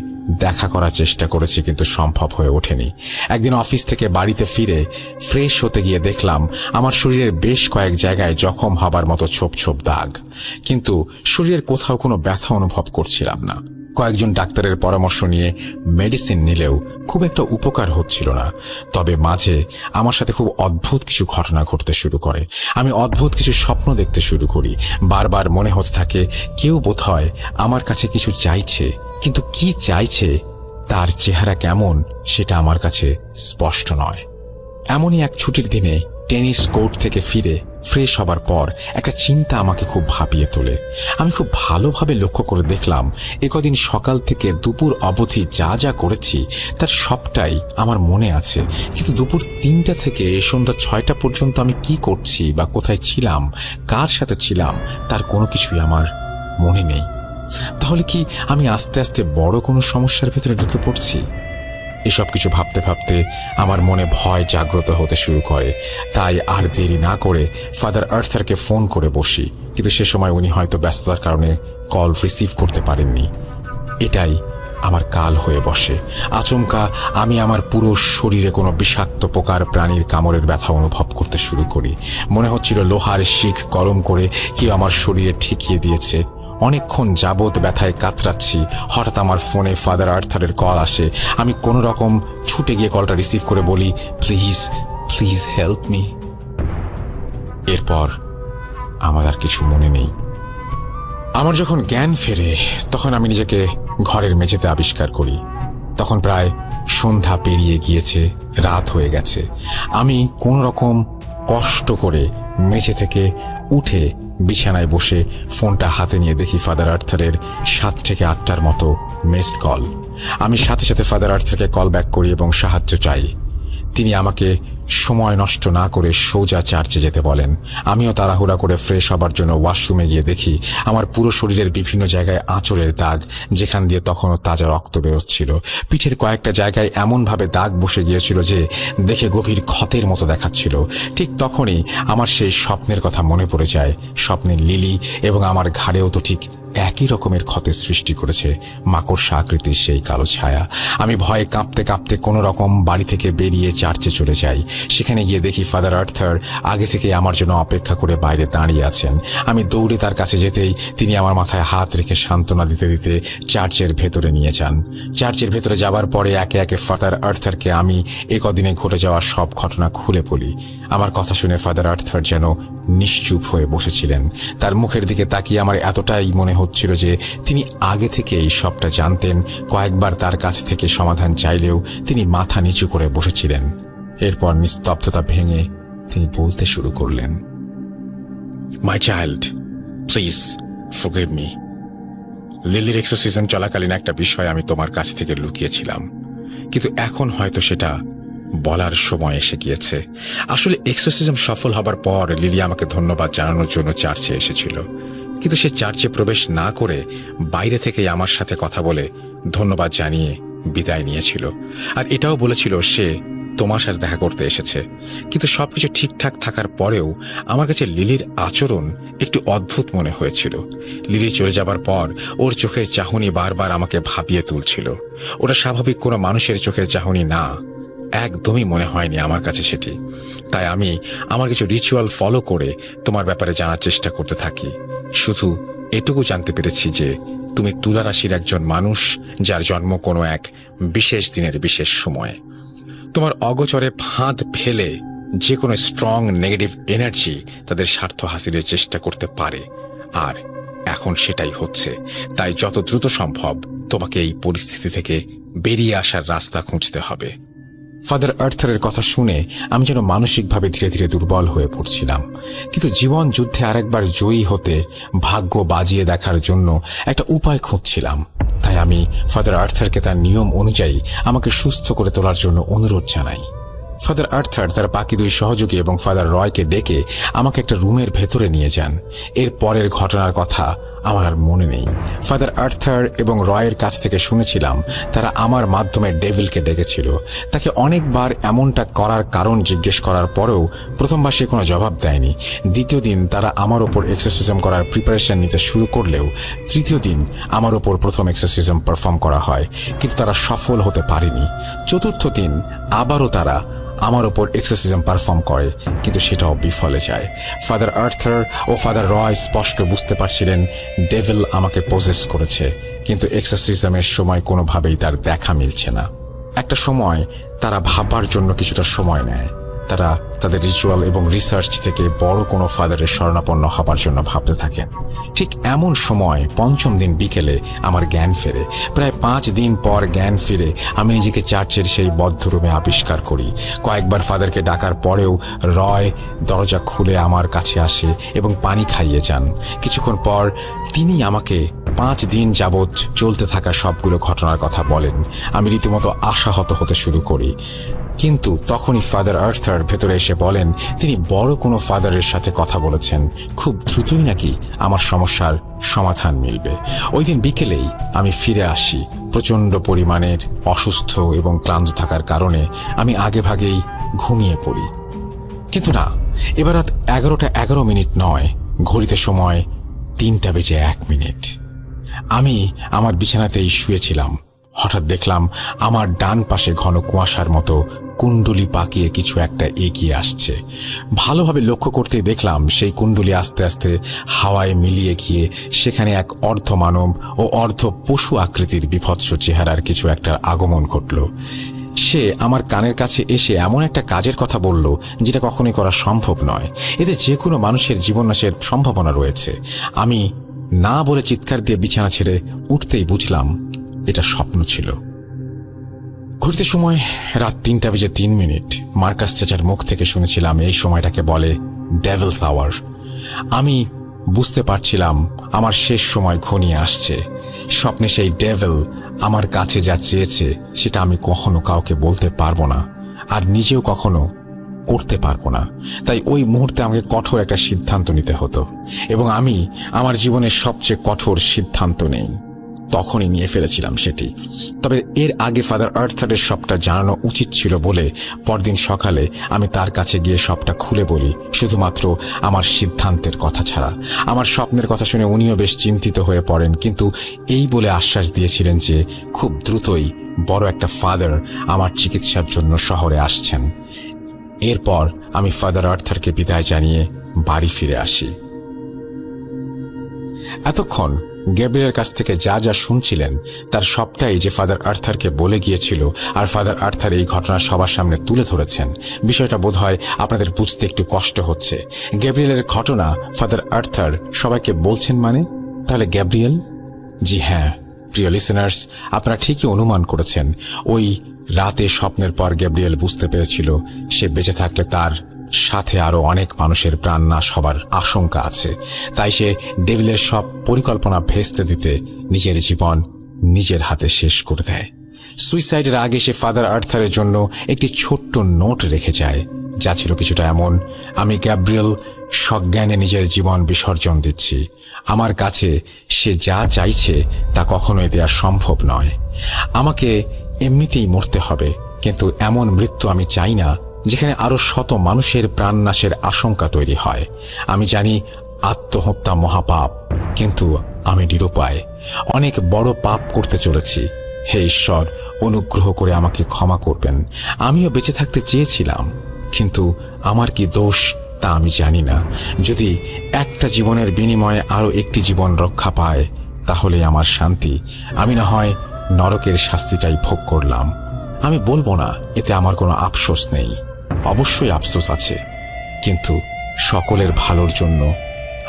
B: দেখা করার চেষ্টা করেছি, কিন্তু সম্ভব হয়ে ওঠেনি। একদিন অফিস থেকে বাড়িতে ফিরে ফ্রেশ হতে গিয়ে দেখলাম আমার শরীরের বেশ কয়েক জায়গায় জখম হবার মতো ছোপ ছোপ দাগ, কিন্তু শরীরের কোথাও কোনো ব্যথা অনুভব করছিলাম না। কয়েকজন ডাক্তারের পরামর্শ নিয়ে মেডিসিন নিলেও খুব একটা উপকার হচ্ছিল না। তবে মাঝে আমার সাথে খুব অদ্ভুত কিছু ঘটনা ঘটতে শুরু করে। আমি অদ্ভুত কিছু স্বপ্ন দেখতে শুরু করি। বারবার মনে হতে থাকে কেউ বোধহয় আমার কাছে কিছু চাইছে, কিন্তু কি চাইছে, তার চেহারা কেমন সেটা আমার কাছে স্পষ্ট নয়। এমনই এক ছুটির দিনে টেনিস কোর্ট থেকে ফিরে ফ্রেশ হবার পর একটা চিন্তা আমাকে খুব ভাবিয়ে তোলে। আমি খুব ভালোভাবে লক্ষ্য করে দেখলাম একদিন সকাল থেকে দুপুর অবধি যা যা করেছি তার সবটাই আমার মনে আছে, কিন্তু দুপুর 3টা থেকে সন্ধ্যা 6টা পর্যন্ত আমি কি করছি বা কোথায় ছিলাম, কার সাথে ছিলাম, তার কোনো কিছুই আমার মনে নেই। তাহলে কি আমি আস্তে আস্তে বড় কোনো সমস্যার ভেতরে ঢুকে পড়ছি? এসব কিছু ভাবতে ভাবতে আমার মনে ভয় জাগ্রত হতে শুরু করে। তাই আর দেরি না করে ফাদার আর্থারকে ফোন করে বসি, কিন্তু সে সময় উনি হয়তো ব্যস্ততার কারণে কল রিসিভ করতে পারেননি। এটাই আমার কাল হয়ে বসে। আচমকা আমি আমার পুরো শরীরে কোনো বিষাক্ত পোকার প্রাণীর কামড়ের ব্যথা অনুভব করতে শুরু করি। মনে হচ্ছিল লোহার শিখ গরম করে কেউ আমার শরীরে ঠেকিয়ে দিয়েছে। অনেকক্ষণ যাবৎ ব্যথায় কাতরাচ্ছি। হঠাৎ আমার ফোনে ফাদার আর্থারের কল আসে। আমি কোনো রকম ছুটে গিয়ে কলটা রিসিভ করে বলি, প্লিজ প্লিজ হেল্প মি। এরপর আমার আর কিছু মনে নেই। আমার যখন জ্ঞান ফেরে তখন আমি নিজেকে ঘরের মেঝেতে আবিষ্কার করি। তখন প্রায় সন্ধ্যা পেরিয়ে গিয়েছে, রাত হয়ে গেছে। আমি কোন রকম কষ্ট করে মেঝে থেকে উঠে বিছানায় বসে ফোনটা হাতে নিয়ে দেখি ফাদার আর্থারের 7 থেকে 8টার মতো মিসড কল। আমি সাথে সাথে ফাদার আর্থারকে কল ব্যাক করি এবং সাহায্য চাই। তিনি আমাকে সময় নষ্ট না করে সোজা চার্চে যেতে বলেন। আমিও তাড়াহুড়া করে ফ্রেশ হবার জন্য ওয়াশরুমে গিয়ে দেখি আমার পুরো শরীরের বিভিন্ন জায়গায় আঁচড়ের দাগ, যেখান দিয়ে তখনও তাজা রক্ত বেরোচ্ছিল। পিঠের কয়েকটা জায়গায় এমনভাবে দাগ বসে গিয়েছিল যে দেখে গভীর ক্ষতের মতো দেখাচ্ছিল। ঠিক তখনই আমার সেই স্বপ্নের কথা মনে পড়ে যায়। স্বপ্নের লিলি এবং আমার ঘাড়েও তো ঠিক একই রকমের ক্ষতের সৃষ্টি করেছে মাকড়সা আকৃতির সেই কালো ছায়া। আমি ভয়ে কাঁপতে কাঁপতে কোনো রকম বাড়ি থেকে বেরিয়ে চার্চে চলে যাই। সেখানে গিয়ে দেখি ফাদার আর্থার আগে থেকে আমার জন্য অপেক্ষা করে বাইরে দাঁড়িয়ে আছেন। আমি দৌড়ে তার কাছে যেতেই তিনি আমার মাথায় হাত রেখে সান্ত্বনা দিতে দিতে চার্চের ভেতরে নিয়ে যান। চার্চের ভেতরে যাবার পরে একে একে ফাদার আর্থারকে আমি একদিনে ঘটে যাওয়া সব ঘটনা খুলে বলি। আমার কথা শুনে ফাদার আর্থার যেন নিশ্চুপ হয়ে বসেছিলেন। তার মুখের দিকে তাকিয়ে আমার এতটাই মনে হচ্ছিল যে তিনি আগে থেকে এই সবটা জানতেন। কয়েকবার তার কাছ থেকে সমাধান চাইলেও তিনি মাথা নিচু করে বসেছিলেন। এরপর নিস্তব্ধতা ভেঙে তিনি বলতে শুরু করলেন, my child, please forgive me. লিলির এক্সোসিজম চলাকালীন একটা বিষয় আমি তোমার কাছ থেকে লুকিয়েছিলাম, কিন্তু এখন হয়তো সেটা বলার সময় এসে গিয়েছে। আসলে এক্সোসিজম সফল হবার পর লিলি আমাকে ধন্যবাদ জানানোর জন্য চার্চে এসেছিল, কিন্তু সে চার্চে প্রবেশ না করে বাইরে থেকেই আমার সাথে কথা বলে ধন্যবাদ জানিয়ে বিদায় নিয়েছিল। আর এটাও বলেছিল সে তোমার সাথে দেখা করতে এসেছে। কিন্তু সবকিছু ঠিকঠাক থাকার পরেও আমার কাছে লিলির আচরণ একটু অদ্ভুত মনে হয়েছিল। লিলি চলে যাবার পর ওর চোখের চাহনি বারবার আমাকে ভাবিয়ে তুলছিল। ওটা স্বাভাবিক কোনো মানুষের চোখের চাহনি না, একদমই মনে হয়নি আমার কাছে সেটি। তাই আমি আমার কিছু রিচুয়াল ফলো করে তোমার ব্যাপারে জানার চেষ্টা করতে থাকি। শুধু এটুকু জানতে পেরেছি যে তুমি তুলা রাশির একজন মানুষ, যার জন্ম কোনো এক বিশেষ দিনের বিশেষ সময়ে। তোমার অগোচরে ফাঁদ ফেলে যে কোনো স্ট্রং নেগেটিভ এনার্জি তাদের স্বার্থ হাসিলের চেষ্টা করতে পারে, আর এখন সেটাই হচ্ছে। তাই যত দ্রুত সম্ভব তোমাকে এই পরিস্থিতি থেকে বেরিয়ে আসার রাস্তা খুঁজতে হবে। ফাদার আর্থারের কথা শুনে আমি যেন মানসিকভাবে ধীরে ধীরে দুর্বল হয়ে পড়ছিলাম। কিন্তু জীবন যুদ্ধে আরেকবার জয়ী হতে ভাগ্য বাজিয়ে দেখার জন্য একটা উপায় খুঁজছিলাম। তাই আমি ফাদার আর্থারকে তার নিয়ম অনুযায়ী আমাকে সুস্থ করে তোলার জন্য অনুরোধ জানাই। ফাদার আর্থার তার বাকি 2 সহযোগী এবং ফাদার রয়কে ডেকে আমাকে একটা রুমের ভেতরে নিয়ে যান। এর পরের ঘটনার কথা আমার আর মনে নেই। ফাদার আর্থার এবং রয়ের কাছ থেকে শুনেছিলাম তারা আমার মাধ্যমে ডেভিলকে ডেকেছিল। তাকে অনেকবার এমনটা করার কারণ জিজ্ঞেস করার পরেও প্রথমবার সে কোনো জবাব দেয়নি। দ্বিতীয় দিন তারা আমার ওপর এক্সোসিজম করার প্রিপারেশন নিতে শুরু করলেও তৃতীয় দিন আমার ওপর প্রথম এক্সোসিজম পারফর্ম করা হয়, কিন্তু তারা সফল হতে পারেনি। চতুর্থ দিন আবারও তারা আমার ওপর এক্সোসিজম পারফর্ম করে, কিন্তু সেটাও বিফলে যায়। ফাদার আর্থার ও ফাদার রয় স্পষ্ট বুঝতে পারছিলেন ডেভিল আমাকে পজেস করেছে, কিন্তু এক্সোসিজমের সময় কোনোভাবেই তার দেখা মিলছে না। একটা সময় তারা ভাববার জন্য কিছুটা সময় নেয়। তারা তাদের রিচুয়াল এবং রিসার্চ থেকে বড় কোনো ফাদারের শরণাপন্ন হবার জন্য ভাবতে থাকেন। ঠিক এমন সময় 5ম দিন বিকেলে আমার জ্ঞান ফেরে। প্রায় 5 দিন পর জ্ঞান ফিরে আমি নিজেকে চার্চের সেই বদ্ধ রুমে আবিষ্কার করি। কয়েকবার ফাদারকে ডাকার পরেও রয় দরজা খুলে আমার কাছে আসে এবং পানি খাইয়ে যান। কিছুক্ষণ পর তিনি আমাকে 5 দিন যাবৎ চলতে থাকা সবগুলো ঘটনার কথা বলেন। আমি রীতিমতো আশাহত হতে শুরু করি, কিন্তু তখনই ফাদার আর্থার ভেতরে এসে বলেন তিনি বড় কোনো ফাদারের সাথে কথা বলেছেন, খুব দ্রুতই নাকি আমার সমস্যার সমাধান মিলবে। ওই দিন বিকেলেই আমি ফিরে আসি প্রচণ্ড পরিমাণের অসুস্থ এবং ক্লান্ত থাকার কারণে আমি আগেভাগেই ঘুমিয়ে পড়ি। কিন্তু না, এবার রাত 11:11 নয়, ঘড়িতে সময় 3:01। আমি আমার বিছানাতেই শুয়েছিলাম। হঠাৎ দেখলাম আমার ডান পাশে ঘন কুয়াশার মতো কুণ্ডুলি পাকিয়ে কিছু একটা এগিয়ে আসছে। ভালোভাবে লক্ষ্য করতে দেখলাম সেই কুণ্ডুলি আস্তে আস্তে হাওয়ায় মিলিয়ে গিয়ে সেখানে এক অর্ধমানব ও অর্ধ পশু আকৃতির বিভৎস চেহারার কিছু একটা আগমন ঘটল। সে আমার কানের কাছে এসে এমন একটা কাজের কথা বলল যেটা কখনোই করা সম্ভব নয়। এতে যে কোনো মানুষের জীবননাশের সম্ভাবনা রয়েছে। আমি না বলে চিৎকার দিয়ে বিছানা ছেড়ে উঠতেই বুঝলাম এটা স্বপ্ন ছিল। ঘুরতে সময় রাত 3:03। মার্কাস চাচার মুখ থেকে শুনেছিলাম এই সময়টাকে বলে ডেভিলস আওয়ার। আমি বুঝতে পারছিলাম আমার শেষ সময় ঘনিয়ে আসছে। স্বপ্নে সেই ডেভিল আমার কাছে যা চেয়েছে সেটা আমি কখনো কাউকে বলতে পারবো না, আর নিজেও কখনো করতে পারবো না। তাই ওই মুহূর্তে আমাকে কঠোর একটা সিদ্ধান্ত নিতে হতো, এবং আমি আমার জীবনের সবচেয়ে কঠোর সিদ্ধান্ত নেই তখনই নিয়ে ফেলেছিলাম সেটি। তবে এর আগে ফাদার আর্থারের সবটা জানানো উচিত ছিল বলে পরদিন সকালে আমি তার কাছে গিয়ে সবটা খুলে বলি, শুধুমাত্র আমার সিদ্ধান্তের কথা ছাড়া। আমার স্বপ্নের কথা শুনে উনিও বেশ চিন্তিত হয়ে পড়েন, কিন্তু এই বলে আশ্বাস দিয়েছিলেন যে খুব দ্রুতই বড় একটা ফাদার আমার চিকিৎসার জন্য শহরে আসছেন। এরপর আমি ফাদার আর্থারকে বিদায় জানিয়ে বাড়ি ফিরে আসি। এতক্ষণ গ্যাব্রিয়েলের কাছ থেকে যা যা শুনছিলেন তার সবটাই যে ফাদার আর্থারকে বলে গিয়েছিল, আর ফাদার আর্থার এই ঘটনা সবার সামনে তুলে ধরেছেন। বিষয়টা বোধহয় আপনাদের বুঝতে একটু কষ্ট হচ্ছে। গ্যাব্রিয়েলের ঘটনা ফাদার আর্থার সবাইকে বলছেন মানে? তাহলে গ্যাব্রিয়েল? জি হ্যাঁ, প্রিয় লিসেনার্স, আপনারা ঠিকই অনুমান করেছেন। ওই রাতে স্বপ্নের পর গ্যাব্রিয়েল বুঝতে পেরেছিল সে বেঁচে থাকলে তার সাথে আরো অনেক মানুষের প্রাণ নাশ হবার আশঙ্কা আছে। তাই সে ডেভিলের সব পরিকল্পনা ভেস্তে দিতে নিজের জীবন নিজের হাতে শেষ করে দেয়। সুইসাইডের আগে সে ফাদার আর্থারের জন্য একটি ছোট্ট নোট রেখে যায়, যা ছিল কিছুটা এমন: আমি গ্যাব্রিয়েল সজ্ঞানে নিজের জীবন বিসর্জন দিচ্ছি। আমার কাছে সে যা চাইছে তা কখনোই দেওয়া সম্ভব নয়। আমাকে এমনিতেই মরতে হবে, কিন্তু এমন মৃত্যু আমি চাই না যেখানে আরো শত মানুষের প্রাণনাশের আশঙ্কা তৈরি হয়। আমি জানি আত্মহত্যা মহাপাপ, কিন্তু আমি নিরুপায়। অনেক বড় পাপ করতে চলেছি। হে ঈশ্বর, অনুগ্রহ করে আমাকে ক্ষমা করবেন। আমিও বেঁচে থাকতে চেয়েছিলাম, কিন্তু আমার কি দোষ তা আমি জানি না। যদি একটা জীবনের বিনিময়ে আরো একটি জীবন রক্ষা পায় তাহলে আমার শান্তি। আমি না হয় নরকের শাস্তিটাই ভোগ করলাম। আমি বলবো না এতে আমার কোনো আফসোস নেই, অবশ্যই আফসোস আছে, কিন্তু সকলের ভালোর জন্য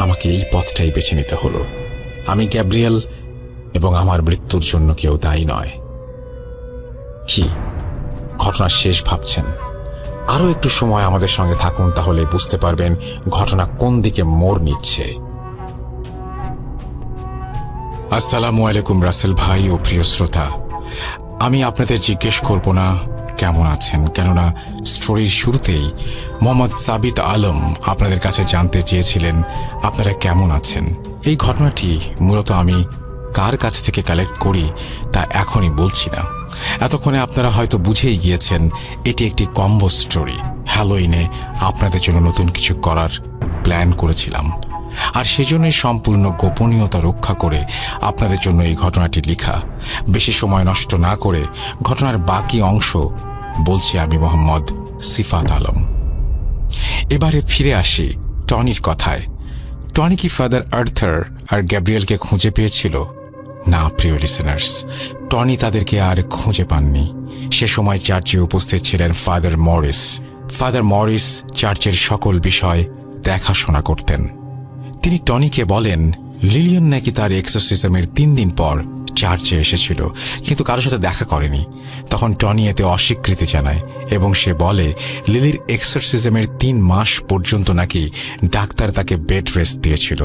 B: আমাকে এই পথটাই বেছে নিতে হলো। আমি গ্যাব্রিয়েল, এবং আমার মৃত্যুর জন্য কেউ দায়ী নয়। কি ঘটনা শেষ ভাবছেন? আরো একটু সময় আমাদের সঙ্গে থাকুন, তাহলে বুঝতে পারবেন ঘটনা কোন দিকে মোড় নিচ্ছে। আসসালামু আলাইকুম রাসেল ভাই ও প্রিয় শ্রোতা। আমি আপনাদের জিজ্ঞেস করব না কেমন আছেন, কেননা স্টোরির শুরুতেই মোহাম্মদ সাবিত আলম আপনাদের কাছে জানতে চেয়েছিলেন আপনারা কেমন আছেন। এই ঘটনাটি মূলত আমি কার কাছ থেকে কালেক্ট করি তা এখনই বলছি না। এতক্ষণে আপনারা হয়তো বুঝেই গিয়েছেন এটি একটি কম্বো স্টোরি। হ্যালোইনে আপনাদের জন্য নতুন কিছু করার প্ল্যান করেছিলাম, আর সেজন্যই সম্পূর্ণ গোপনীয়তা রক্ষা করে আপনাদের জন্য এই ঘটনাটি লেখা। বেশি সময় নষ্ট না করে ঘটনার বাকি অংশ বলছি আমি, মোহাম্মদ সিফাত আলম। এবারে ফিরে আসি টনির কথায়। টনি কি ফাদার আর্থার আর গ্যাব্রিয়েলকে খুঁজে পেয়েছিল? না প্রিয় লিসেনার্স, টনি তাদেরকে আর খুঁজে পাননি। সে সময় চার্চে উপস্থিত ছিলেন ফাদার মরিস। ফাদার মরিস চার্চের সকল বিষয় দেখাশোনা করতেন। তিনি টনিকে বলেন লিলিয়ন নাকি তার এক্সোসিজমের 3 দিন পর চার্চে এসেছিল, কিন্তু কারোর সাথে দেখা করেনি। তখন টনি এতে অস্বীকৃতি জানায় এবং সে বলে লিলির এক্সোসিজমের 3 মাস পর্যন্ত নাকি ডাক্তার তাকে বেড রেস্ট দিয়েছিল।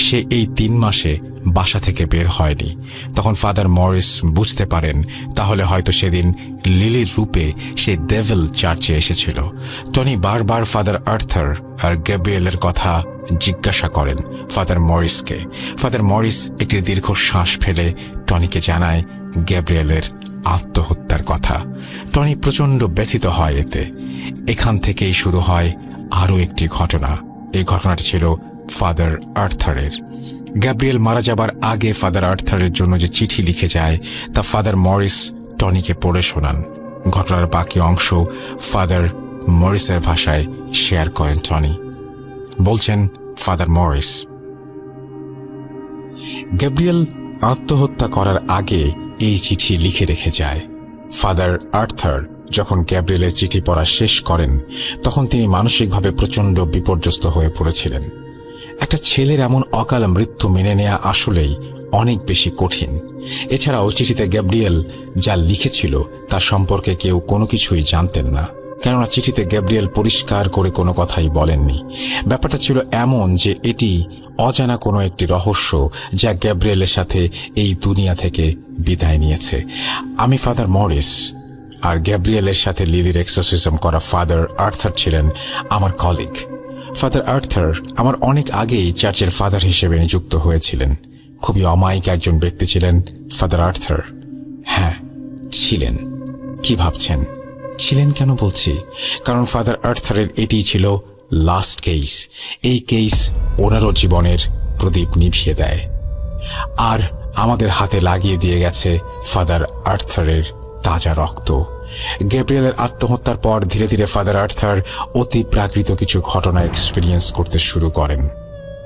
B: সে এই 3 মাসে বাসা থেকে বের হয়নি। তখন ফাদার মরিস বুঝতে পারেন তাহলে হয়তো সেদিন লিলির রূপে সে ডেভিল চার্চে এসেছিল। টনি বারবার ফাদার আর্থার আর গ্যাব্রিয়েলের কথা জিজ্ঞাসা করেন ফাদার মরিসকে। ফাদার মরিস একটি দীর্ঘ শ্বাস ফেলে টনিকে জানায়
A: গ্যাব্রিয়েলের আত্মহত্যার কথা। টনি প্রচণ্ড ব্যথিত হয় এতে। এখান থেকেই শুরু হয় আরও একটি ঘটনা। এই ঘটনাটি ছিল ফাদার আর্থারের। গ্যাব্রিয়েল মারা যাবার আগে ফাদার আর্থারের জন্য যে চিঠি লিখে যায় তা ফাদার মরিস টনিকে পড়ে শোনান। ঘটনার বাকি অংশ ফাদার মরিসের ভাষায় শেয়ার করেন টনি। বলছেন ফাদার মরিস, গ্যাব্রিয়েল আত্মহত্যা করার আগে এই চিঠি লিখে রেখে যায়। ফাদার আর্থার যখন গ্যাব্রিয়েলের চিঠি পড়া শেষ করেন তখন তিনি মানসিকভাবে প্রচণ্ড বিপর্যস্ত হয়ে পড়েছিলেন। একটা ছেলের এমন অকাল মৃত্যু মেনে নেওয়া আসলেই অনেক বেশি কঠিন। এছাড়াও চিঠিতে গ্যাব্রিয়েল যা লিখেছিল তা সম্পর্কে কেউ কোনো কিছুই জানতেন না, কেননা চিঠিতে গ্যাব্রিয়েল পরিষ্কার করে কোনো কথাই বলেননি। ব্যাপারটা ছিল এমন যে এটি অজানা কোনো একটি রহস্য যা গ্যাব্রিয়েলের সাথে এই দুনিয়া থেকে বিদায় নিয়েছে। আমি ফাদার মরিস আর গ্যাব্রিয়েলের সাথে লিলির এক্সোসিজম করা ফাদার আর্থার ছিলেন আমার কলিগ। ফাদার আর্থার আমার অনেক আগেই চার্চের ফাদার হিসেবে নিযুক্ত হয়েছিলেন। খুবই অমায়িক একজন ব্যক্তি ছিলেন ফাদার আর্থার। হ্যাঁ, ছিলেন। কি ভাবছেন ছিলেন কেন বলছি? কারণ ফাদার আর্থারের এটি ছিল লাস্ট কেস। এই কেস ওনারও জীবনের প্রদীপ নিভিয়ে দেয়, আর আমাদের হাতে লাগিয়ে দিয়ে গেছে ফাদার আর্থারের তাজা রক্ত। গ্যাব্রিয়েলের আত্মহত্যার পর ধীরে ধীরে ফাদার আর্থার অতি প্রাকৃত কিছু ঘটনা এক্সপেরিয়েন্স করতে শুরু করেন।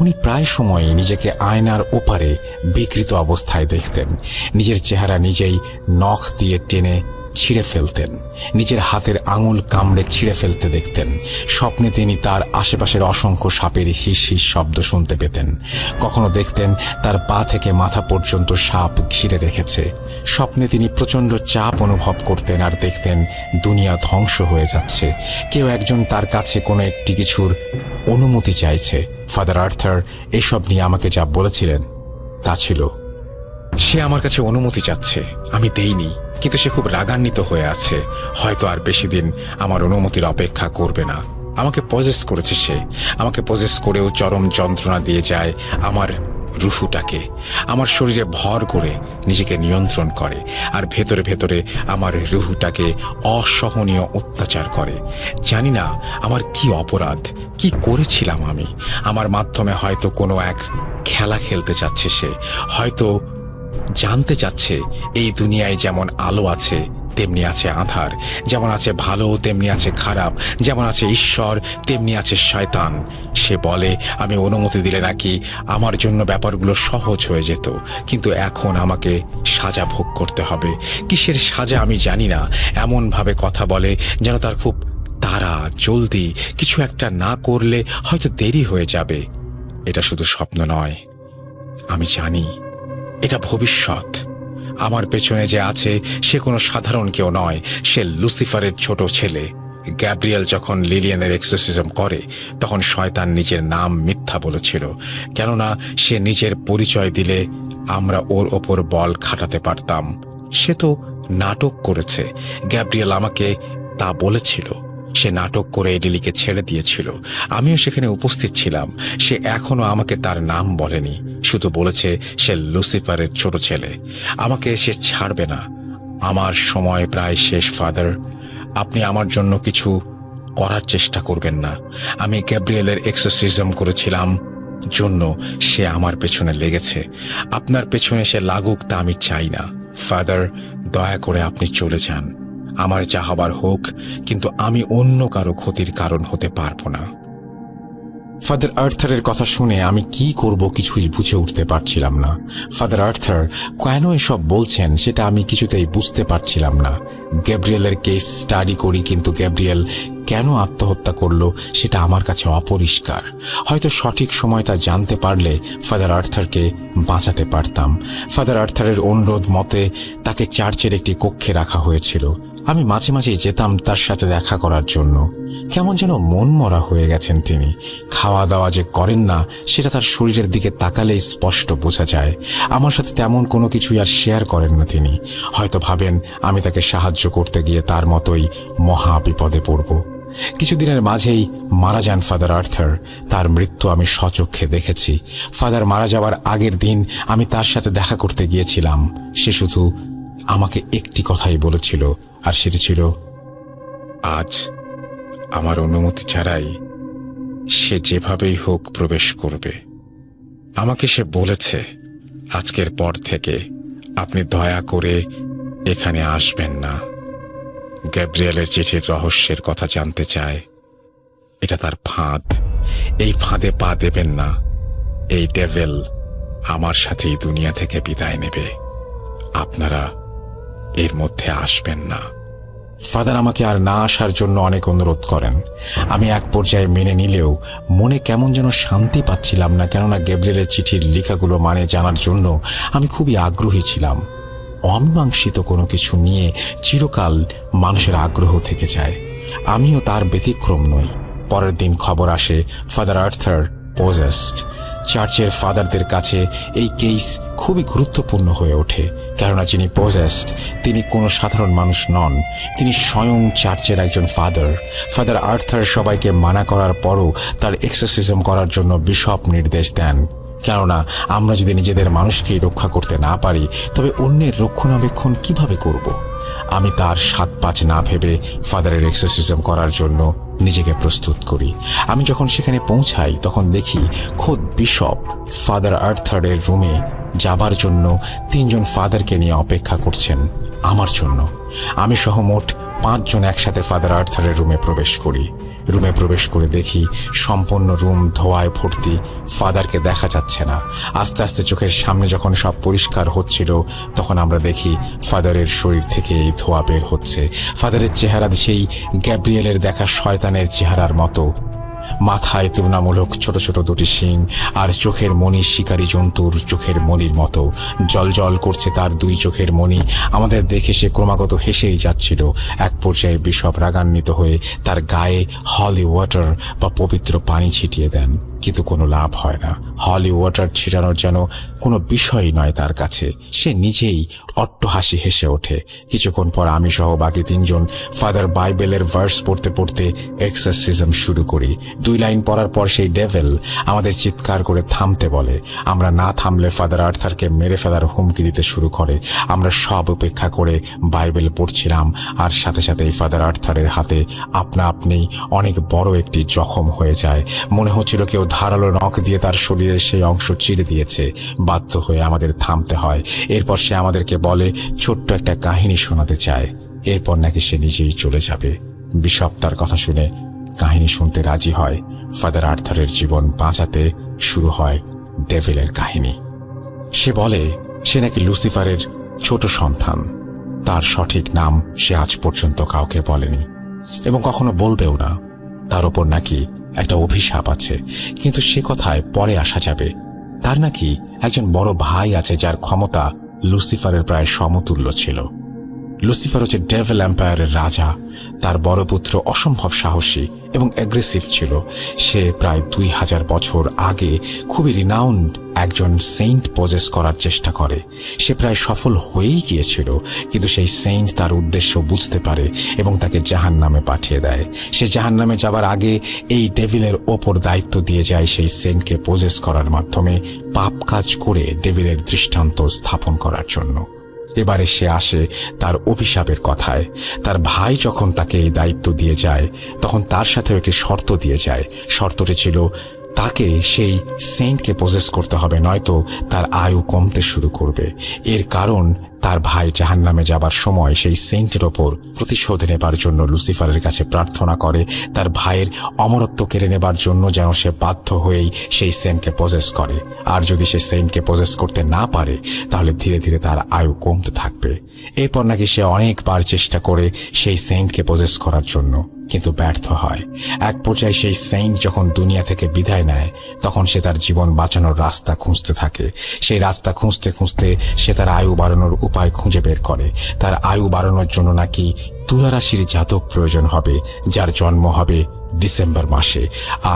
A: উনি প্রায় সময়ই নিজেকে আয়নার ওপারে বিকৃত অবস্থায় দেখতেন। নিজের চেহারা নিজেই নখ দিয়ে টেনে ছিঁড়ে ফেলতেন, নিজের হাতের আঙুল কামড়ে ছিঁড়ে ফেলতে দেখতেন। স্বপ্নে তিনি তার আশেপাশের অসংখ্য সাপের হিস হিস শব্দ শুনতে পেতেন। কখনো দেখতেন তার পা থেকে মাথা পর্যন্ত সাপ ঘিরে রেখেছে। স্বপ্নে তিনি প্রচণ্ড চাপ অনুভব করতেন আর দেখতেন দুনিয়া ধ্বংস হয়ে যাচ্ছে। কেউ একজন তার কাছে কোনো একটি কিছুর অনুমতি চাইছে। ফাদার আর্থার এসব নিয়ে আমাকে যা বলেছিলেন তা ছিল, সে আমার কাছে অনুমতি চাচ্ছে, আমি দেইনি, কিন্তু সে খুব রাগান্বিত হয়ে আছে। হয়তো আর বেশি দিন আমার অনুমতির অপেক্ষা করবে না। আমাকে পজেস করেছে সে। আমাকে পজেস করেও চরম যন্ত্রণা দিয়ে যায় আমার রুহুটাকে। আমার শরীরে ভর করে নিজেকে নিয়ন্ত্রণ করে আর ভেতরে ভেতরে আমার রুহুটাকে অসহনীয় অত্যাচার করে। জানি না আমার কি অপরাধ, কি করেছিলাম আমি। আমার মাধ্যমে হয়তো কোনো এক খেলা খেলতে চাচ্ছে সে। হয়তো জানতে চাচ্ছে এই দুনিয়ায় যেমন আলো আছে তেমনি আছে আঁধার, যেমন আছে ভালো তেমনি আছে খারাপ, যেমন আছে ঈশ্বর তেমনি আছে শয়তান। সে বলে আমি অনুমতি দিলে নাকি আমার জন্য ব্যাপারগুলো সহজ হয়ে যেত, কিন্তু এখন আমাকে সাজা ভোগ করতে হবে। কিসের সাজা আমি জানি না। এমনভাবে কথা বলে যেন তার খুব তাড়া, জলদি কিছু একটা না করলে হয়তো দেরি হয়ে যাবে। এটা শুধু স্বপ্ন নয়, আমি জানি এটা ভবিষ্যৎ। আমার পেছনে যে আছে সে কোনো সাধারণ কেউ নয়, সে লুসিফারের ছোট ছেলে। গ্যাব্রিয়েল যখন লিলিয়ানের এক্সোসিজম করে তখন শয়তান নিজের নাম মিথ্যা বলেছিল, কেননা সে নিজের পরিচয় দিলে আমরা ওর ওপর বল খাটাতে পারতাম। সে তো নাটক করেছে। গ্যাব্রিয়েল আমাকে তা বলেছিল। সে নাটক করে লিলিকে ছেড়ে দিয়েছিল। আমিও সেখানে উপস্থিত ছিলাম। সে এখনো আমাকে তার নাম বলেনি, শুধু বলেছে সে লুসিফারের ছোট ছেলে। আমাকে সে ছাড়বে না। আমার সময় প্রায় শেষ ফাদার। আপনি আমার জন্য কিছু করার চেষ্টা করবেন না। আমি গ্যাব্রিয়েলের এক্সোসিজম করেছিলাম জন্য সে আমার পেছনে লেগেছে। আপনার পেছনে সে লাগুক তা আমি চাই না। ফাদার, দয়া করে আপনি চলে যান। আমার যা হবার হোক, কিন্তু আমি অন্য কারো ক্ষতির কারণ হতে পারবো না। ফাদার আর্থারের কথা শুনে আমি কি করব কিছুই বুঝে উঠতে পারছিলাম না। ফাদার আর্থার কেন এসব বলছেন সেটা আমি কিছুতেই বুঝতে পারছিলাম না। গ্যাব্রিয়েলের কেস স্টাডি করি, কিন্তু গ্যাব্রিয়েল কেন আত্মহত্যা করলো সেটা আমার কাছে অপরিষ্কার। হয়তো সঠিক সময় তা জানতে পারলে ফাদার আর্থারকে বাঁচাতে পারতাম। ফাদার আর্থারের অনুরোধ মতে তাকে চার্চের একটি কক্ষে রাখা হয়েছিল। আমি মাঝে মাঝে যেতাম তার সাথে দেখা করার জন্য। কেমন যেন মনমরা হয়ে গেছেন তিনি। খাওয়া দাওয়া যে করেন না সেটা তার শরীরের দিকে তাকালেই স্পষ্ট বোঝা যায়। আমার সাথে তেমন কোনো কিছুই আর শেয়ার করেন না তিনি। হয়তো ভাবেন আমি তাকে সাহায্য করতে গিয়ে তার মতোই মহা বিপদে পড়ব। কিছুদিনের মাঝেই মারা যান ফাদার আর্থার। তার মৃত্যু আমি স্বচক্ষে দেখেছি। ফাদার মারা যাওয়ার আগের দিন আমি তার সাথে দেখা করতে গিয়েছিলাম। সে শুধু
B: আমাকে একটি কথাই বলেছিল, আর সেটি ছিল, আজ আমার অনুমতি ছাড়াই সে যেভাবেই হোক প্রবেশ করবে। আমাকে সে বলেছে, আজকের পর থেকে আপনি দয়া করে এখানে আসবেন না। গ্যাব্রিয়েলের চিঠির রহস্যের কথা জানতে চায়। এটা তার ফাঁদ, এই ফাঁদে পা দেবেন না। এই ডেভিল আমার সাথেই দুনিয়া থেকে বিদায় নেবে, আপনারা এর মধ্যে আসবেন না। ফাদার আমাকে আর না আসার জন্য অনেক অনুরোধ করেন। আমি এক পর্যায়ে মেনে নিলেও মনে কেমন যেন শান্তি পাচ্ছিলাম না, কেননা গ্যাব্রিয়েলের চিঠির লেখাগুলো মানে জানার জন্য আমি খুবই আগ্রহী ছিলাম। অমীমাংসিত কোনো কিছু নিয়ে চিরকাল মানুষের আগ্রহ থেকে যায়, আমিও তার ব্যতিক্রম নই। পরের দিন খবর আসে ফাদার আর্থার পজেসড। চার্চের ফাদারদের কাছে এই কেস খুবই গুরুত্বপূর্ণ হয়ে ওঠে, কেননা যিনি পজেসড তিনি কোনো সাধারণ মানুষ নন, তিনি স্বয়ং চার্চের একজন ফাদার। ফাদার আর্থার সবাইকে মানা করার পরও তার এক্সরসিজম করার জন্য বিশপ নির্দেশ দেন, কেননা আমরা যদি নিজেদের মানুষকেই রক্ষা করতে না পারি তবে অন্যের রক্ষণাবেক্ষণ কিভাবে করব। আমি তার 7-5 না ভেবে ফাদারের এক্সরসিজম করার জন্য নিজেকে প্রস্তুত করি। আমি যখন সেখানে পৌঁছাই তখন দেখি খোদ বিশপ ফাদার আর্থারের রুমে যাবার জন্য 3 জন ফাদারকে নিয়ে অপেক্ষা করছেন আমার জন্য। আমি সহ মোট 5 জন একসাথে ফাদার আর্থারের রুমে প্রবেশ করি। রুমে প্রবেশ করে দেখি সম্পূর্ণ রুম ধোঁয়ায় ভর্তি, ফাদারকে দেখা যাচ্ছে না। আস্তে আস্তে চোখের সামনে যখন সব পরিষ্কার হচ্ছিল তখন আমরা দেখি ফাদারের শরীর থেকে এই ধোঁয়া বের হচ্ছে। ফাদারের চেহারা সেই গ্যাব্রিয়েলের দেখা শয়তানের চেহারার মতো, মাথায় তুলনামূলক ছোট ছোট 2টি শিং, আর চোখের মণি শিকারী জন্তুর চোখের মণির মতো জল জল করছে তার 2 চোখের মণি। আমাদের দেখে সে ক্রমাগত হেসেই যাচ্ছিল। এক পর্যায়ে বিশপ রাগান্বিত হয়ে তার গায়ে হলি ওয়াটার বা পবিত্র পানি ছিটিয়ে দেন, কিন্তু কোনো লাভ হয় না। হলি ওয়াটার ছিটানোর যেন কোনো বিষয়ই নয় তার কাছে। সে নিজেই অট্টহাসি হেসে ওঠে। কিছুক্ষণ পর আমি সহ বাকি 3 জন ফাদার বাইবেলের ভার্স পড়তে পড়তে এক্সরসিজম শুরু করি। 2 লাইন পড়ার পর সেই ডেভিল আমাদের চিৎকার করে থামতে বলে। আমরা না থামলে ফাদার আর্থারকে মেরে ফেলার হুমকি দিতে শুরু করে। আমরা সব উপেক্ষা করে বাইবেল পড়ছিলাম, আর সাথে সাথেই ফাদার আর্থারের হাতে আপনা আপনি অনেক বড় একটি জখম হয়ে যায়। মনে হচ্ছিল কেউ ধারালো নখ দিয়ে তার শরীরের সেই অংশ চিরে দিয়েছে। বাধ্য হয়ে আমাদের থামতে হয়। এরপর সে আমাদেরকে বলে ছোট্ট একটা কাহিনী শোনাতে চায়, এরপর নাকি সে নিজেই চলে যাবে। বিশপ তার কথা শুনে কাহিনী শুনতে রাজি হয়। ফাদার আর্থারের জীবন বাঁচাতে শুরু হয় ডেভিলের কাহিনী। সে বলে সে নাকি লুসিফারের ছোট সন্তান। তার সঠিক নাম সে আজ পর্যন্ত কাউকে বলেনি এবং কখনো বলবেও না। তার ওপর নাকি একটা অভিশাপ আছে, কিন্তু সে কথায় পরে আসা যাবে। তার নাকি একজন বড় ভাই আছে যার ক্ষমতা লুসিফারের প্রায় সমতুল্য ছিল। লুসিফার হচ্ছে ডেভিল এম্পায়ারের রাজা। তার বড় পুত্র অসম্ভব সাহসী এবং অ্যাগ্রেসিভ ছিল। সে প্রায় 2000 বছর আগে খুবই রিনাউন্ড একজন সেইন্ট পজেস করার চেষ্টা করে। সে প্রায় সফল হয়েই গিয়েছিল, কিন্তু সেই সেইন্ট তার উদ্দেশ্য বুঝতে পারে এবং তাকে জাহান্নামে পাঠিয়ে দেয়। সে জাহান্নামে যাবার আগে এই ডেভিলের ওপর দায়িত্ব দিয়ে যায় সেই সেইন্টকে পজেস করার মাধ্যমে পাপ কাজ করে ডেভিলের দৃষ্টান্ত স্থাপন করার জন্য। এবারে সে আসে তার অভিশাপের কথায়। তার ভাই যখন তাকে এই দায়িত্ব দিয়ে যায় তখন তার সাথেও একটি শর্ত দিয়ে যায়। শর্তটি ছিল তাকে সেই সেইন্টকে পজেস করতে হবে, নয়তো তার আয়ু কমতে শুরু করবে। এর কারণ তার ভাই জাহান্নামে যাবার সময় সেই সেইন্টের ওপর প্রতিশোধ নেবার জন্য লুসিফারের কাছে প্রার্থনা করে তার ভাইয়ের অমরত্ব কেড়ে নেবার জন্য, যেন সে বাধ্য হয়েই সেই সেইন্টকে পজেস করে। আর যদি সে সেইন্টকে পজেস করতে না পারে তাহলে ধীরে ধীরে তার আয়ু কমতে থাকবে। এরপর নাকি সে অনেকবার চেষ্টা করে সেই সেইন্টকে পজেস করার জন্য, কিন্তু ব্যর্থ হয়। এক পর্যায়ে সেই সেইন্ট যখন দুনিয়া থেকে বিদায় নেয় তখন সে তার জীবন বাঁচানোর রাস্তা খুঁজতে থাকে। সেই রাস্তা খুঁজতে খুঁজতে সে তার আয়ু বাড়ানোর উপায় খুঁজে বের করে। তার আয়ু বাড়ানোর জন্য নাকি তুলা রাশির জাতক প্রয়োজন হবে, যার জন্ম হবে ডিসেম্বর মাসে,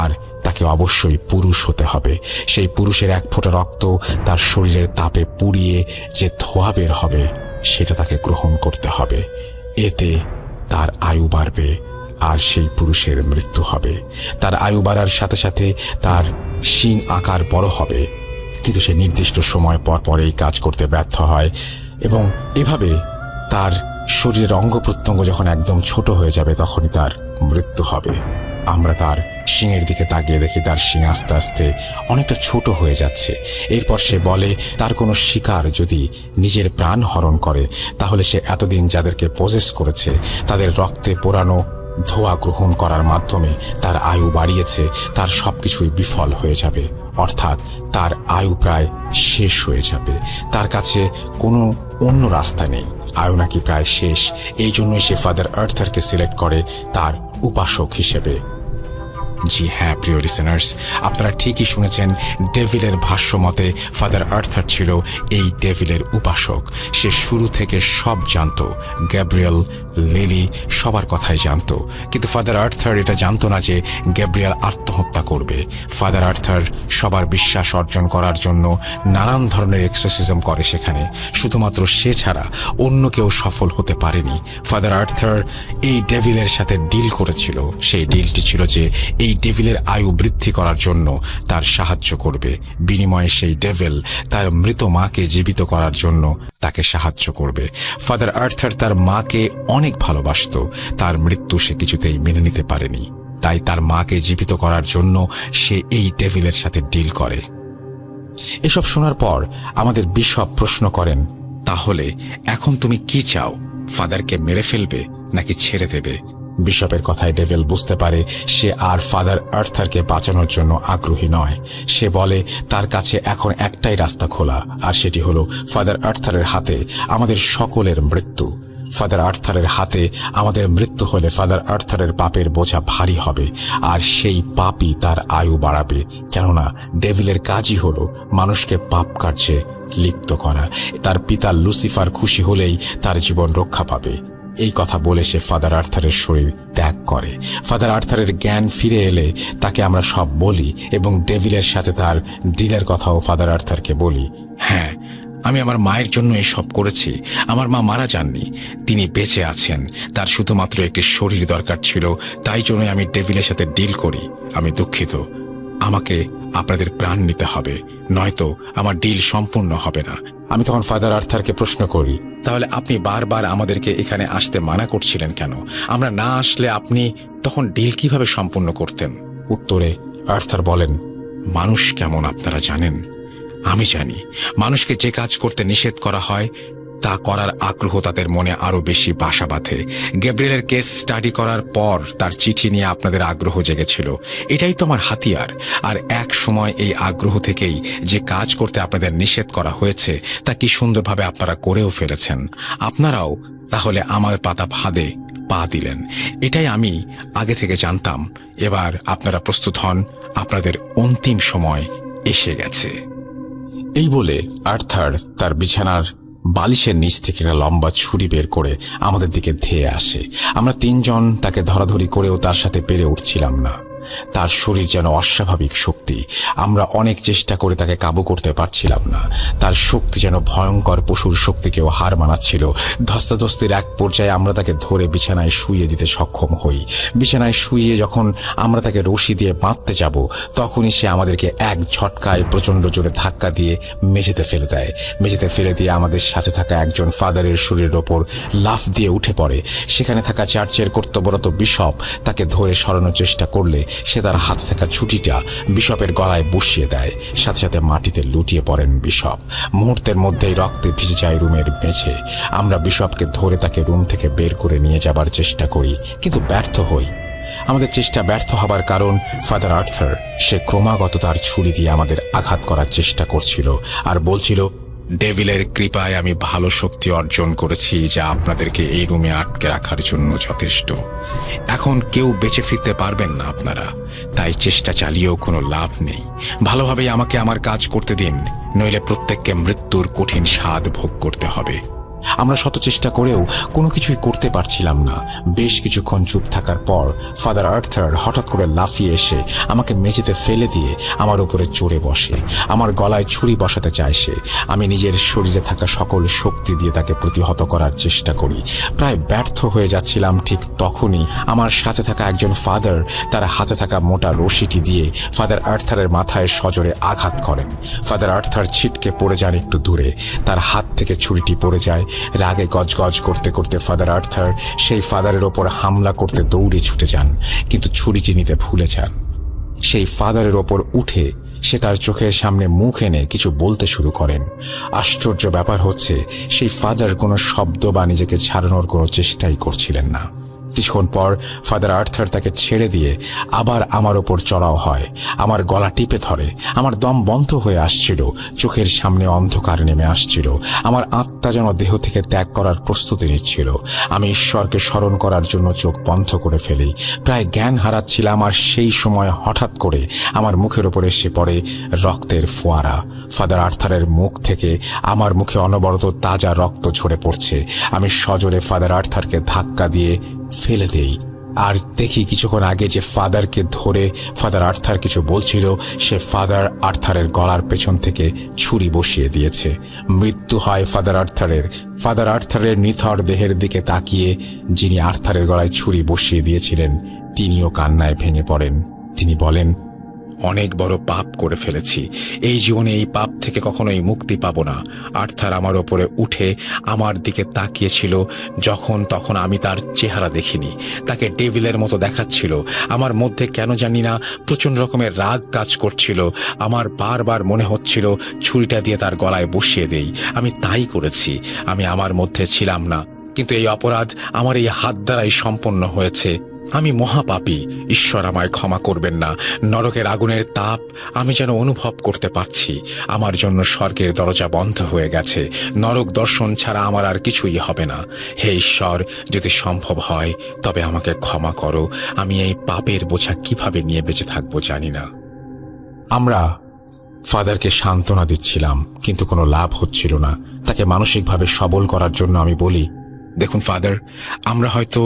B: আর তাকে অবশ্যই পুরুষ হতে হবে। সেই পুরুষের 1 ফোঁটা রক্ত তার শরীরের তাপে পুড়িয়ে যে ধোঁয়া বের হবে সেটা তাকে গ্রহণ করতে হবে। এতে তার আয়ু বাড়বে আর সেই পুরুষের মৃত্যু হবে। তার আয়ু বাড়ার সাথে সাথে তার শিং আকার বড় হবে, কিন্তু সে নির্দিষ্ট সময় পর পর এই কাজ করতে ব্যর্থ হয় এবং এভাবে তার শরীরের অঙ্গ প্রত্যঙ্গ যখন একদম ছোট হয়ে যাবে তখনই তার মৃত্যু হবে। আমরা তার শিংয়ের দিকে তাকিয়ে দেখি তার শিং আস্তে আস্তে অনেকটা ছোট হয়ে যাচ্ছে। এরপর সে বলে তার কোনো শিকার যদি নিজের প্রাণ হরণ করে তাহলে সে এতদিন যাদেরকে পজেস করেছে তাদের রক্তে পোড়ানো ধোঁয়া গ্রহণ করার মাধ্যমে তার আয়ু বাড়িয়েছে, তার সবকিছুই বিফল হয়ে যাবে, অর্থাৎ তার আয়ু প্রায় শেষ হয়ে যাবে। তার কাছে কোনো অন্য রাস্তা নেই, আয়ু নাকি প্রায় শেষ। এই জন্যই সে ফাদার আর্থারকে সিলেক্ট করে তার উপাসক হিসেবে। জি হ্যাঁ প্রিয় লিসেনার্স, আপনারা ঠিকই শুনেছেন। ডেভিলের ভাষ্য মতে ফাদার আর্থার ছিল এই ডেভিলের উপাসক। সে শুরু থেকে সব জানতো, গ্যাব্রিয়েল, লিলি সবার কথাই জানতো, কিন্তু ফাদার আর্থার এটা জানতো না যে গ্যাব্রিয়েল আত্মহত্যা করবে। ফাদার আর্থার সবার বিশ্বাস অর্জন করার জন্য নানান ধরনের এক্সারসাইজম করে সেখানে, শুধুমাত্র সে ছাড়া অন্য কেউ সফল হতে পারেনি। ফাদার আর্থার এই ডেভিলের সাথে ডিল করেছিল। সেই ডিলটি ছিল যে এই ডেভিলের আয়ু বৃদ্ধি করার জন্য তার সাহায্য করবে, বিনিময়ে সেই ডেভিল তার মৃত মাকে জীবিত করার জন্য তাকে সাহায্য করবে। ফাদার আর্থার তার মাকে অনেক ভালোবাসতো, তার মৃত্যু সে কিছুতেই মেনে নিতে পারেনি, তাই তার মাকে জীবিত করার জন্য সে এই ডেভিলের সাথে ডিল করে। এসব শোনার পর আমাদের বিশপ প্রশ্ন করেন, তাহলে এখন তুমি কি চাও? ফাদারকে মেরে ফেলবে নাকি ছেড়ে দেবে? বিশপের কথায় ডেভিল বুঝতে পারে সে আর ফাদার আর্থারকে বাঁচানোর জন্য আগ্রহী নয়। সে বলে তার কাছে এখন একটাই রাস্তা খোলা, আর সেটি হলো ফাদার আর্থারের হাতে আমাদের সকলের মৃত্যু। ফাদার আর্থারের হাতে আমাদের মৃত্যু হলে ফাদার আর্থারের পাপের বোঝা ভারী হবে, আর সেই পাপই তার আয়ু বাড়াবে। কেননা ডেভিলের কাজই হলো মানুষকে পাপ কার্যে লিপ্ত করা। তার পিতা লুসিফার খুশি হলেই তার জীবন রক্ষা পাবে। এই কথা বলে সে ফাদার আর্থারের শরীর ত্যাগ করে। ফাদার আর্থারের জ্ঞান ফিরে এলে তাকে আমরা সব বলি এবং ডেভিলের সাথে তার ডিলের কথাও ফাদার আর্থারকে বলি। হ্যাঁ, আমি আমার মায়ের জন্য এসব করেছি। আমার মা মারা যাননি, তিনি বেঁচে আছেন। তার শুধুমাত্র একটি শরীর দরকার ছিল, তাই জন্যই আমি ডেভিলের সাথে ডিল করি। আমি দুঃখিত, আমাকে আপনাদের প্রাণ নিতে হবে, নয়তো আমার ডিল সম্পূর্ণ হবে না। আমি তখন ফাদার আর্থারকে প্রশ্ন করি, তাহলে আপনি বারবার আমাদেরকে এখানে আসতে মানা করছিলেন কেন? আমরা না আসলে আপনি তখন ডিল কিভাবে সম্পূর্ণ করতেন? উত্তরে আর্থার বলেন, মানুষ কেমন আপনারা জানেন? আমি জানি। মানুষকে যে কাজ করতে নিষেধ করা হয় তা করার আগ্রহ তাদের মনে আরো বেশি বাসা বাঁধে। গ্যাব্রিয়েলের কেস স্টাডি করার পর তার চিঠি নিয়ে আপনাদের আগ্রহ জেগেছিল। এটাই তো আমার হাতিয়ার। আর এক সময় এই আগ্রহ থেকেই যে কাজ করতে আপনাদের নিষেধ করা হয়েছে তা কি সুন্দরভাবে আপনারা করেও ফেলেছেন। আপনারাও তাহলে আমার পাতা ফাঁদে পা দিলেন। এটাই আমি আগে থেকে জানতাম। এবার আপনারা প্রস্তুত হন, আপনাদের অন্তিম সময় এসে গেছে। এই বলে আর্থার তার বিছানার বালিশের নিচ থেকে একটা লম্বা ছুরি বের করে আমাদের দিকে ধেয়ে আসে। আমরা তিনজন তাকে ধরাধরি করেও তার সাথে পেরে উঠছিলাম না। তার শরীর যেন অস্বাভাবিক শক্তি। আমরা অনেক চেষ্টা করে তাকে কাবু করতে পারছিলাম না। তার শক্তি যেন ভয়ঙ্কর পশুর শক্তিকেও হার মানাচ্ছিল। ধস্তাধস্তির এক পর্যায়ে আমরা তাকে ধরে বিছানায় শুইয়ে দিতে সক্ষম হই। বিছানায় শুইয়ে যখন আমরা তাকে রশি দিয়ে বাঁধতে যাব তখনই সে আমাদেরকে এক ঝটকায় প্রচণ্ড জোরে ধাক্কা দিয়ে মেঝেতে ফেলে দেয়। মেঝেতে ফেলে দিয়ে আমাদের সাথে থাকা একজন ফাদারের শরীরের ওপর লাফ দিয়ে উঠে পড়ে। সেখানে থাকা চার্চের কর্তব্যরত বিশপ তাকে ধরে সরানোর চেষ্টা করলে সে তার হাতে থাকা ছুটিটা বিশপের গলায় বসিয়ে দেয়। সাথে সাথে মাটিতে লুটিয়ে পড়েন বিশপ। মুহূর্তের মধ্যেই রক্তে ভিজে যায় রুমের মেঝে। আমরা বিশপকে ধরে তাকে রুম থেকে বের করে নিয়ে যাবার চেষ্টা করি, কিন্তু ব্যর্থ হই। আমাদের চেষ্টা ব্যর্থ হবার কারণ ফাদার আর্থার সে ক্রমাগত তার ছুরি দিয়ে আমাদের আঘাত করার চেষ্টা করছিল আর বলছিল, ডেভিলের কৃপায় আমি ভালো শক্তি অর্জন করেছি যা আপনাদেরকে এই রুমে আটকে রাখার জন্য যথেষ্ট। এখন কেউ বেঁচে ফিরতে পারবেন না আপনারা, তাই চেষ্টা চালিয়েও কোনো লাভ নেই। ভালোভাবেই আমাকে আমার কাজ করতে দিন, নইলে প্রত্যেককে মৃত্যুর কঠিন স্বাদ ভোগ করতে হবে। আমরা শত চেষ্টা করেও কোনো কিছুই করতে পারছিলাম না। বেশ কিছুক্ষণ চুপ থাকার পর ফাদার আর্থার হঠাৎ করে লাফিয়ে এসে আমাকে মেঝেতে ফেলে দিয়ে আমার উপরে চড়ে বসে। আমার গলায় ছুরি বসাতে চায় সে। আমি নিজের শরীরে থাকা সকল শক্তি দিয়ে তাকে প্রতিহত করার চেষ্টা করি। প্রায় ব্যর্থ হয়ে যাচ্ছিলাম। ঠিক তখনই আমার সাথে থাকা একজন ফাদার তার হাতে থাকা মোটা রশিটি দিয়ে ফাদার আর্থারের মাথায় সজোরে আঘাত করেন। ফাদার আর্থার ছিটকে পড়ে যান একটু দূরে। তার হাত থেকে ছুরিটি পড়ে যায় রাগে গজগজ করতে করতে ফাদার আর্থার সেই ফাদারের ওপর হামলা করতে দৌড়ে ছুটে যান, কিন্তু ছুরিটি নিতে ভুলে যান। সেই ফাদারের ওপর উঠে সে তার চোখের সামনে মুখ এনে কিছু বলতে শুরু করেন। আশ্চর্য ব্যাপার হচ্ছে, সেই ফাদার কোনো শব্দ বা নিজেকে ছাড়ানোর কোনো চেষ্টাই করছিলেন না। কিছুক্ষণ পর ফাদার আর্থার তাকে ছেড়ে দিয়ে আবার আমার ওপর চড়াও হয়, আমার গলা টিপে ধরে। আমার দম বন্ধ হয়ে আসছিল, চোখের সামনে অন্ধকার নেমে আসছিল, আমার আত্মা যেন দেহ থেকে ত্যাগ করার প্রস্তুতি নিচ্ছিল। আমি ঈশ্বরকে স্মরণ করার জন্য চোখ বন্ধ করে ফেলি, প্রায় জ্ঞান হারাচ্ছিলাম। আর সেই সময় হঠাৎ করে আমার মুখের ওপর এসে পড়ে রক্তের ফোয়ারা। ফাদার আর্থারের মুখ থেকে আমার মুখে অনবরত তাজা রক্ত ঝরে পড়ছে। আমি সজোরে ফাদার আর্থারকে ধাক্কা দিয়ে ফেলে দেই, আর দেখি কিছুক্ষণ আগে যে ফাদারকে ধরে ফাদার আর্থার কিছু বলছিল, সে ফাদার আর্থারের গলার পেছন থেকে ছুরি বসিয়ে দিয়েছে। মৃত্যু হয় ফাদার আর্থারের। ফাদার আর্থারের নিথর দেহের দিকে তাকিয়ে যিনি আর্থারের গলায় ছুরি বসিয়ে দিয়েছিলেন তিনিও কান্নায় ভেঙে পড়েন। তিনি বলেন, অনেক বড় পাপ করে ফেলেছি, এই জীবনে এই পাপ থেকে কখনোই মুক্তি পাবো না। আর্থার আমার ওপরে উঠে আমার দিকে তাকিয়েছিল, যখন তখন আমি তার চেহারা দেখিনি। তাকে ডেভিলের মতো দেখাচ্ছিল। আমার মধ্যে কেন জানি না প্রচণ্ড রকমের রাগ কাজ করছিল। আমার বারবার মনে হচ্ছিল ছুরিটা দিয়ে তার গলায় বসিয়ে দেই। আমি তাই করেছি। আমি আমার মধ্যে ছিলাম না, কিন্তু এই অপরাধ আমার এই হাত দ্বারাই সম্পন্ন হয়েছে। আমি মহাপাপী, ঈশ্বর আমায় ক্ষমা করবেন না। নরকের আগুনের তাপ আমি যেন অনুভব করতে পারছি। আমার জন্য স্বর্গের দরজা বন্ধ হয়ে গেছে। নরক দর্শন ছাড়া আমার আর কিছুই হবে না। হে ঈশ্বর, যদি সম্ভব হয় তবে আমাকে ক্ষমা করো। আমি এই পাপের বোঝা কিভাবে নিয়ে বেঁচে থাকবো জানি না। আমরা ফাদারকে সান্ত্বনা দিচ্ছিলাম, কিন্তু কোনো লাভ হচ্ছিল না। তাকে মানসিকভাবে সবল করার জন্য আমি বলি, দেখুন ফাদার, আমরা হয়তো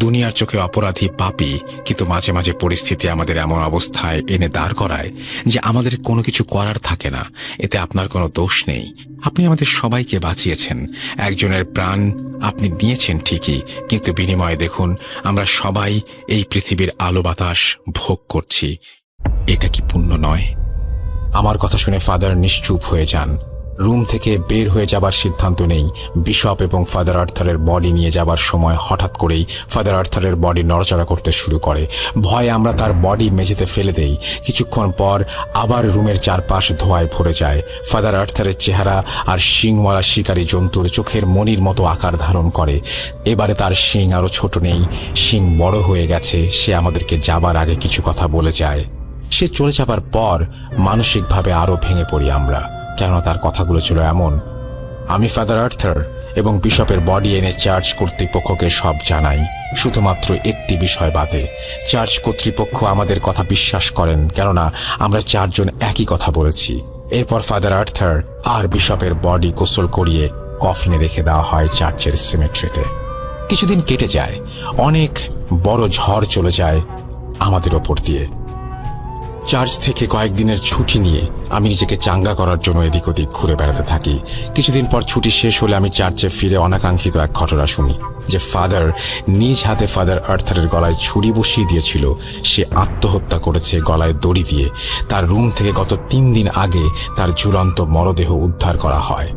B: দুনিয়ার চোখে অপরাধী, পাপী, কিন্তু মাঝে মাঝে পরিস্থিতি আমাদের এমন অবস্থায় এনে দাঁড় করায় যে আমাদের কোনো কিছু করার থাকে না। এতে আপনার কোনো দোষ নেই। আপনি আমাদের সবাইকে বাঁচিয়েছেন। একজনের প্রাণ আপনি নিয়েছেন ঠিকই, কিন্তু বিনিময়ে দেখুন আমরা সবাই এই পৃথিবীর আলো বাতাস ভোগ করছি। এটা কি পুণ্য নয়? আমার কথা শুনে ফাদার নিশ্চুপ হয়ে যান। রুম থেকে বের হয়ে যাবার সিদ্ধান্ত নেই। বিশপ এবং ফাদার আর্থারের বডি নিয়ে যাবার সময় হঠাৎ করেই ফাদার আর্থারের বডি নড়াচড়া করতে শুরু করে। ভয়ে আমরা তার বডি মেঝেতে ফেলে দেই। কিছুক্ষণ পর আবার রুমের চারপাশ ধোঁয়ায় ভরে যায়। ফাদার আর্থারের চেহারা আর শিংওয়ালা শিকারী জন্তুর চোখের মণির মতো আকার ধারণ করে। এবারে তার শিং আরও ছোট নেই, শিং বড় হয়ে গেছে। সে আমাদেরকে যাবার আগে কিছু কথা বলে যায়। সে চলে যাবার পর মানসিকভাবে আরও ভেঙে পড়ি আমরা, কেননা তার কথাগুলো ছিল এমন। আমি ফাদার আর্থার এবং বিশপের বডি এনে চার্চ কর্তৃপক্ষকে সব জানাই, শুধুমাত্র একটি বিষয় বাদে। চার্চ কর্তৃপক্ষ আমাদের কথা বিশ্বাস করেন, কেননা আমরা চারজন একই কথা বলেছি। এরপর ফাদার আর্থার আর বিশপের বডি গোসল করিয়ে কফিনে রেখে দেওয়া হয় চার্চের সিমেট্রিতে। কিছুদিন কেটে যায়, অনেক বড় ঝড় চলে যায় আমাদের ওপর দিয়ে। চার্চ থেকে কয়েকদিনের ছুটি নিয়ে আমি নিজেকে চাঙ্গা করার জন্য এদিক ওদিক ঘুরে বেড়াতে থাকি। কিছুদিন পর ছুটি শেষ হলে আমি চার্চে ফিরে অনাকাঙ্ক্ষিত এক ঘটনা শুনি, যে ফাদার নিজ হাতে ফাদার আর্থারের গলায় ছুরি বসিয়ে দিয়েছিল। সে আত্মহত্যা করেছে গলায় দড়ি দিয়ে। তার রুম থেকে গত 3 দিন আগে তার ঝুলন্ত মরদেহ উদ্ধার করা হয়।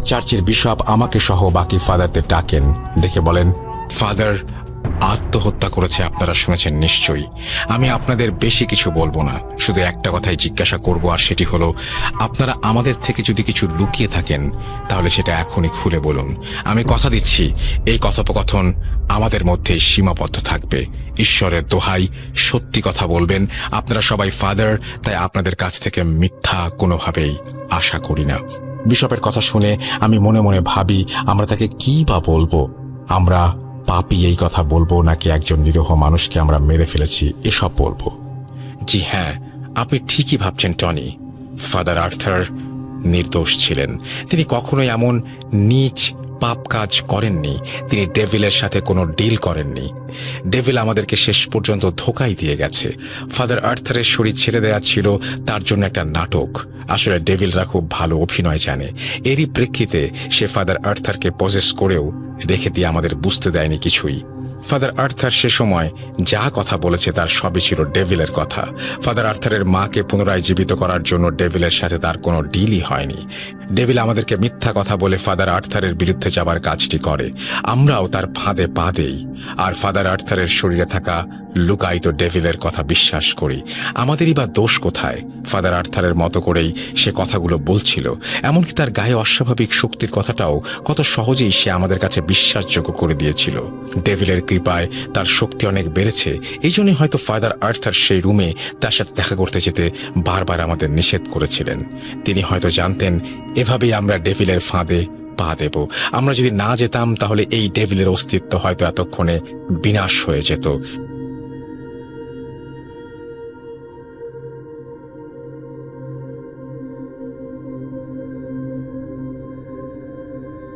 B: চার্চের বিশপ আমাকে সহ বাকি ফাদারদের ডাকেন, ডেকে বলেন, ফাদার আত্মহত্যা করেছে, আপনারা শুনেছেন নিশ্চয়ই। আমি আপনাদের বেশি কিছু বলবো না, শুধু একটা কথাই জিজ্ঞাসা করব, আর সেটি হলো, আপনারা আমাদের থেকে যদি কিছু লুকিয়ে থাকেন তাহলে সেটা এখনই খুলে বলুন। আমি কথা দিচ্ছি এই কথোপকথন আমাদের মধ্যে সীমাবদ্ধ থাকবে। ঈশ্বরের দোহাই, সত্যি কথা বলবেন। আপনারা সবাই ফাদার, তাই আপনাদের কাছ থেকে মিথ্যা কোনোভাবেই আশা করি না। বিশপের কথা শুনে আমি মনে মনে ভাবি, আমরা তাকে কি বা বলবো? আমরা পাপী এই কথা বলবো, নাকি একজন নিরীহ মানুষকে আমরা মেরে ফেলেছি এসব বলবো? জি হ্যাঁ, আপনি ঠিকই ভাবছেন টনি। ফাদার আর্থার নির্দোষ ছিলেন। তিনি কখনোই এমন নীচ পাপ কাজ করেননি। তিনি ডেভিলের সাথে কোনো ডিল করেননি। ডেভিল আমাদেরকে শেষ পর্যন্ত ধোঁকাই দিয়ে গেছে। ফাদার আর্থারের শরীর ছেড়ে দেওয়া ছিল তার জন্য একটা নাটক। আসলে ডেভিলরা খুব ভালো অভিনয় জানে। এরই প্রেক্ষিতে সে ফাদার আর্থারকে পজেস করেও রেখে দিয়ে আমাদের বুঝতে দেয়নি কিছুই।
A: ফাদার আর্থার সে সময় যা কথা বলেছে তার সবই ছিল ডেভিলের কথা। ফাদার আর্থারের মাকে পুনরায় জীবিত করার জন্য ডেভিলের সাথে তার কোনো ডিলই হয়নি। ডেভিল আমাদেরকে মিথ্যা কথা বলে ফাদার আর্থারের বিরুদ্ধে যাবার কাজটি করে। আমরাও তার ফাঁদে পা দেই, আর ফাদার আর্থারের শরীরে থাকা লুকায়িত ডেভিলের কথা বিশ্বাস করি। আমাদেরই বা দোষ কোথায়? ফাদার আর্থারের মতো করেই সে কথাগুলো বলছিল। এমনকি তার গায়ে অস্বাভাবিক শক্তির কথাটাও কত সহজেই সে আমাদের কাছে বিশ্বাসযোগ্য করে দিয়েছিল। ডেভিলের কৃপায় তার শক্তি অনেক বেড়েছে। এই জন্যই হয়তো ফাদার আর্থার সেই রুমে তার সাথে দেখা করতে যেতে বারবার আমাদের নিষেধ করেছিলেন। তিনি হয়তো জানতেন এভাবেই আমরা ডেভিলের ফাঁদে পা দেব। আমরা যদি না যেতাম তাহলে এই ডেভিলের অস্তিত্ব হয়তো এতক্ষণে বিনাশ হয়ে যেত।